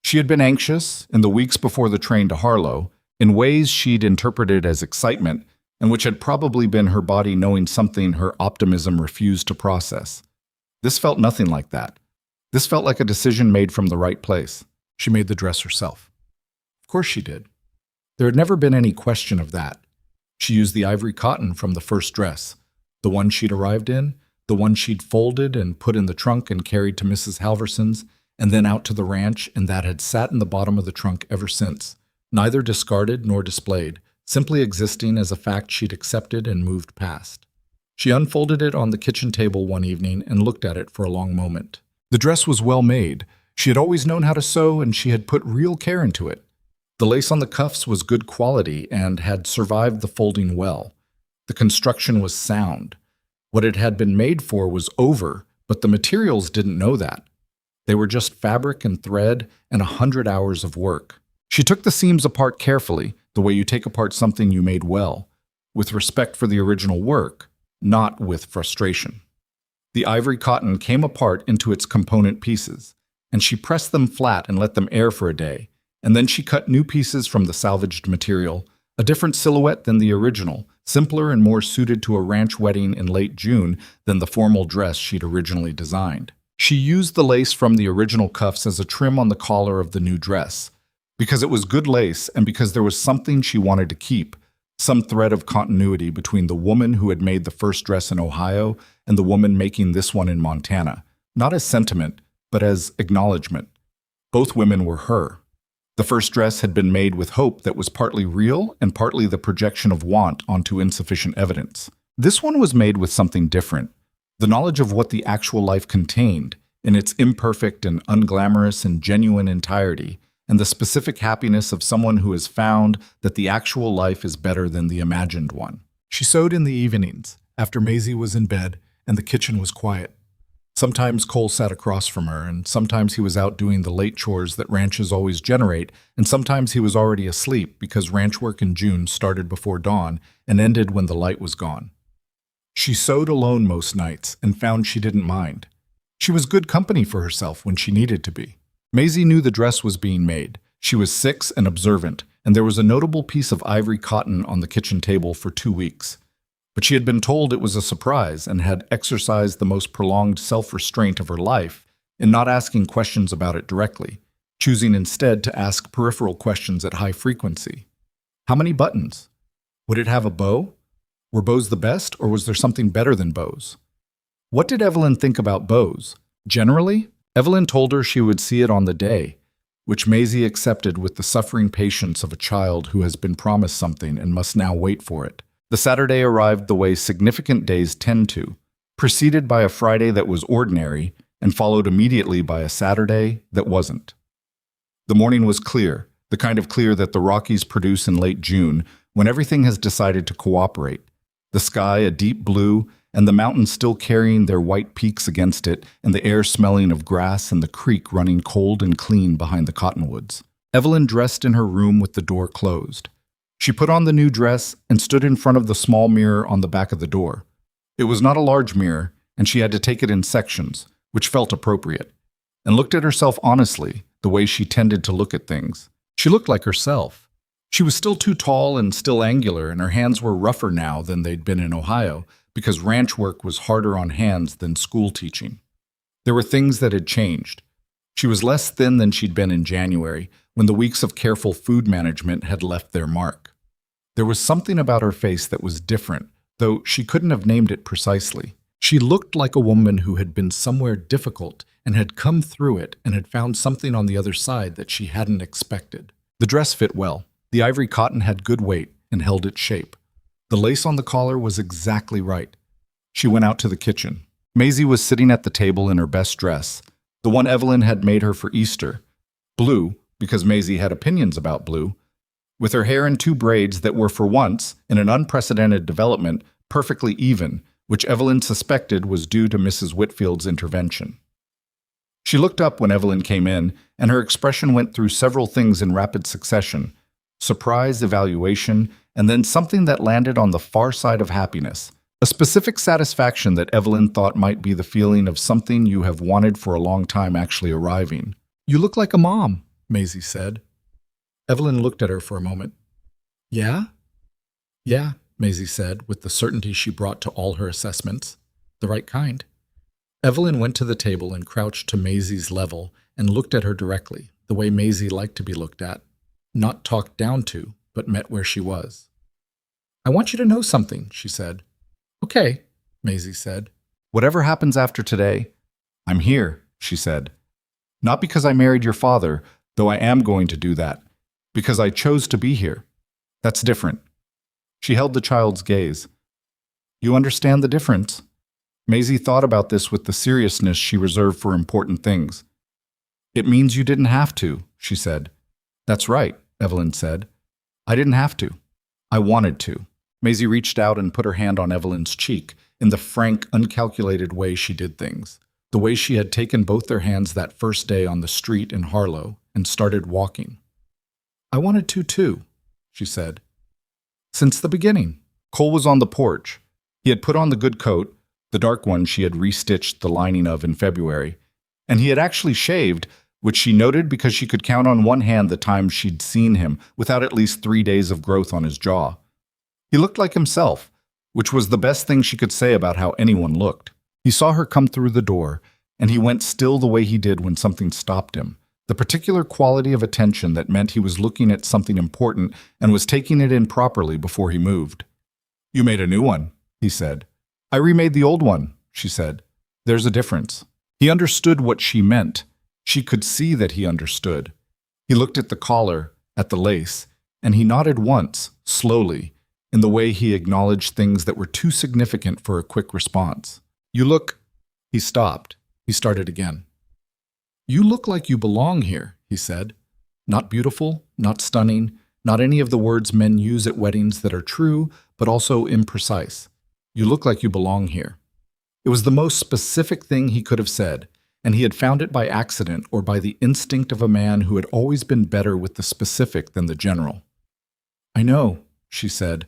She had been anxious, in the weeks before the train to Harlow, in ways she'd interpreted as excitement, and which had probably been her body knowing something her optimism refused to process. This felt nothing like that. This felt like a decision made from the right place. She made the dress herself. Of course she did. There had never been any question of that. She used the ivory cotton from the first dress, the one she'd arrived in, the one she'd folded and put in the trunk and carried to Mrs. Halverson's, and then out to the ranch, and that had sat in the bottom of the trunk ever since, neither discarded nor displayed, simply existing as a fact she'd accepted and moved past. She unfolded it on the kitchen table one evening and looked at it for a long moment. The dress was well made. She had always known how to sew, and she had put real care into it. The lace on the cuffs was good quality and had survived the folding well. The construction was sound. What it had been made for was over, but the materials didn't know that. They were just fabric and thread and 100 hours of work. She took the seams apart carefully, the way you take apart something you made well, with respect for the original work, not with frustration. The ivory cotton came apart into its component pieces, and she pressed them flat and let them air for a day, and then she cut new pieces from the salvaged material, a different silhouette than the original, simpler and more suited to a ranch wedding in late June than the formal dress she'd originally designed. She used the lace from the original cuffs as a trim on the collar of the new dress, because it was good lace and because there was something she wanted to keep, some thread of continuity between the woman who had made the first dress in Ohio and the woman making this one in Montana, not as sentiment, but as acknowledgement. Both women were her. The first dress had been made with hope that was partly real and partly the projection of want onto insufficient evidence. This one was made with something different, the knowledge of what the actual life contained, in its imperfect and unglamorous and genuine entirety, and the specific happiness of someone who has found that the actual life is better than the imagined one. She sewed in the evenings, after Maisie was in bed and the kitchen was quiet. Sometimes Cole sat across from her, and sometimes he was out doing the late chores that ranches always generate, and sometimes he was already asleep because ranch work in June started before dawn and ended when the light was gone. She sewed alone most nights and found she didn't mind. She was good company for herself when she needed to be. Maisie knew the dress was being made. She was 6 and observant, and there was a notable piece of ivory cotton on the kitchen table for 2 weeks. But she had been told it was a surprise and had exercised the most prolonged self-restraint of her life in not asking questions about it directly, choosing instead to ask peripheral questions at high frequency. How many buttons? Would it have a bow? Were bows the best, or was there something better than bows? What did Evelyn think about bows? Generally, Evelyn told her she would see it on the day, which Maisie accepted with the suffering patience of a child who has been promised something and must now wait for it. The Saturday arrived the way significant days tend to, preceded by a Friday that was ordinary and followed immediately by a Saturday that wasn't. The morning was clear, the kind of clear that the Rockies produce in late June when everything has decided to cooperate. The sky a deep blue, and the mountains still carrying their white peaks against it, and the air smelling of grass and the creek running cold and clean behind the cottonwoods. Evelyn dressed in her room with the door closed. She put on the new dress and stood in front of the small mirror on the back of the door. It was not a large mirror, and she had to take it in sections, which felt appropriate, and looked at herself honestly, the way she tended to look at things. She looked like herself. She was still too tall and still angular, and her hands were rougher now than they'd been in Ohio, because ranch work was harder on hands than school teaching. There were things that had changed. She was less thin than she'd been in January, when the weeks of careful food management had left their mark. There was something about her face that was different, though she couldn't have named it precisely. She looked like a woman who had been somewhere difficult and had come through it and had found something on the other side that she hadn't expected. The dress fit well. The ivory cotton had good weight and held its shape. The lace on the collar was exactly right. She went out to the kitchen. Maisie was sitting at the table in her best dress, the one Evelyn had made her for Easter. Blue, because Maisie had opinions about blue, with her hair in 2 braids that were for once, in an unprecedented development, perfectly even, which Evelyn suspected was due to Mrs. Whitfield's intervention. She looked up when Evelyn came in, and her expression went through several things in rapid succession: surprise, evaluation, and then something that landed on the far side of happiness, a specific satisfaction that Evelyn thought might be the feeling of something you have wanted for a long time actually arriving. "You look like a mom," Maisie said. Evelyn looked at her for a moment. "Yeah?" "Yeah," Maisie said, with the certainty she brought to all her assessments. "The right kind." Evelyn went to the table and crouched to Maisie's level and looked at her directly, the way Maisie liked to be looked at, not talked down to, but met where she was. "I want you to know something," she said. "Okay," Maisie said. "Whatever happens after today, I'm here," she said. "Not because I married your father, though I am going to do that. Because I chose to be here. That's different." She held the child's gaze. "You understand the difference?" Maisie thought about this with the seriousness she reserved for important things. "It means you didn't have to," she said. "That's right," Evelyn said. "I didn't have to. I wanted to." Maisie reached out and put her hand on Evelyn's cheek in the frank, uncalculated way she did things, the way she had taken both their hands that first day on the street in Harlow and started walking. "I wanted to, too," she said. Since the beginning. Cole was on the porch. He had put on the good coat, the dark one she had restitched the lining of in February, and he had actually shaved, which she noted because she could count on one hand the times she'd seen him without at least 3 days of growth on his jaw. He looked like himself, which was the best thing she could say about how anyone looked. He saw her come through the door, and he went still the way he did when something stopped him, the particular quality of attention that meant he was looking at something important and was taking it in properly before he moved. "You made a new one," he said. "I remade the old one," she said. "There's a difference." He understood what she meant. She could see that he understood. He looked at the collar, at the lace, and he nodded once, slowly, in the way he acknowledged things that were too significant for a quick response. "You look—" He stopped. He started again. "You look like you belong here," he said. "Not beautiful, not stunning, not any of the words men use at weddings that are true, but also imprecise. You look like you belong here." It was the most specific thing he could have said, and he had found it by accident or by the instinct of a man who had always been better with the specific than the general. "I know," she said.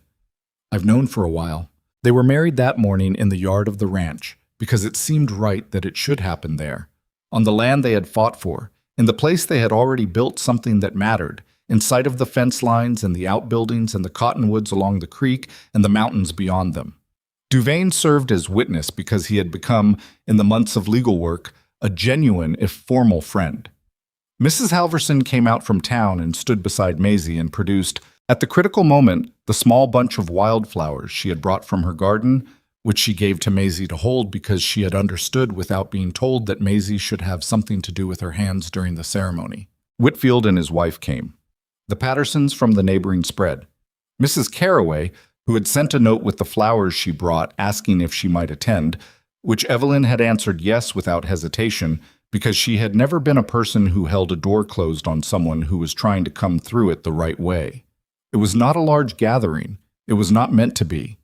"I've known for a while." They were married that morning in the yard of the ranch, because it seemed right that it should happen there, on the land they had fought for, in the place they had already built something that mattered, in sight of the fence lines and the outbuildings and the cottonwoods along the creek and the mountains beyond them. Duvain served as witness because he had become, in the months of legal work, a genuine, if formal, friend. Mrs. Halverson came out from town and stood beside Maisie and produced, at the critical moment, the small bunch of wildflowers she had brought from her garden, which she gave to Maisie to hold because she had understood without being told that Maisie should have something to do with her hands during the ceremony. Whitfield and his wife came. The Pattersons from the neighboring spread. Mrs. Carraway, who had sent a note with the flowers she brought asking if she might attend, which Evelyn had answered yes without hesitation because she had never been a person who held a door closed on someone who was trying to come through it the right way. It was not a large gathering. It was not meant to be.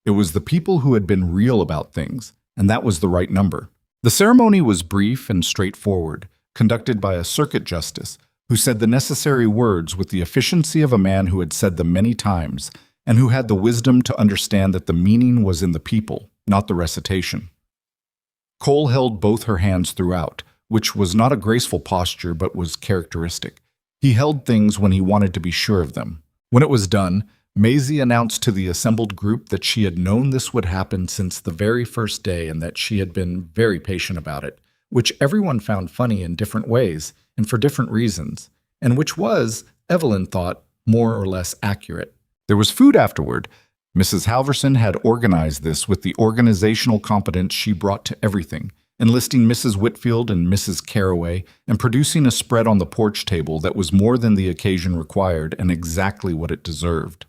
It was the people who had been real about things, and that was the right number. The ceremony was brief and straightforward, conducted by a circuit justice who said the necessary words with the efficiency of a man who had said them many times and who had the wisdom to understand that the meaning was in the people, not the recitation. Cole held both her hands throughout, which was not a graceful posture but was characteristic. He held things when he wanted to be sure of them. When it was done, Maisie announced to the assembled group that she had known this would happen since the very first day and that she had been very patient about it, which everyone found funny in different ways and for different reasons, and which was, Evelyn thought, more or less accurate. There was food afterward. Mrs. Halverson had organized this with the organizational competence she brought to everything, enlisting Mrs. Whitfield and Mrs. Carraway and producing a spread on the porch table that was more than the occasion required and exactly what it deserved.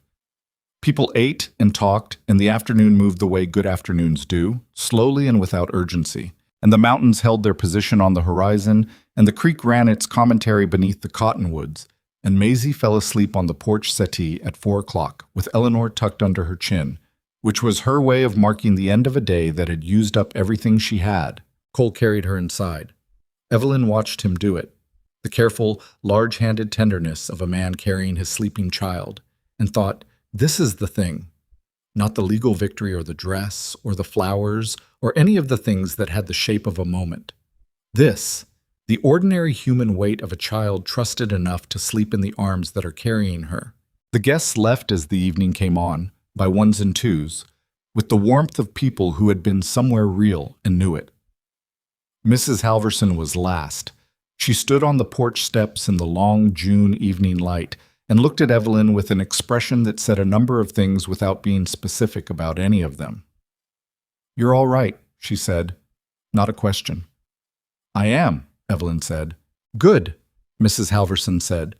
People ate and talked, and the afternoon moved the way good afternoons do, slowly and without urgency, and the mountains held their position on the horizon, and the creek ran its commentary beneath the cottonwoods, and Maisie fell asleep on the porch settee at 4 o'clock, with Eleanor tucked under her chin, which was her way of marking the end of a day that had used up everything she had. Cole carried her inside. Evelyn watched him do it, the careful, large-handed tenderness of a man carrying his sleeping child, and thought, this is the thing, not the legal victory or the dress or the flowers or any of the things that had the shape of a moment. This, the ordinary human weight of a child trusted enough to sleep in the arms that are carrying her. The guests left as the evening came on, by ones and twos, with the warmth of people who had been somewhere real and knew it. Mrs. Halverson was last. She stood on the porch steps in the long June evening light and looked at Evelyn with an expression that said a number of things without being specific about any of them. "You're all right," she said. Not a question. "I am," Evelyn said. "Good," Mrs. Halverson said.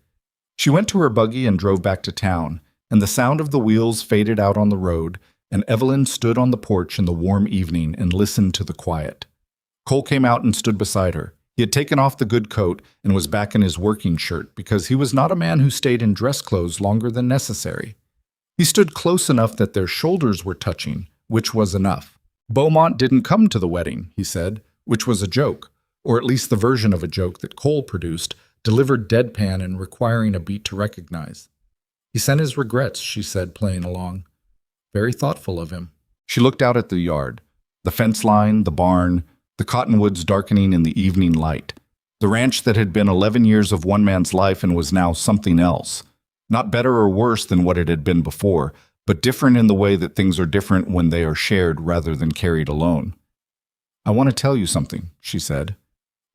She went to her buggy and drove back to town, and the sound of the wheels faded out on the road, and Evelyn stood on the porch in the warm evening and listened to the quiet. Cole came out and stood beside her. He had taken off the good coat and was back in his working shirt because he was not a man who stayed in dress clothes longer than necessary. He stood close enough that their shoulders were touching, which was enough. Beaumont didn't come to the wedding, he said, which was a joke, or at least the version of a joke that Cole produced, delivered deadpan and requiring a beat to recognize. He sent his regrets, she said, playing along. Very thoughtful of him. She looked out at the yard, the fence line, the barn, the cottonwoods darkening in the evening light. The ranch that had been 11 years of one man's life and was now something else. Not better or worse than what it had been before, but different in the way that things are different when they are shared rather than carried alone. I want to tell you something, she said.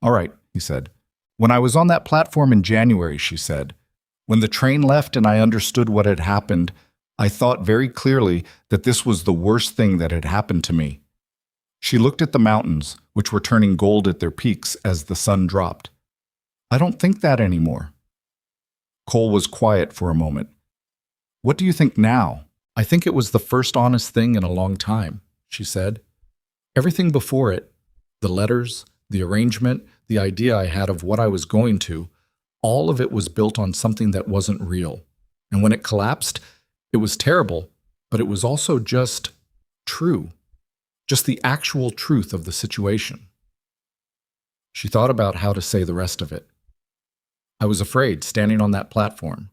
All right, he said. When I was on that platform in January, she said, when the train left and I understood what had happened, I thought very clearly that this was the worst thing that had happened to me. She looked at the mountains, which were turning gold at their peaks as the sun dropped. I don't think that anymore. Cole was quiet for a moment. What do you think now? I think it was the first honest thing in a long time, she said. Everything before it, the letters, the arrangement, the idea I had of what I was going to, all of it was built on something that wasn't real. And when it collapsed, it was terrible, but it was also just true. Just the actual truth of the situation. She thought about how to say the rest of it. I was afraid standing on that platform,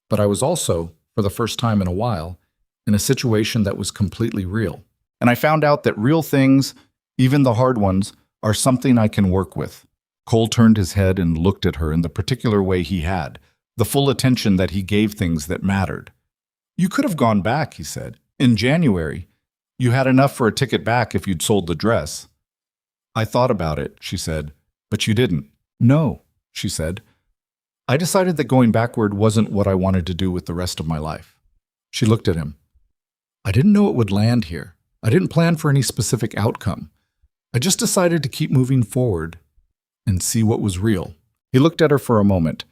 but I was also, for the first time in a while, in a situation that was completely real. And I found out that real things, even the hard ones, are something I can work with. Cole turned his head and looked at her in the particular way he had, the full attention that he gave things that mattered. You could have gone back, he said. In January, you had enough for a ticket back if you'd sold the dress. I thought about it, she said, but you didn't. No, she said. I decided that going backward wasn't what I wanted to do with the rest of my life. She looked at him. I didn't know it would land here. I didn't plan for any specific outcome. I just decided to keep moving forward and see what was real. He looked at her for a moment.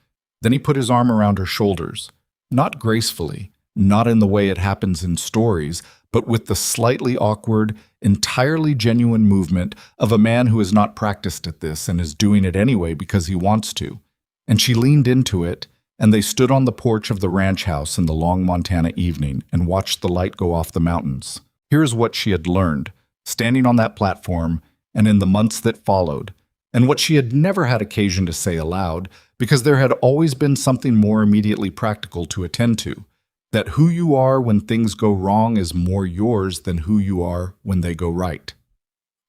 Then he put his arm around her shoulders, not gracefully, not in the way it happens in stories, but with the slightly awkward, entirely genuine movement of a man who has not practiced at this and is doing it anyway because he wants to. And she leaned into it, and they stood on the porch of the ranch house in the long Montana evening and watched the light go off the mountains. Here's what she had learned, standing on that platform and in the months that followed, and what she had never had occasion to say aloud, because there had always been something more immediately practical to attend to. That who you are when things go wrong is more yours than who you are when they go right.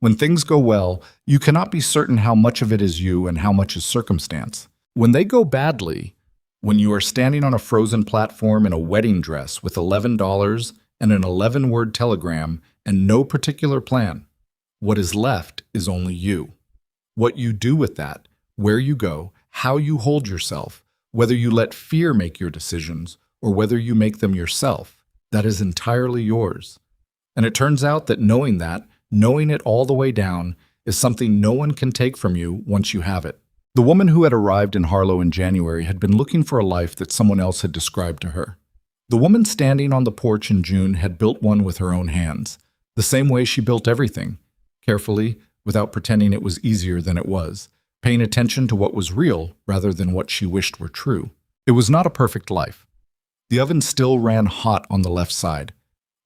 When things go well, you cannot be certain how much of it is you and how much is circumstance. When they go badly, when you are standing on a frozen platform in a wedding dress with $11 and an 11-word telegram and no particular plan, what is left is only you. What you do with that, where you go, how you hold yourself, whether you let fear make your decisions, or whether you make them yourself, that is entirely yours. And it turns out that knowing it all the way down, is something no one can take from you once you have it. The woman who had arrived in Harlow in January had been looking for a life that someone else had described to her. The woman standing on the porch in June had built one with her own hands, the same way she built everything, carefully, without pretending it was easier than it was, paying attention to what was real rather than what she wished were true. It was not a perfect life. The oven still ran hot on the left side.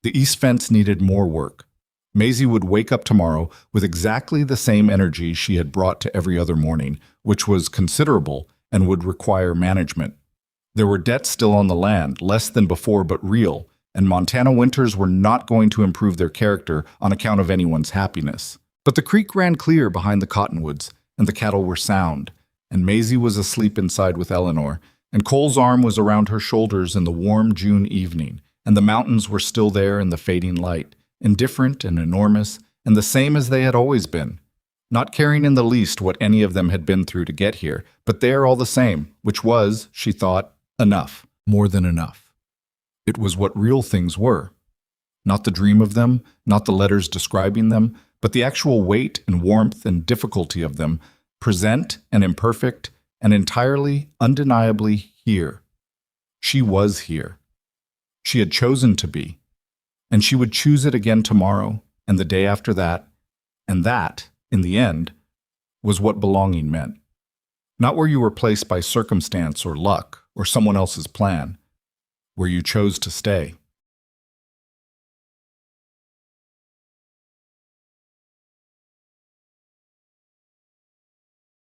The east fence needed more work. Maisie would wake up tomorrow with exactly the same energy she had brought to every other morning, which was considerable and would require management. There were debts still on the land, less than before but real, and Montana winters were not going to improve their character on account of anyone's happiness. But the creek ran clear behind the cottonwoods, and the cattle were sound, and Maisie was asleep inside with Eleanor, and Cole's arm was around her shoulders in the warm June evening, and the mountains were still there in the fading light, indifferent and enormous, and the same as they had always been, not caring in the least what any of them had been through to get here, but there all the same, which was, she thought, enough, more than enough. It was what real things were. Not the dream of them, not the letters describing them, but the actual weight and warmth and difficulty of them, present and imperfect, and entirely, undeniably here. She was here. She had chosen to be. And she would choose it again tomorrow, and the day after that, and that, in the end, was what belonging meant. Not where you were placed by circumstance or luck or someone else's plan, where you chose to stay.